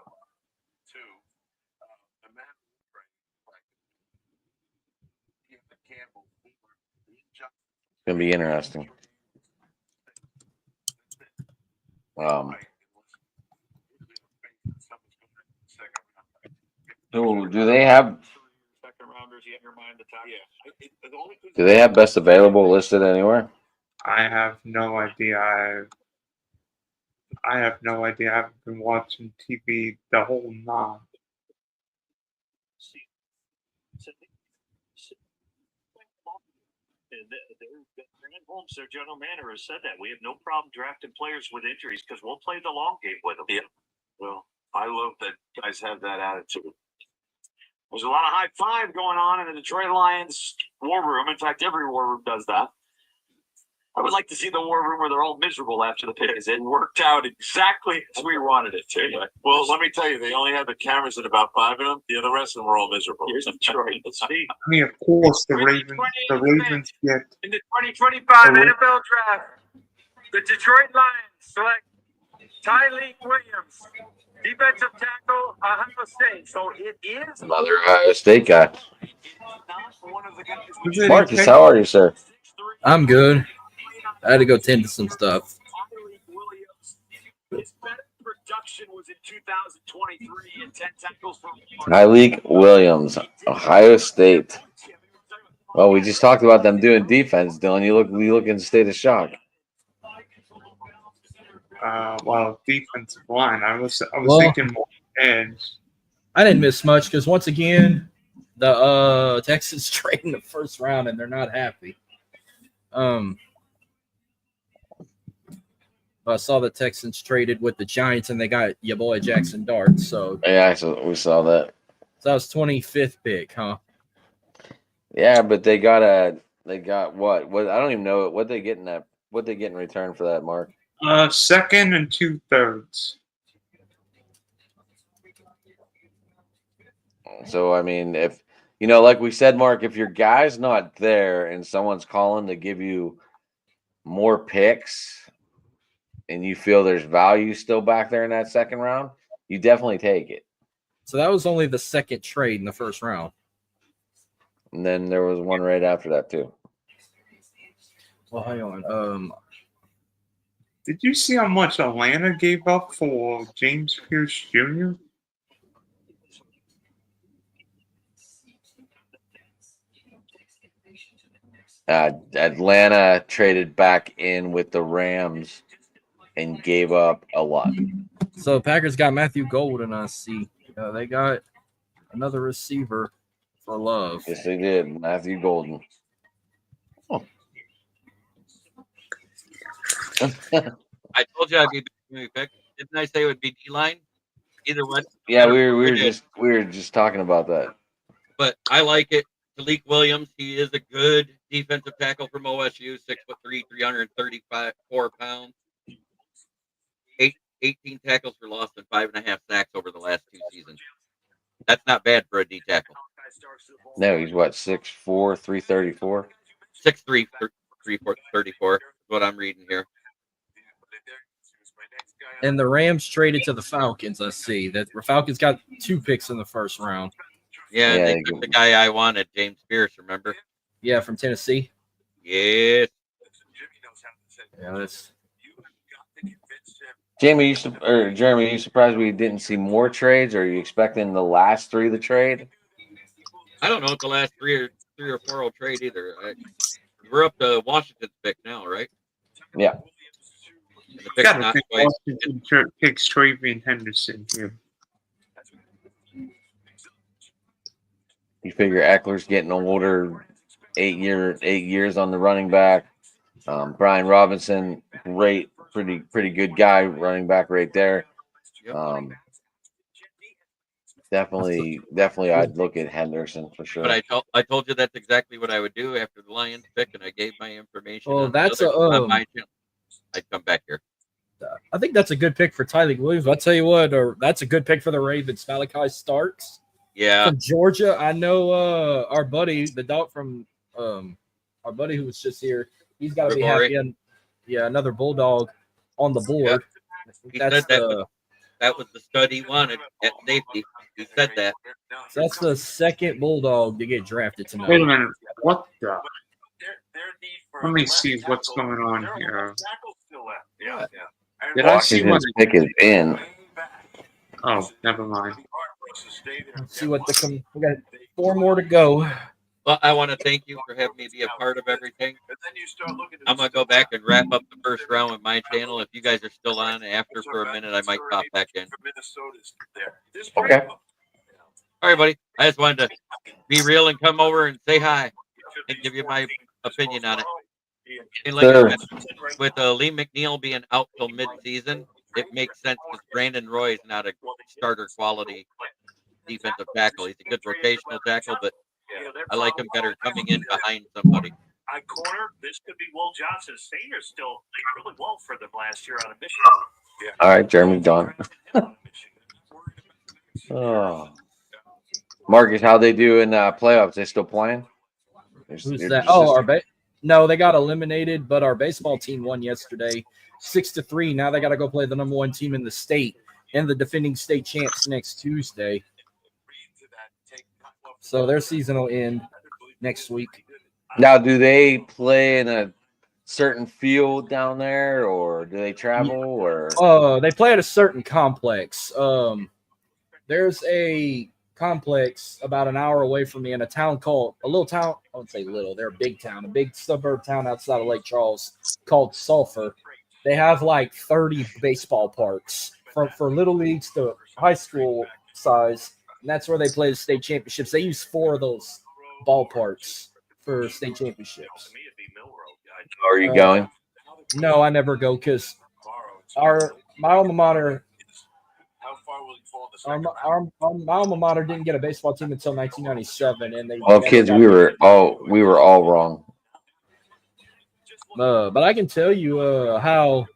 [SPEAKER 5] gonna be interesting. So do they have best available listed anywhere?
[SPEAKER 7] I have no idea. I have no idea. I haven't been watching TV the whole night.
[SPEAKER 11] Grant Holmes, their general manager, has said that we have no problem drafting players with injuries because we'll play the long game with them. Yeah. Well, I love that guys have that attitude. There's a lot of high five going on in the Detroit Lions war room. In fact, every war room does that. I would like to see the war room where they're all miserable after the pick. It worked out exactly as we wanted it to. Well, let me tell you, they only had the cameras in about 5 of them. The other rest of them were all miserable. Here's Detroit. Let's see.
[SPEAKER 7] I mean, of course, the Ravens get
[SPEAKER 11] In the 2025 NFL Draft, the Detroit Lions select Tyreek Williams, defensive tackle, Ohio State. So it is
[SPEAKER 5] Another Ohio State guy.
[SPEAKER 11] one of the guys.
[SPEAKER 5] Marcus, how are you, sir?
[SPEAKER 4] I'm good. I had to go tend to some stuff.
[SPEAKER 11] His best production was in 2023 and 10 tackles for
[SPEAKER 5] Tyreek Williams, Ohio State. Well, we just talked about them doing defense, Dylan. You look in a state of shock.
[SPEAKER 7] Well, defensive line. I was
[SPEAKER 4] Well,
[SPEAKER 7] thinking more edge.
[SPEAKER 4] I didn't miss much because once again, the Texans trade in the first round and they're not happy. I saw the Texans traded with the Giants and they got your boy Jackson Dart. So
[SPEAKER 5] Yeah, we saw that.
[SPEAKER 4] that was 25th pick, huh?
[SPEAKER 5] Yeah, but they got what? What I don't even know what they get in return for that, Mark.
[SPEAKER 7] Second and 2/3.
[SPEAKER 5] So I mean, if like we said, Mark, if your guy's not there and someone's calling to give you more picks and you feel there's value still back there in that second round, you definitely take it.
[SPEAKER 4] So that was only the second trade in the first round.
[SPEAKER 5] And then there was one right after that too.
[SPEAKER 4] Well, hang on.
[SPEAKER 7] Did you see how much Atlanta gave up for James Pierce Jr.?
[SPEAKER 5] Atlanta traded back in with the Rams and gave up a lot.
[SPEAKER 4] So Packers got Matthew Golden. I see. They got another receiver for Love.
[SPEAKER 5] Yes, they did. Matthew Golden.
[SPEAKER 9] I told you I'd be pick. Didn't I say it would be D-line? Either one.
[SPEAKER 5] Yeah, we were just talking about that.
[SPEAKER 9] But I like it. Tyreek Williams, he is a good defensive tackle from OSU, 6'3", 334 pounds. 18 tackles for loss and 5.5 sacks over the last 2 seasons. That's not bad for a D tackle.
[SPEAKER 5] No, he's what, 6'4", 334?
[SPEAKER 9] 6'3", 334 is what I'm reading here.
[SPEAKER 4] And the Rams traded to the Falcons. I see that the Falcons got 2 picks in the first round.
[SPEAKER 9] Yeah, and they took the guy I wanted, James Pierce, remember?
[SPEAKER 4] Yeah, from Tennessee.
[SPEAKER 9] Yes.
[SPEAKER 4] Yeah, that's.
[SPEAKER 5] Jeremy, are you surprised we didn't see more trades, or are you expecting the last 3 to trade?
[SPEAKER 9] I don't know if the last 3 or 4 will trade either. We're up to Washington's pick now, right?
[SPEAKER 5] Yeah.
[SPEAKER 9] And the pick's not quite-
[SPEAKER 7] Washington picks Travian Henderson here.
[SPEAKER 5] You figure Eckler's getting older, 8 years on the running back. Brian Robinson, pretty good guy, running back right there. Definitely, I'd look at Henderson for sure.
[SPEAKER 9] But I told you that's exactly what I would do after the Lions pick, and I gave my information.
[SPEAKER 4] Oh,
[SPEAKER 9] on
[SPEAKER 4] that's
[SPEAKER 9] on my channel. I'd come back here.
[SPEAKER 4] I think that's a good pick for Tyreek Williams. I'll tell you what, that's a good pick for the Ravens. Malachi Starks.
[SPEAKER 9] Yeah.
[SPEAKER 4] From Georgia. I know our buddy, the dog from our buddy who was just here, he's got to be happy. And yeah, another Bulldog on the board.
[SPEAKER 9] He said that was the stud he wanted at safety. He said that.
[SPEAKER 4] So that's the second Bulldog to get drafted tonight.
[SPEAKER 7] Wait a minute. What the? Let me see what's going on here.
[SPEAKER 11] Yeah.
[SPEAKER 7] Did I see what?
[SPEAKER 5] Washington's pick is in.
[SPEAKER 7] Oh, never mind.
[SPEAKER 4] Let's see what we got 4 more to go.
[SPEAKER 9] Well, I want to thank you for having me be a part of everything. I'm gonna go back and wrap up the first round with my channel. If you guys are still on after for a minute, I might pop back in.
[SPEAKER 5] Okay.
[SPEAKER 9] All right, buddy. I just wanted to be real and come over and say hi and give you my opinion on it. And like I said, with Lee McNeil being out till mid-season, it makes sense because Brandon Roy is not a starter quality defensive tackle. He's a good rotational tackle, but I like him better coming in behind somebody.
[SPEAKER 11] I corner. This could be Will Johnson. Senior still played really well for them last year out of Michigan.
[SPEAKER 5] All right, Jeremy Don. Oh. Marcus, how they do in playoffs? They still playing?
[SPEAKER 4] Who's that? Oh, no, they got eliminated, but our baseball team won yesterday, 6-3. Now they got to go play the number 1 team in the state and the defending state champs next Tuesday. So their season will end next week.
[SPEAKER 5] Now, do they play in a certain field down there, or do they travel? Or
[SPEAKER 4] they play at a certain complex. There's a complex about an hour away from me in a little town. I wouldn't say little. They're a big town, a big suburb town outside of Lake Charles called Sulphur. They have like 30 baseball parks for little leagues to high school size. And that's where they play the state championships. They use 4 of those ballparks for state championships.
[SPEAKER 5] Are you going?
[SPEAKER 4] No, I never go because my alma mater. My alma mater didn't get a baseball team until 1997, and they.
[SPEAKER 5] Well, kids, we were all wrong.
[SPEAKER 4] But I can tell you how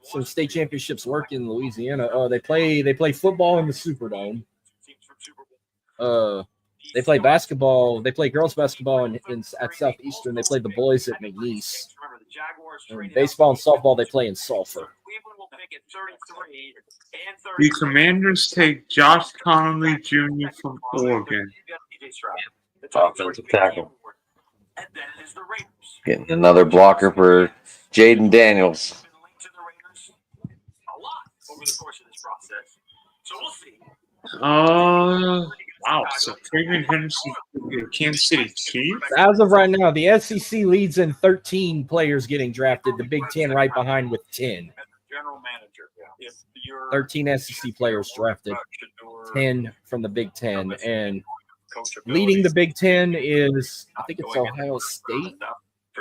[SPEAKER 4] some state championships work in Louisiana. They play football in the Superdome. They play basketball. They play girls basketball at Southeastern. They play the boys at McNeese. And baseball and softball they play in Sulphur.
[SPEAKER 7] The Commanders take Josh Connolly Jr. from Oregon.
[SPEAKER 5] Offensive tackle. Getting another blocker for Jaden Daniels.
[SPEAKER 7] Wow. So Fabian Henderson, Kansas City Chiefs.
[SPEAKER 4] As of right now, the SEC leads in 13 players getting drafted. The Big Ten right behind with 10. 13 SEC players drafted, 10 from the Big Ten, and leading the Big Ten is I think it's Ohio State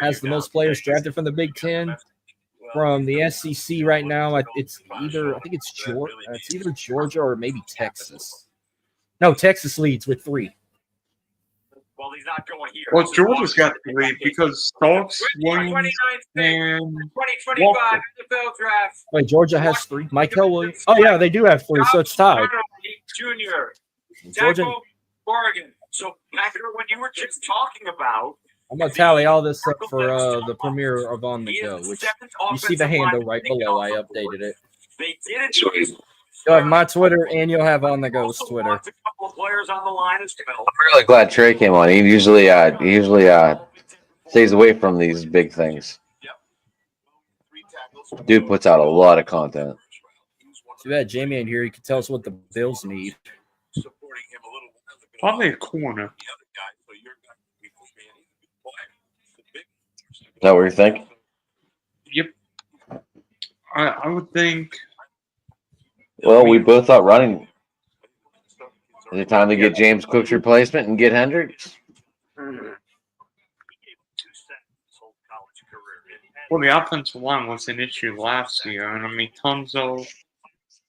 [SPEAKER 4] has the most players drafted from the Big Ten. From the SEC right now, it's either Georgia or maybe Texas. No, Texas leads with 3.
[SPEAKER 11] Well, he's not going here.
[SPEAKER 7] Well, Georgia's got 3 because Stokes, Williams, and Walker.
[SPEAKER 11] NFL draft.
[SPEAKER 4] Wait, Georgia has 3. Michael Williams. Oh yeah, they do have 3, so it's tied.
[SPEAKER 11] Junior,
[SPEAKER 4] Georgia.
[SPEAKER 11] Oregon. So, Packer, when you were just talking about.
[SPEAKER 4] I'm gonna tally all this up for the premiere of On the Go, which you see the handle right below. I updated it.
[SPEAKER 11] They did.
[SPEAKER 4] You'll have my Twitter and you'll have On the Go's Twitter.
[SPEAKER 11] A couple of players on the line as well.
[SPEAKER 5] I'm really glad Trey came on. He usually stays away from these big things. Dude puts out a lot of content.
[SPEAKER 4] Too bad Jamie ain't here. He could tell us what the Bills need.
[SPEAKER 7] Probably a corner.
[SPEAKER 5] Is that what you think?
[SPEAKER 7] Yep. I would think.
[SPEAKER 5] Well, we both thought running. Is it time to get James Cook's replacement and get Hendricks?
[SPEAKER 7] Well, the offensive line was an issue last year, and I mean Tunzo,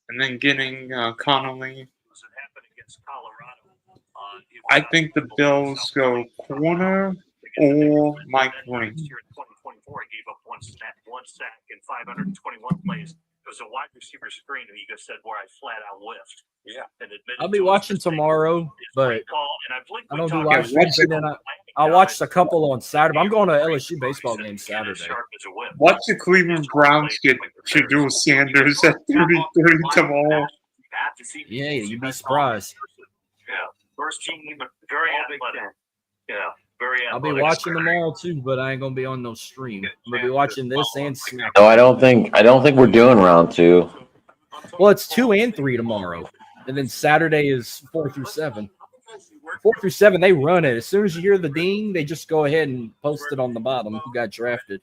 [SPEAKER 7] and then getting Connolly. I think the Bills go corner or Mike Green.
[SPEAKER 11] He gave up one sack in 521 plays. It was a wide receiver screen, and he just said, "Where I flat out whiffed." Yeah,
[SPEAKER 4] I'll be watching tomorrow, but I don't do live streams. And then I watched a couple on Saturday. I'm going to LSU baseball game Saturday.
[SPEAKER 7] Watch the Cleveland Browns get Shedeur Sanders at 33 tomorrow.
[SPEAKER 4] Yeah, you'd be surprised.
[SPEAKER 11] Yeah, first team, very athletic. Yeah,
[SPEAKER 4] I'll be watching tomorrow too, but I ain't gonna be on no stream. I'm gonna be watching this and Smack.
[SPEAKER 5] No, I don't think we're doing round 2.
[SPEAKER 4] Well, it's 2 and 3 tomorrow, and then Saturday is 4 through 7. 4 through 7, they run it. As soon as you hear the ding, they just go ahead and post it on the bottom who got drafted.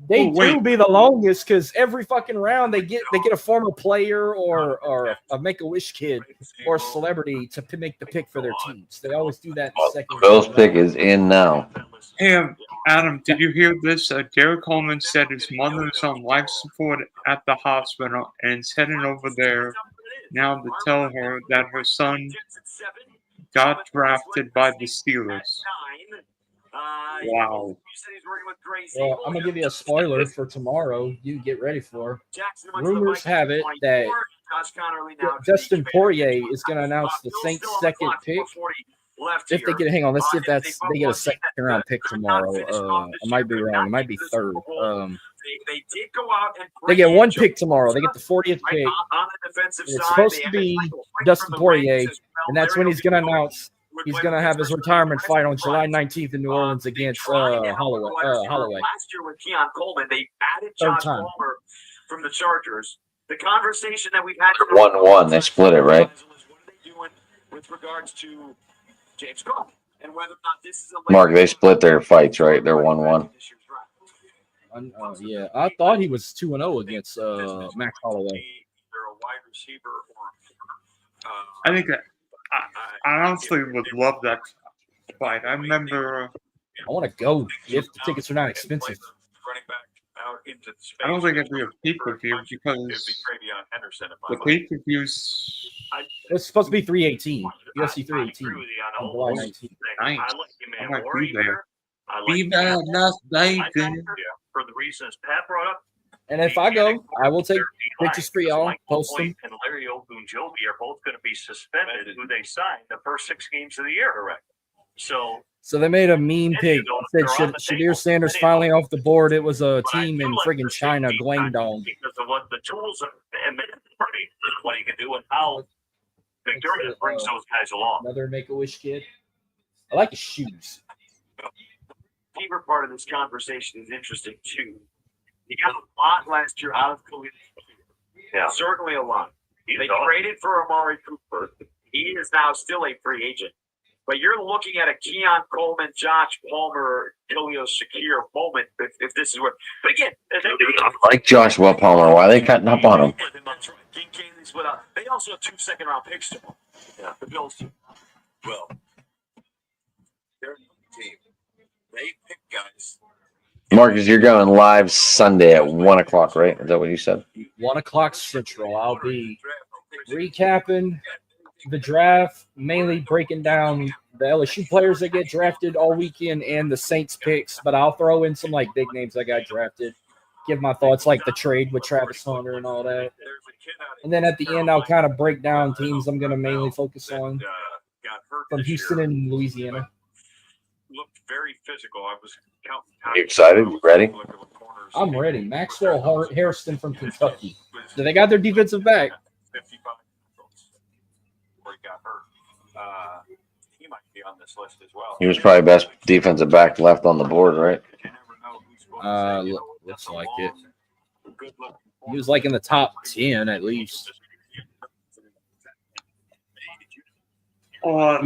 [SPEAKER 4] Day 2 be the longest because every fucking round they get a former player or a Make-A-Wish kid or a celebrity to make the pick for their teams. They always do that in the second
[SPEAKER 5] Bill's
[SPEAKER 4] round.
[SPEAKER 5] pick is in now.
[SPEAKER 7] Hey, Adam, did you hear this? Derek Coleman said his mother is on life support at the hospital and is heading over there now to tell her that her son got drafted by the Steelers. Wow.
[SPEAKER 4] Well, I'm gonna give you a spoiler for tomorrow. You get ready for. Rumors have it that Justin Poirier is going to announce the Saints' second pick. If they get, hang on, let's see if they get a second round pick tomorrow. I might be wrong. It might be third. They get one pick tomorrow. They get the 40th pick. It's supposed to be Dustin Poirier, and that's when he's going to announce he's going to have his retirement fight on July 19th in New Orleans against Holloway.
[SPEAKER 11] Last year with Keon Coleman, they added
[SPEAKER 4] Third
[SPEAKER 11] Josh
[SPEAKER 4] time.
[SPEAKER 11] Palmer from the Chargers. The conversation that we've had
[SPEAKER 5] 1-1. They split it, right?
[SPEAKER 11] What are they doing with regards to James Cook and whether or not this is a
[SPEAKER 5] Mark, they split their fights, right? They're 1-1.
[SPEAKER 4] Yeah, I thought he was 2-0 against Max Holloway.
[SPEAKER 11] They're a wide receiver or
[SPEAKER 7] I think that I honestly would love that fight. I remember.
[SPEAKER 4] I want to go if the tickets are not expensive.
[SPEAKER 11] running back out into the space.
[SPEAKER 7] I don't think it'd be a pay-per-view because the pay-per-views.
[SPEAKER 4] It's supposed to be 318. UFC 318 on July 19th.
[SPEAKER 7] Nice. I might be there. Be there last night.
[SPEAKER 11] For the reasons Pat brought up.
[SPEAKER 4] And if I go, I will take pictures for y'all, post them.
[SPEAKER 11] And Larry Ogunjobi are both going to be suspended, who they signed the first 6 games of the year, correct? So
[SPEAKER 4] they made a meme pick. It said Shadir Sanders finally off the board. It was a team in friggin' China, Guangdong.
[SPEAKER 11] because of what the tools and what he can do and how Victoria brings those guys along.
[SPEAKER 4] Another Make-A-Wish kid. I like his shoes.
[SPEAKER 11] Favorite part of this conversation is interesting too. He got a lot last year out of Khalil. Yeah, certainly a lot. They traded for Amari Cooper. He is now still a free agent. But you're looking at a Keon Coleman, Josh Palmer, Khalil Shakir moment if this is what. But again,
[SPEAKER 5] I like Joshua Palmer. Why are they cutting up on him?
[SPEAKER 11] They also have 2 second-round picks to them. Yeah, the Bills do. Well, they're a team. They pick guys.
[SPEAKER 5] Marcus, you're going live Sunday at 1 o'clock, right? Is that what you said?
[SPEAKER 4] 1 o'clock Central. I'll be recapping the draft, mainly breaking down the LSU players that get drafted all weekend and the Saints picks, but I'll throw in some like big names that got drafted, give my thoughts like the trade with Travis Hunter and all that. And then at the end, I'll kind of break down teams I'm going to mainly focus on from Houston and Louisiana.
[SPEAKER 11] Looked very physical. I was counting.
[SPEAKER 5] You excited? You ready?
[SPEAKER 4] I'm ready. Maxwell Harrison from Kentucky. So they got their defensive back.
[SPEAKER 11] 55 where he got hurt. He might be on this list as well.
[SPEAKER 5] He was probably best defensive back left on the board, right?
[SPEAKER 4] Looks like it. He was like in the top 10 at least. He wore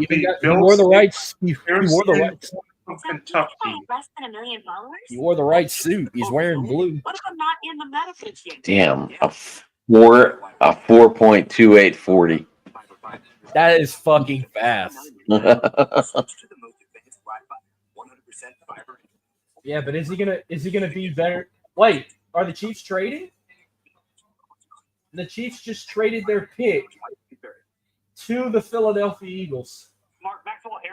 [SPEAKER 4] the right. He wore the right.
[SPEAKER 7] Kentucky.
[SPEAKER 8] Less than 1 million followers?
[SPEAKER 4] He wore the right suit. He's wearing blue.
[SPEAKER 8] What if I'm not in the medical team?
[SPEAKER 5] Damn, a 4.2840.
[SPEAKER 4] That is fucking fast. Yeah, but is he gonna be better? Wait, are the Chiefs trading? The Chiefs just traded their pick to the Philadelphia Eagles.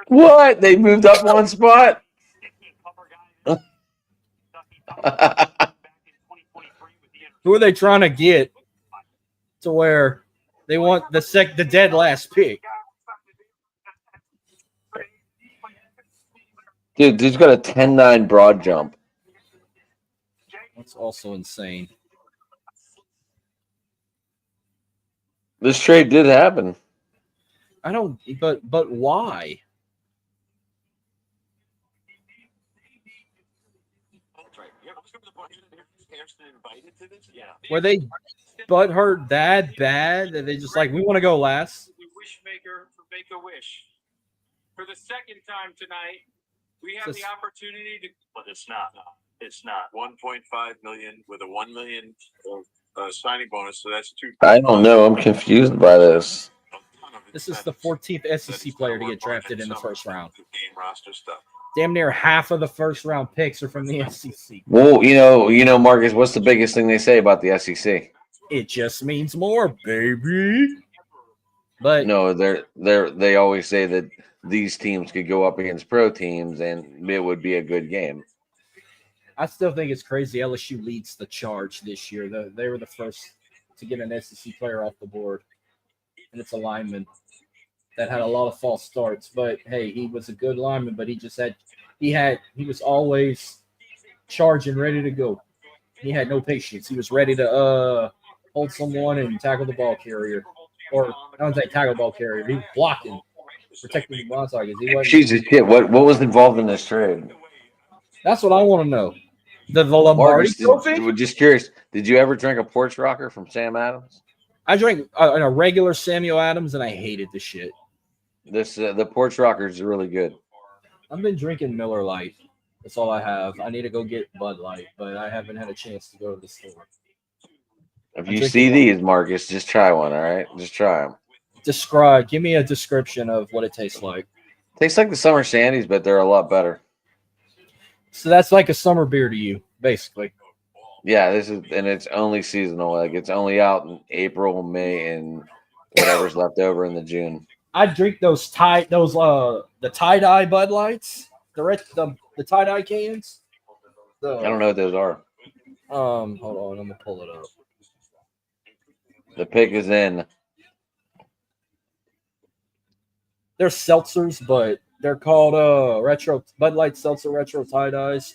[SPEAKER 5] What? They moved up 1 spot?
[SPEAKER 4] Who are they trying to get to where they want the dead last pick?
[SPEAKER 5] Dude, dude's got a 10-9 broad jump.
[SPEAKER 4] That's also insane.
[SPEAKER 5] This trade did happen.
[SPEAKER 4] I don't, but why? Were they butthurt that bad that they just like, we want to go last?
[SPEAKER 11] The Wishmaker for Make a Wish. For the second time tonight, we have
[SPEAKER 4] Just-
[SPEAKER 11] the opportunity to. But it's not. It's not 1.5 million with a 1 million signing bonus. So that's 2.
[SPEAKER 5] I don't know. I'm confused by this.
[SPEAKER 4] This is the 14th SEC player to get drafted in the first round.
[SPEAKER 11] Game roster stuff.
[SPEAKER 4] Damn near half of the first round picks are from the SEC.
[SPEAKER 5] Well, Marcus, what's the biggest thing they say about the SEC?
[SPEAKER 4] It just means more, baby. But
[SPEAKER 5] No, they always say that these teams could go up against pro teams and it would be a good game.
[SPEAKER 4] I still think it's crazy. LSU leads the charge this year. They were the first to get an SEC player off the board, and it's a lineman that had a lot of false starts. But hey, he was a good lineman. But he was always charging, ready to go. He had no patience. He was ready to hold someone and tackle the ball carrier, or I don't say tackle the ball carrier. He was blocking, protecting the blind side.
[SPEAKER 5] Jesus shit! What was involved in this trade?
[SPEAKER 4] That's what I want to know. The Lombardi
[SPEAKER 5] Marcus,
[SPEAKER 4] Trophy?
[SPEAKER 5] just curious. Did you ever drink a porch rocker from Sam Adams?
[SPEAKER 4] I drank a regular Samuel Adams, and I hated the shit.
[SPEAKER 5] The porch rocker is really good.
[SPEAKER 4] I've been drinking Miller Lite. That's all I have. I need to go get Bud Light, but I haven't had a chance to go to the store.
[SPEAKER 5] If you see these, Marcus, just try one. All right, just try them.
[SPEAKER 4] Give me a description of what it tastes like.
[SPEAKER 5] Tastes like the summer Sandys, but they're a lot better.
[SPEAKER 4] So that's like a summer beer to you, basically.
[SPEAKER 5] Yeah, it's only seasonal. Like it's only out in April, May, and whatever's left over in the June.
[SPEAKER 4] I drink the tie-dye Bud Lights, the tie-dye cans.
[SPEAKER 5] I don't know what those are.
[SPEAKER 4] Hold on, I'm gonna pull it up.
[SPEAKER 5] The pick is in.
[SPEAKER 4] They're seltzers, but they're called retro Bud Light Seltzer Retro tie-dyes.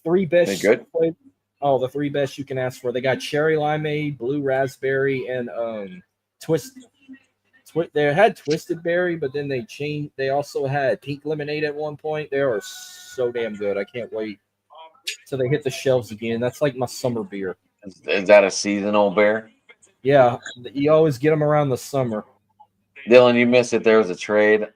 [SPEAKER 4] Three best.
[SPEAKER 5] They good?
[SPEAKER 4] The three best you can ask for. They got cherry limeade, blue raspberry, and they had twisted berry, but then they changed. They also had pink lemonade at one point. They are so damn good. I can't wait till they hit the shelves again. That's like my summer beer.
[SPEAKER 5] Is that a seasonal beer?
[SPEAKER 4] Yeah, you always get them around the summer.
[SPEAKER 5] Dylan, you missed it. There was a trade.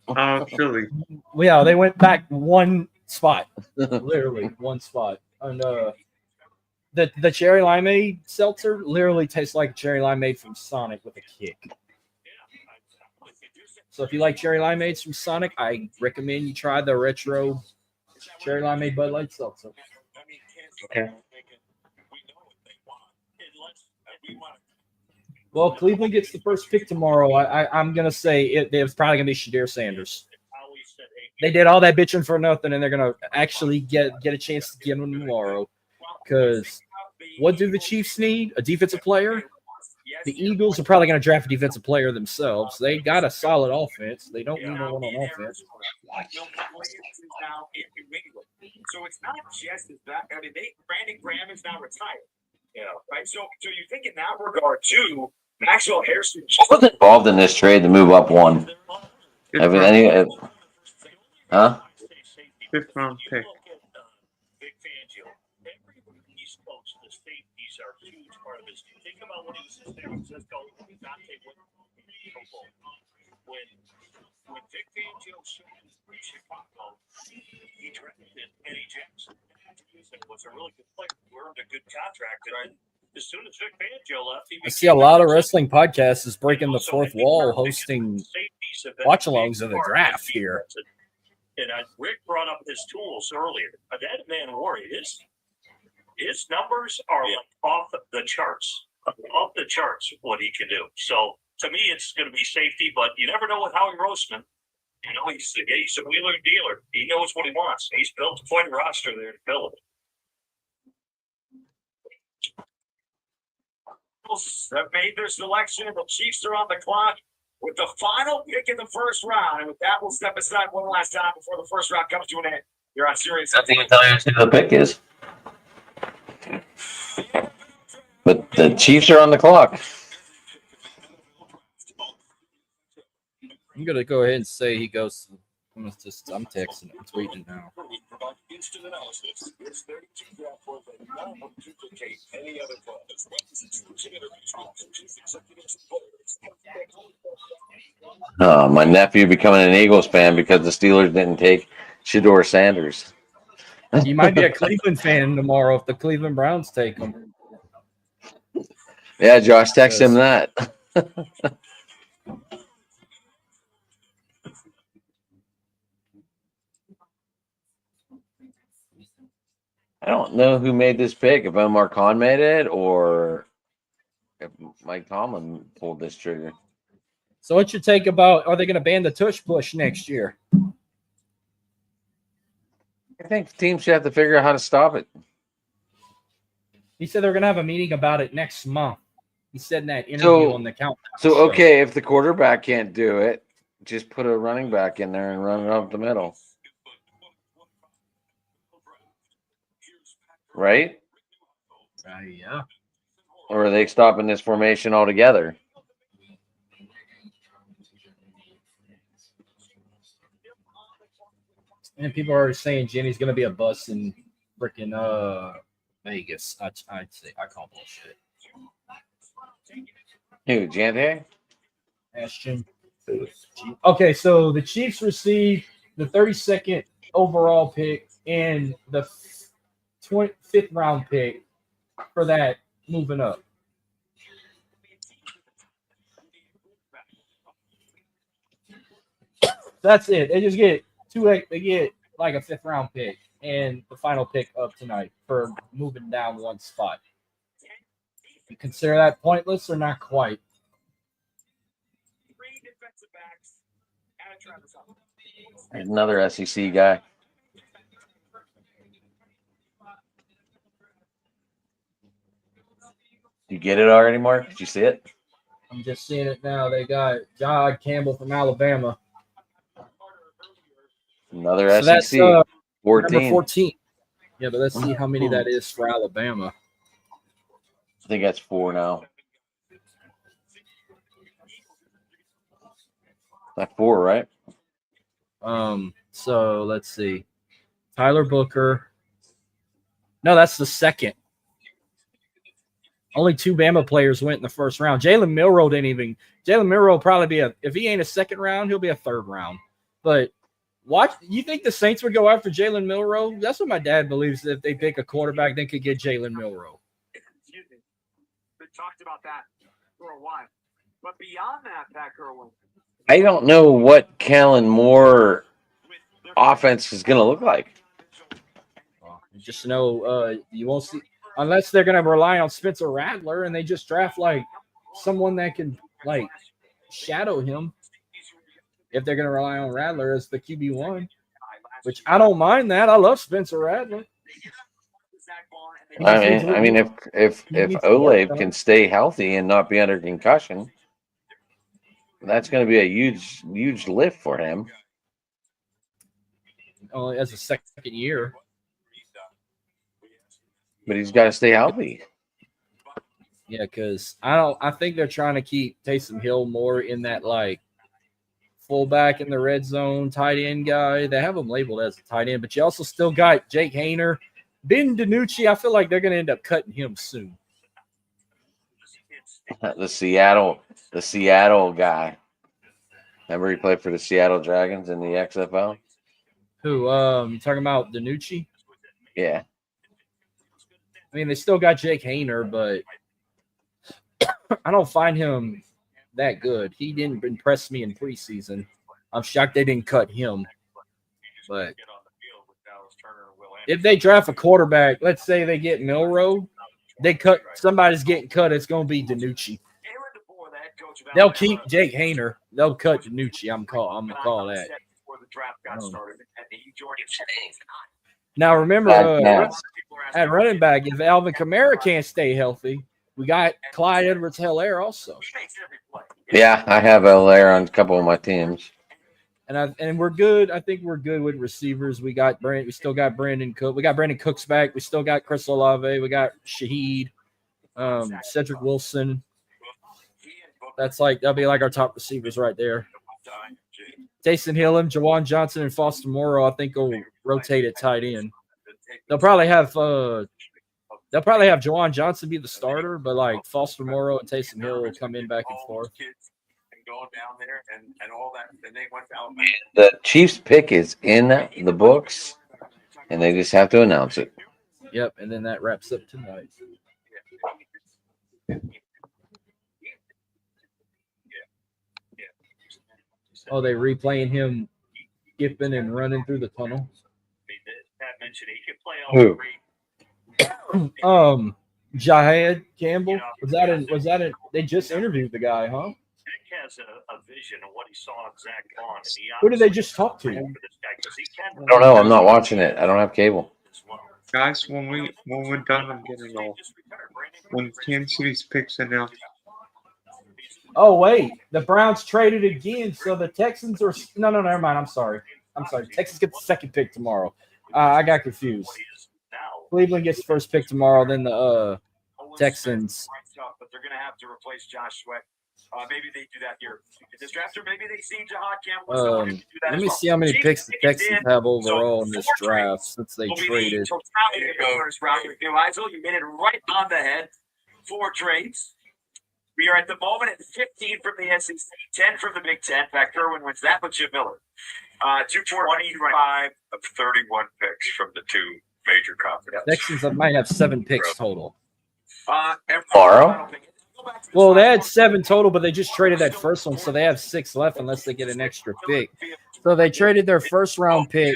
[SPEAKER 7] Philly.
[SPEAKER 4] Yeah, they went back one spot, literally one spot. And the cherry limeade seltzer literally tastes like cherry limeade from Sonic with a kick. So if you like cherry limeades from Sonic, I recommend you try the retro cherry limeade Bud Light seltzer.
[SPEAKER 5] Okay.
[SPEAKER 4] Well, Cleveland gets the first pick tomorrow. I'm gonna say it's probably gonna be Shadir Sanders. They did all that bitching for nothing, and they're gonna actually get a chance to get him tomorrow. Because what do the Chiefs need? A defensive player. The Eagles are probably gonna draft a defensive player themselves. They got a solid offense. They don't need no one on offense.
[SPEAKER 11] So it's not just that. I mean, Brandon Graham is now retired. Right? So you think in that regard too, Maxwell Harrison
[SPEAKER 5] What's involved in this trade to move up one? Have any? Huh?
[SPEAKER 7] Fifth round pick.
[SPEAKER 11] When Vic Fangio showed Chicago, he drafted Eddie Jackson. Was a really good player. Earned a good contract. And as soon as Vic Fangio left,
[SPEAKER 4] I see a lot of wrestling podcasts is breaking the fourth wall, hosting watch-alongs of the draft here.
[SPEAKER 11] And Rick brought up his tools earlier. That man Warrior, his numbers are like off the charts. Off the charts, what he can do. So to me, it's going to be safety, but you never know with Howie Roseman. He's a wheeler dealer. He knows what he wants. He's built quite a roster there to fill it. Have made their selection. The Chiefs are on the clock with the final pick in the first round. And with that, we'll step aside one last time before the first round comes to an end. You're on Sirius.
[SPEAKER 5] I think tell you who the pick is. But the Chiefs are on the clock.
[SPEAKER 4] I'm gonna go ahead and say he goes. I'm texting him, tweeting now.
[SPEAKER 5] My nephew becoming an Eagles fan because the Steelers didn't take Shedeur Sanders.
[SPEAKER 4] You might be a Cleveland fan tomorrow if the Cleveland Browns take him.
[SPEAKER 5] Yeah, Josh, text him that. I don't know who made this pick, if Omar Khan made it or if Mike Tomlin pulled this trigger.
[SPEAKER 4] So what's your take about, are they going to ban the tush push next year?
[SPEAKER 5] I think teams should have to figure out how to stop it.
[SPEAKER 4] He said they're going to have a meeting about it next month. He said in that interview on the Countdown.
[SPEAKER 5] So,
[SPEAKER 4] show.
[SPEAKER 5] okay, if the quarterback can't do it, just put a running back in there and run it up the middle. Right?
[SPEAKER 4] Yeah.
[SPEAKER 5] Or are they stopping this formation altogether?
[SPEAKER 4] And people are already saying Jenny's going to be a bust in freaking Vegas. I'd say I call bullshit.
[SPEAKER 5] Who, Jante?
[SPEAKER 4] Ashton. Okay, so the Chiefs received the 32nd overall pick and the 25th round pick for that moving up. That's it. They just get they get like a 5th round pick and the final pick of tonight for moving down one spot. You consider that pointless or not quite?
[SPEAKER 5] There's another SEC guy. You get it already, Mark? Did you see it?
[SPEAKER 4] I'm just seeing it now. They got John Campbell from Alabama.
[SPEAKER 5] Another
[SPEAKER 4] So that's,
[SPEAKER 5] SEC.
[SPEAKER 4] number
[SPEAKER 5] 14.
[SPEAKER 4] 14. Yeah, but let's see how many that is for Alabama.
[SPEAKER 5] I think that's 4 now. That's 4, right?
[SPEAKER 4] So let's see. Tyler Booker. No, that's the second. Only 2 Bama players went in the first round. Jalen Milroe didn't even. Jalen Milroe will probably be if he ain't a second round, he'll be a 3rd round. But watch, you think the Saints would go after Jalen Milroe? That's what my dad believes. If they pick a quarterback, they could get Jalen Milroe.
[SPEAKER 11] Excuse me. We talked about that for a while. But beyond that, Pat Kerwin.
[SPEAKER 5] I don't know what Kellen Moore offense is going to look like.
[SPEAKER 4] Just know you won't see unless they're going to rely on Spencer Rattler and they just draft like someone that can like shadow him. If they're going to rely on Rattler as the QB1, which I don't mind that. I love Spencer Rattler.
[SPEAKER 5] I mean, if Olave can stay healthy and not be under concussion, that's going to be a huge lift for him.
[SPEAKER 4] Only as a second year.
[SPEAKER 5] But he's got to stay healthy.
[SPEAKER 4] Yeah, because I think they're trying to keep Taysom Hill more in that like fullback in the red zone, tight end guy. They have him labeled as a tight end, but you also still got Jake Hayner. Ben DiNucci, I feel like they're going to end up cutting him soon.
[SPEAKER 5] The Seattle guy. Remember he played for the Seattle Dragons in the XFL?
[SPEAKER 4] Who? You talking about DiNucci?
[SPEAKER 5] Yeah.
[SPEAKER 4] I mean, they still got Jake Hayner, but I don't find him that good. He didn't impress me in preseason. I'm shocked they didn't cut him. But if they draft a quarterback, let's say they get Milroe, somebody's getting cut. It's going to be DiNucci. They'll keep Jake Hayner. They'll cut DiNucci. I'm going to call that. Now, remember, at running back, if Alvin Kamara can't stay healthy, we got Clyde Edwards-Helaire also.
[SPEAKER 5] Yeah, I have Helaire on a couple of my teams.
[SPEAKER 4] And we're good. I think we're good with receivers. We still got Brandon Cook. We got Brandon Cooks back. We still got Chris Olave. We got Shaheed, Cedric Wilson. That'll be like our top receivers right there. Taysom Hill, Jawan Johnson, and Foster Moreau, I think, will rotate at tight end. They'll probably have They'll probably have Jawan Johnson be the starter, but like Foster Moreau and Taysom Hill will come in back and forth.
[SPEAKER 11] And going down there and all that. Then they went to Alabama.
[SPEAKER 5] The Chiefs pick is in the books, and they just have to announce it.
[SPEAKER 4] Yep, and then that wraps up tonight. Oh, they replaying him skipping and running through the tunnel.
[SPEAKER 11] Pat mentioned he could play all
[SPEAKER 5] Who?
[SPEAKER 11] three.
[SPEAKER 4] Jahed Campbell. Was that in they just interviewed the guy, huh?
[SPEAKER 11] Nick has a vision of what he saw in Zach Bond. And he
[SPEAKER 4] Who did they just talk to?
[SPEAKER 11] for this guy 'cause he can
[SPEAKER 5] I don't know. I'm not watching it. I don't have cable.
[SPEAKER 11] as well.
[SPEAKER 7] Guys, when we're done, I'm getting off. When Kansas City's picks announced,
[SPEAKER 4] Oh wait, the Browns traded again, so the Texans are no, never mind. I'm sorry. Texans get the second pick tomorrow. I got confused. Cleveland gets the first pick tomorrow, then the Texans.
[SPEAKER 11] But they're going to have to replace Josh Sweat. Maybe they do that here in this draft, or maybe they see Jahad Campbell.
[SPEAKER 4] Let me see how many picks the Texans have overall in this draft since they traded.
[SPEAKER 11] You hit it right on the head. 4 trades. We are at the moment at 15 from the SEC, 10 from the Big Ten. In fact, Kerwin wins that with Jim Miller. 225 of 31 picks from the 2 major conferences.
[SPEAKER 4] Texans might have 7 picks total.
[SPEAKER 5] Tomorrow?
[SPEAKER 4] Well, they had 7 total, but they just traded that first one, so they have 6 left unless they get an extra pick. So they traded their first round pick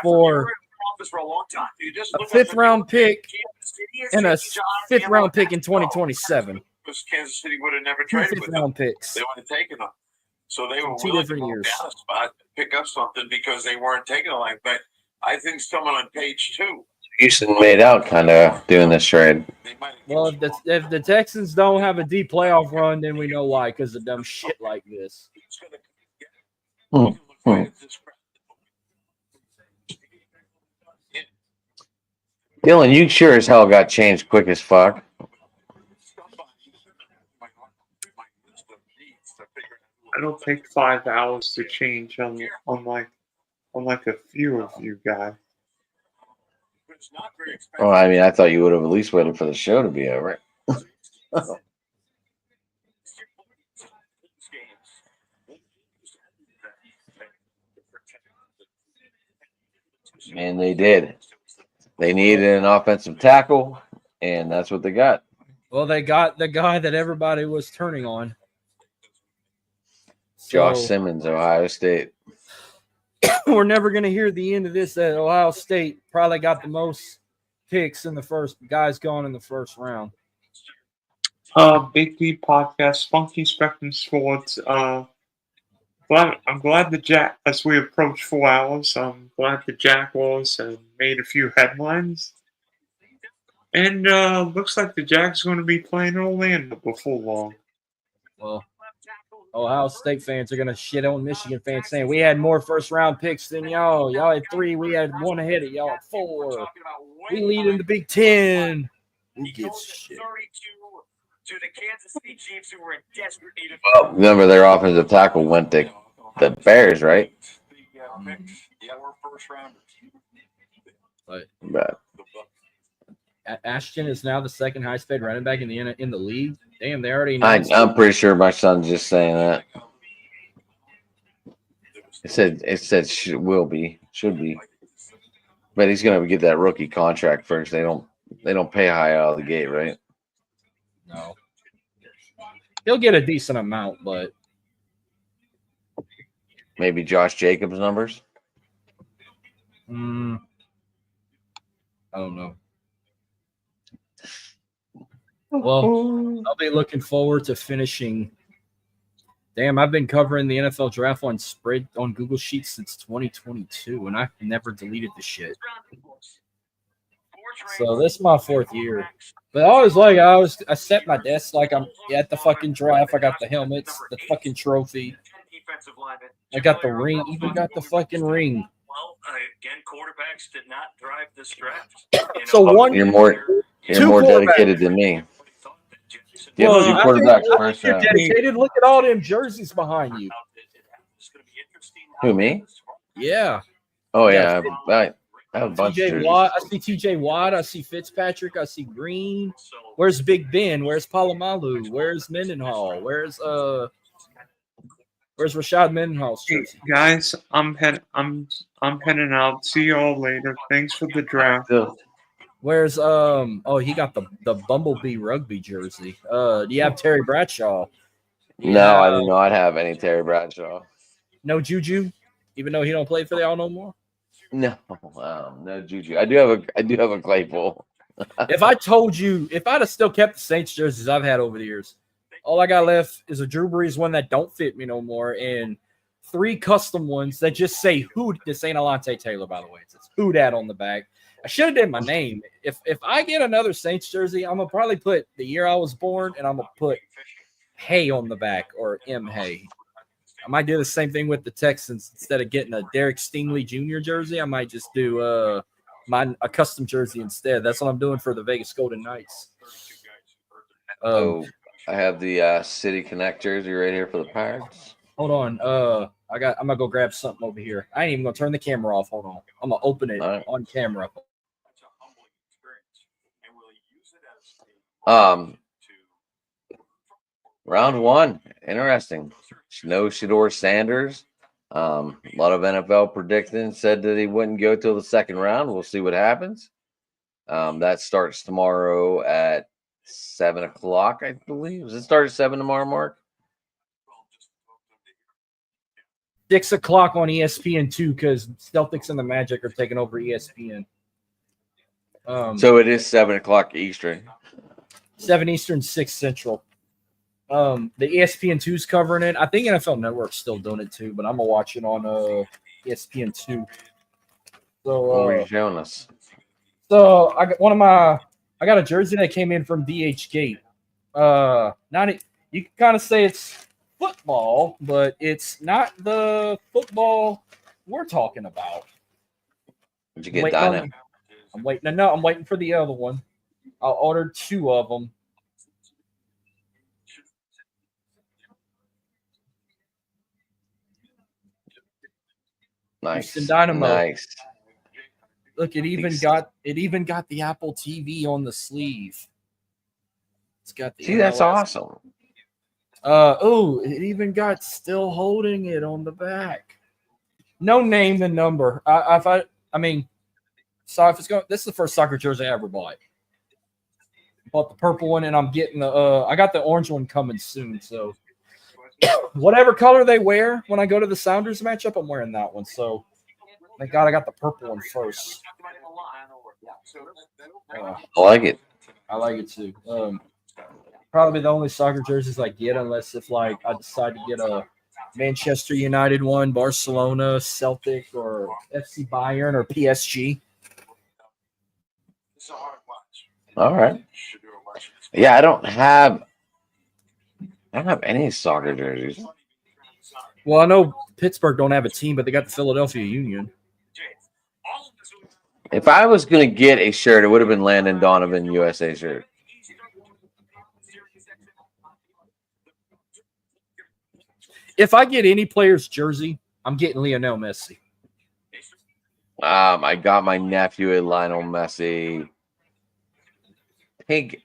[SPEAKER 4] for a 5th round pick and a 5th round pick in 2027.
[SPEAKER 11] Because Kansas City would have never
[SPEAKER 4] 2
[SPEAKER 11] traded
[SPEAKER 4] 5th
[SPEAKER 11] with them.
[SPEAKER 4] round picks.
[SPEAKER 11] They would have taken them. So they were
[SPEAKER 4] 2
[SPEAKER 11] willing
[SPEAKER 4] different
[SPEAKER 11] to
[SPEAKER 4] years.
[SPEAKER 11] move down a spot, pick up something because they weren't taking a line. But I think someone on page 2.
[SPEAKER 5] Houston made out kind of doing this trade.
[SPEAKER 4] Well, if the Texans don't have a deep playoff run, then we know why, because of dumb shit like this.
[SPEAKER 5] Dylan, you sure as hell got changed quick as fuck.
[SPEAKER 7] I don't take 5 hours to change on like a few of you guys.
[SPEAKER 5] Well, I mean, I thought you would have at least waited for the show to be over. And they did. They needed an offensive tackle, and that's what they got.
[SPEAKER 4] Well, they got the guy that everybody was turning on.
[SPEAKER 5] Josh
[SPEAKER 4] So,
[SPEAKER 5] Simmons, Ohio State.
[SPEAKER 4] we're never going to hear the end of this. That Ohio State probably got the most picks in the first. Guys gone in the first round.
[SPEAKER 7] Big D podcast, Funky Spectrum Sports. I'm glad the Jack, as we approach 4 hours, I'm glad the Jaguars made a few headlines. And looks like the Jags are going to be playing Orlando before long.
[SPEAKER 4] Well, Ohio State fans are going to shit on Michigan fans saying we had more first round picks than y'all. Y'all had 3. We had 1 ahead of y'all at 4. We lead in the Big Ten. Who gives a shit?
[SPEAKER 11] To the Kansas City Chiefs, who were in desperate need of.
[SPEAKER 5] Well, remember their offensive tackle went to the Bears, right?
[SPEAKER 11] Yeah, we're first rounders.
[SPEAKER 4] But Ashton is now the second highest paid running back in the league. Damn, they already announced.
[SPEAKER 5] I'm pretty sure my son's just saying that. It said should be, but he's gonna get that rookie contract first. They don't pay high out of the gate, right?
[SPEAKER 4] No, he'll get a decent amount, but
[SPEAKER 5] Maybe Josh Jacobs numbers.
[SPEAKER 4] I don't know. Well, I'll be looking forward to finishing. Damn, I've been covering the NFL draft on spread on Google Sheets since 2022, and I've never deleted the shit. So this is my 4th year. But I set my desk like I'm at the fucking draft. I got the helmets, the fucking trophy. I got the ring. Even got the fucking ring.
[SPEAKER 11] Well, again, quarterbacks did not drive this draft.
[SPEAKER 4] So one,
[SPEAKER 5] You're more dedicated than me. Yeah,
[SPEAKER 4] well,
[SPEAKER 5] two
[SPEAKER 4] I
[SPEAKER 5] quarterbacks
[SPEAKER 4] think
[SPEAKER 5] first
[SPEAKER 4] you're
[SPEAKER 5] round.
[SPEAKER 4] dedicated. Look at all them jerseys behind you.
[SPEAKER 5] Who, me?
[SPEAKER 4] Yeah.
[SPEAKER 5] Oh yeah, I have a bunch of
[SPEAKER 4] TJ
[SPEAKER 5] jerseys.
[SPEAKER 4] Watt. I see TJ Watt. I see Fitzpatrick. I see Green. Where's Big Ben? Where's Palomalu? Where's Mendenhall? Where's Rashad Mendenhall's
[SPEAKER 7] Hey,
[SPEAKER 4] jersey?
[SPEAKER 7] guys, I'm heading out. See you all later. Thanks for the draft.
[SPEAKER 4] Where's he got the Bumblebee rugby jersey. Do you have Terry Bradshaw?
[SPEAKER 5] No, I do not have any Terry Bradshaw.
[SPEAKER 4] No Juju, even though he don't play for the all no more.
[SPEAKER 5] No, no Juju. I do have a Claypool.
[SPEAKER 4] If I told you, if I'd have still kept the Saints jerseys I've had over the years, all I got left is a Drew Brees one that don't fit me no more, and 3 custom ones that just say "Who." This ain't Alontae Taylor, by the way. It says "Who Dat" on the back. I should have did my name. If I get another Saints jersey, I'm gonna probably put the year I was born, and I'm gonna put Hay on the back or M Hay. I might do the same thing with the Texans. Instead of getting a Derek Stingley Jr. jersey, I might just do a custom jersey instead. That's what I'm doing for the Vegas Golden Knights.
[SPEAKER 5] I have the City Connect jersey right here for the Pirates.
[SPEAKER 4] Hold on. I'm gonna go grab something over here. I ain't even gonna turn the camera off. Hold on. I'm gonna open it on camera.
[SPEAKER 5] Round 1, interesting. No Shador Sanders. A lot of NFL predicting said that he wouldn't go till the 2nd round. We'll see what happens. That starts tomorrow at 7 o'clock, I believe. Does it start at 7 tomorrow, Mark?
[SPEAKER 4] 6 o'clock on ESPN2 because Celtics and the Magic are taking over ESPN.
[SPEAKER 5] So it is 7 o'clock Eastern.
[SPEAKER 4] 7 Eastern, 6 Central. The ESPN2's covering it. I think NFL Network's still doing it too, but I'm gonna watch it on ESPN2. So
[SPEAKER 5] What were you showing us?
[SPEAKER 4] So I got a jersey that came in from DH Gate. You can kind of say it's football, but it's not the football we're talking about.
[SPEAKER 5] Did you get Dino?
[SPEAKER 4] I'm waiting for the other one. I ordered 2 of them.
[SPEAKER 5] Nice.
[SPEAKER 4] Houston Dynamo.
[SPEAKER 5] Nice.
[SPEAKER 4] Look, it even got the Apple TV on the sleeve. It's got the
[SPEAKER 5] That's awesome.
[SPEAKER 4] It even got still holding it on the back. No name and number. If it's going, this is the first soccer jersey I ever bought. Bought the purple one, and I'm getting I got the orange one coming soon. So whatever color they wear when I go to the Sounders matchup, I'm wearing that one. So thank God I got the purple one first.
[SPEAKER 5] I like it.
[SPEAKER 4] I like it too. Probably the only soccer jerseys I get, unless if like I decide to get a Manchester United one, Barcelona, Celtic, or FC Bayern or PSG.
[SPEAKER 5] All right. Yeah, I don't have any soccer jerseys.
[SPEAKER 4] Well, I know Pittsburgh don't have a team, but they got the Philadelphia Union.
[SPEAKER 5] If I was going to get a shirt, it would have been Landon Donovan USA shirt.
[SPEAKER 4] If I get any player's jersey, I'm getting Lionel Messi.
[SPEAKER 5] I got my nephew a Lionel Messi pink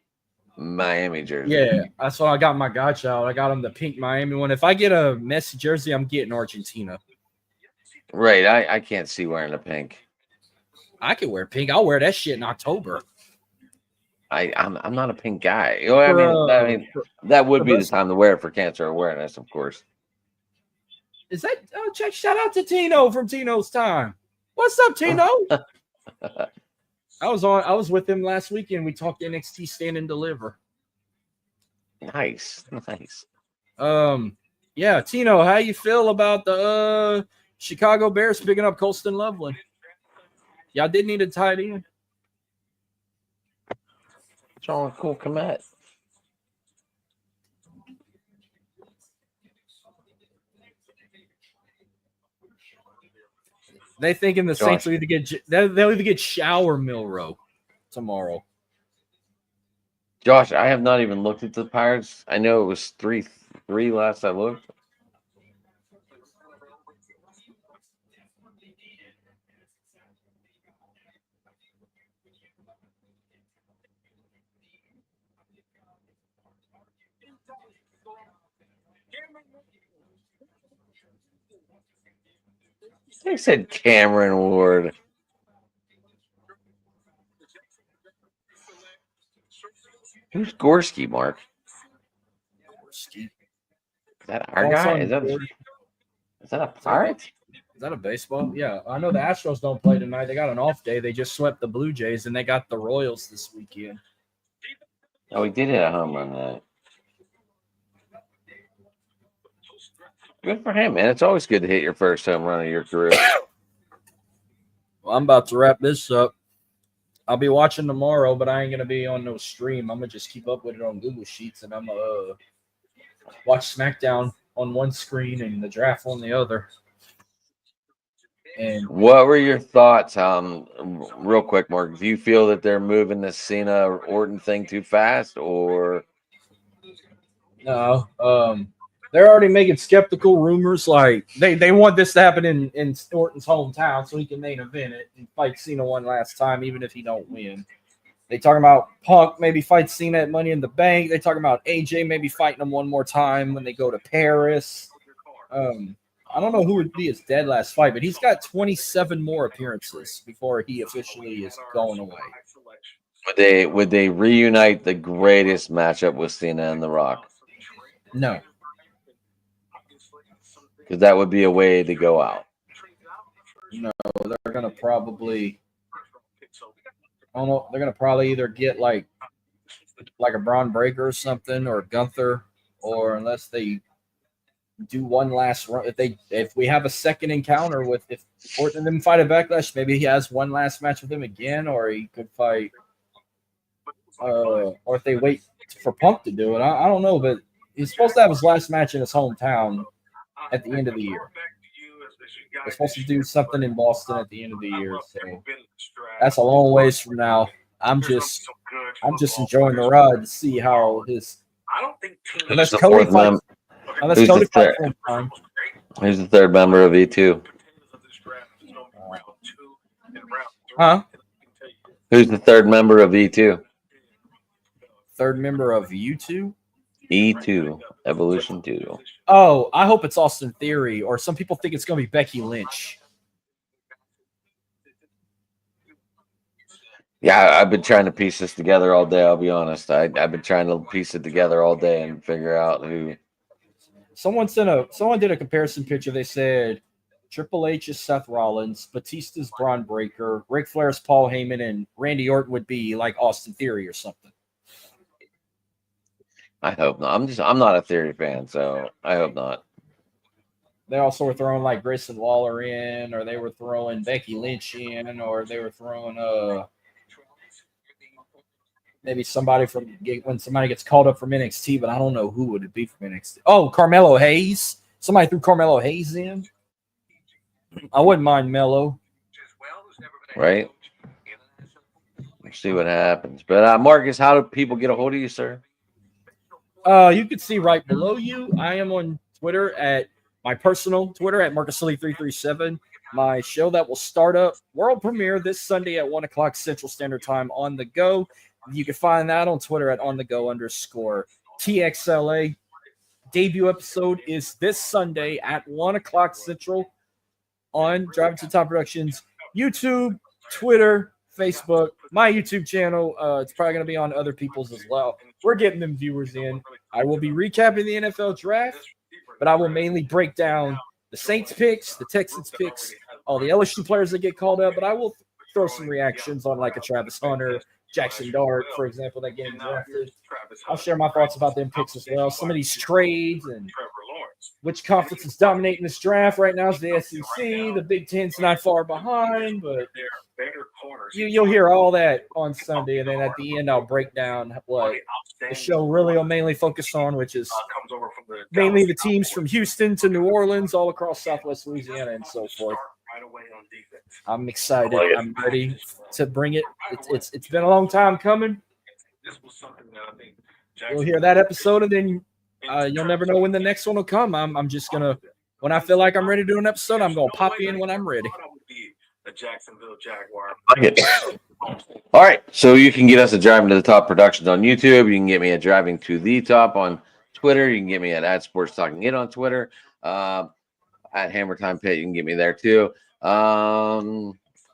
[SPEAKER 5] Miami jersey.
[SPEAKER 4] Yeah, that's why I got my godchild. I got him the pink Miami one. If I get a Messi jersey, I'm getting Argentina.
[SPEAKER 5] Right. I can't see wearing the pink.
[SPEAKER 4] I can wear pink. I'll wear that shit in October.
[SPEAKER 5] I'm not a pink guy. You know, I mean, that would be the time to wear it for cancer awareness, of course.
[SPEAKER 4] Is that shout out to Tino from Tino's Time. What's up, Tino? I was with him last weekend. We talked NXT Stand and Deliver.
[SPEAKER 5] Nice.
[SPEAKER 4] Yeah, Tino, how you feel about the Chicago Bears picking up Colston Loveland? Y'all did need a tight end.
[SPEAKER 5] What's wrong with Cole Kmet?
[SPEAKER 4] They thinking the Saints will they'll either get Shower Milrow tomorrow.
[SPEAKER 5] Josh, I have not even looked at the Pirates. I know it was 3-3 last I looked. They said Cameron Ward. Who's Gorski, Mark?
[SPEAKER 4] Gorski.
[SPEAKER 5] Is that our guy? Is that a Pirate?
[SPEAKER 4] Is that a baseball? Yeah, I know the Astros don't play tonight. They got an off day. They just swept the Blue Jays, and they got the Royals this weekend.
[SPEAKER 5] Oh, we did hit a home run that. Good for him, man. It's always good to hit your first home run of your career.
[SPEAKER 4] Well, I'm about to wrap this up. I'll be watching tomorrow, but I ain't going to be on no stream. I'm going to just keep up with it on Google Sheets, and I'm going to watch SmackDown on one screen and the draft on the other. And
[SPEAKER 5] what were your thoughts? Real quick, Mark, do you feel that they're moving the Cena Orton thing too fast, or
[SPEAKER 4] no? They're already making skeptical rumors. Like they want this to happen in Orton's hometown so he can main event it and fight Cena one last time, even if he don't win. They talking about Punk maybe fight Cena at Money in the Bank. They talking about AJ maybe fighting him one more time when they go to Paris. I don't know who would be his dead last fight, but he's got 27 more appearances before he officially is going away.
[SPEAKER 5] Would they reunite the greatest matchup with Cena and The Rock?
[SPEAKER 4] No.
[SPEAKER 5] Because that would be a way to go out.
[SPEAKER 4] No, they're gonna probably. I don't know. They're gonna probably either get like a Braun Breaker or something, or Gunther, or unless they do one last run. If we have a second encounter with if Orton and them fight a Backlash, maybe he has one last match with him again, or he could fight. Or if they wait for Punk to do it, I don't know. But he's supposed to have his last match in his hometown at the end of the year. They're supposed to do something in Boston at the end of the year, so that's a long ways from now. I'm just enjoying the ride to see how his. Unless Cody fights. Unless Cody fights one time.
[SPEAKER 5] Who's the third member of E2?
[SPEAKER 4] Huh?
[SPEAKER 5] Who's the third member of E2?
[SPEAKER 4] Third member of U2?
[SPEAKER 5] E2, Evolution 2.
[SPEAKER 4] Oh, I hope it's Austin Theory, or some people think it's going to be Becky Lynch.
[SPEAKER 5] Yeah, I've been trying to piece this together all day. I'll be honest. I've been trying to piece it together all day and figure out who.
[SPEAKER 4] Someone did a comparison picture. They said Triple H is Seth Rollins, Batista's Braun Breaker, Ric Flair's Paul Heyman, and Randy Orton would be like Austin Theory or something.
[SPEAKER 5] I hope not. I'm not a Theory fan, so I hope not.
[SPEAKER 4] They also were throwing like Grayson Waller in, or they were throwing Becky Lynch in, or they were throwing maybe somebody when somebody gets called up from NXT, but I don't know who would it be from NXT. Oh, Carmelo Hayes. Somebody threw Carmelo Hayes in. I wouldn't mind Melo.
[SPEAKER 5] Right? We'll see what happens. But Marcus, how do people get a hold of you, sir?
[SPEAKER 4] You can see right below you. I am on Twitter at my personal Twitter at MarcusLilly337. My show that will start up world premiere this Sunday at 1:00 Central Standard Time on the go. You can find that on Twitter at @onthego_TXLA. Debut episode is this Sunday at 1:00 Central on Driving to the Top Productions, YouTube, Twitter, Facebook, my YouTube channel. It's probably going to be on other people's as well. We're getting them viewers in. I will be recapping the NFL draft, but I will mainly break down the Saints picks, the Texans picks, all the LSU players that get called up, but I will throw some reactions on like a Travis Hunter, Jackson Dart, for example, that getting drafted. I'll share my thoughts about them picks as well. Some of these trades and which conference is dominating this draft right now is the SEC. The Big Ten's not far behind, but you'll hear all that on Sunday. And then at the end, I'll break down what the show really will mainly focus on, which is mainly the teams from Houston to New Orleans, all across Southwest Louisiana and so forth. I'm excited. I'm ready to bring it. It's been a long time coming. You'll hear that episode, and then you'll never know when the next one will come. I'm just gonna, when I feel like I'm ready to do an episode, I'm gonna pop in when I'm ready.
[SPEAKER 5] All right, so you can get us at Driving to the Top Productions on YouTube. You can get me at Driving to the Top on Twitter. You can get me at Sports Talking It on Twitter. at Hammer Time Pit. You can get me there too.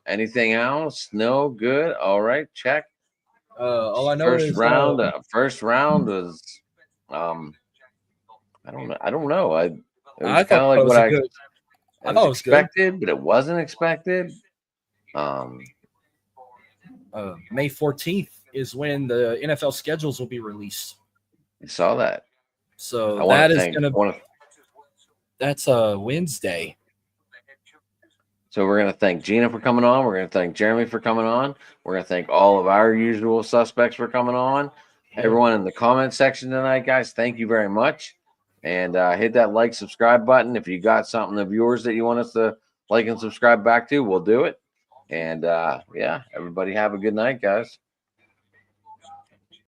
[SPEAKER 5] Anything else? No, good. All right, check.
[SPEAKER 4] All I know
[SPEAKER 5] First
[SPEAKER 4] is
[SPEAKER 5] round. First round was I don't know. It was
[SPEAKER 4] I
[SPEAKER 5] kind
[SPEAKER 4] thought
[SPEAKER 5] of like
[SPEAKER 4] it was
[SPEAKER 5] what
[SPEAKER 4] a
[SPEAKER 5] I
[SPEAKER 4] good. I thought it was good.
[SPEAKER 5] expected, but it wasn't expected.
[SPEAKER 4] May 14th is when the NFL schedules will be released.
[SPEAKER 5] I saw that.
[SPEAKER 4] So that is going to. That's a Wednesday.
[SPEAKER 5] So we're going to thank Gina for coming on. We're going to thank Jeremy for coming on. We're going to thank all of our usual suspects for coming on. Everyone in the comment section tonight, guys, thank you very much. And hit that like, subscribe button. If you got something of yours that you want us to like and subscribe back to, we'll do it. And yeah, everybody have a good night, guys.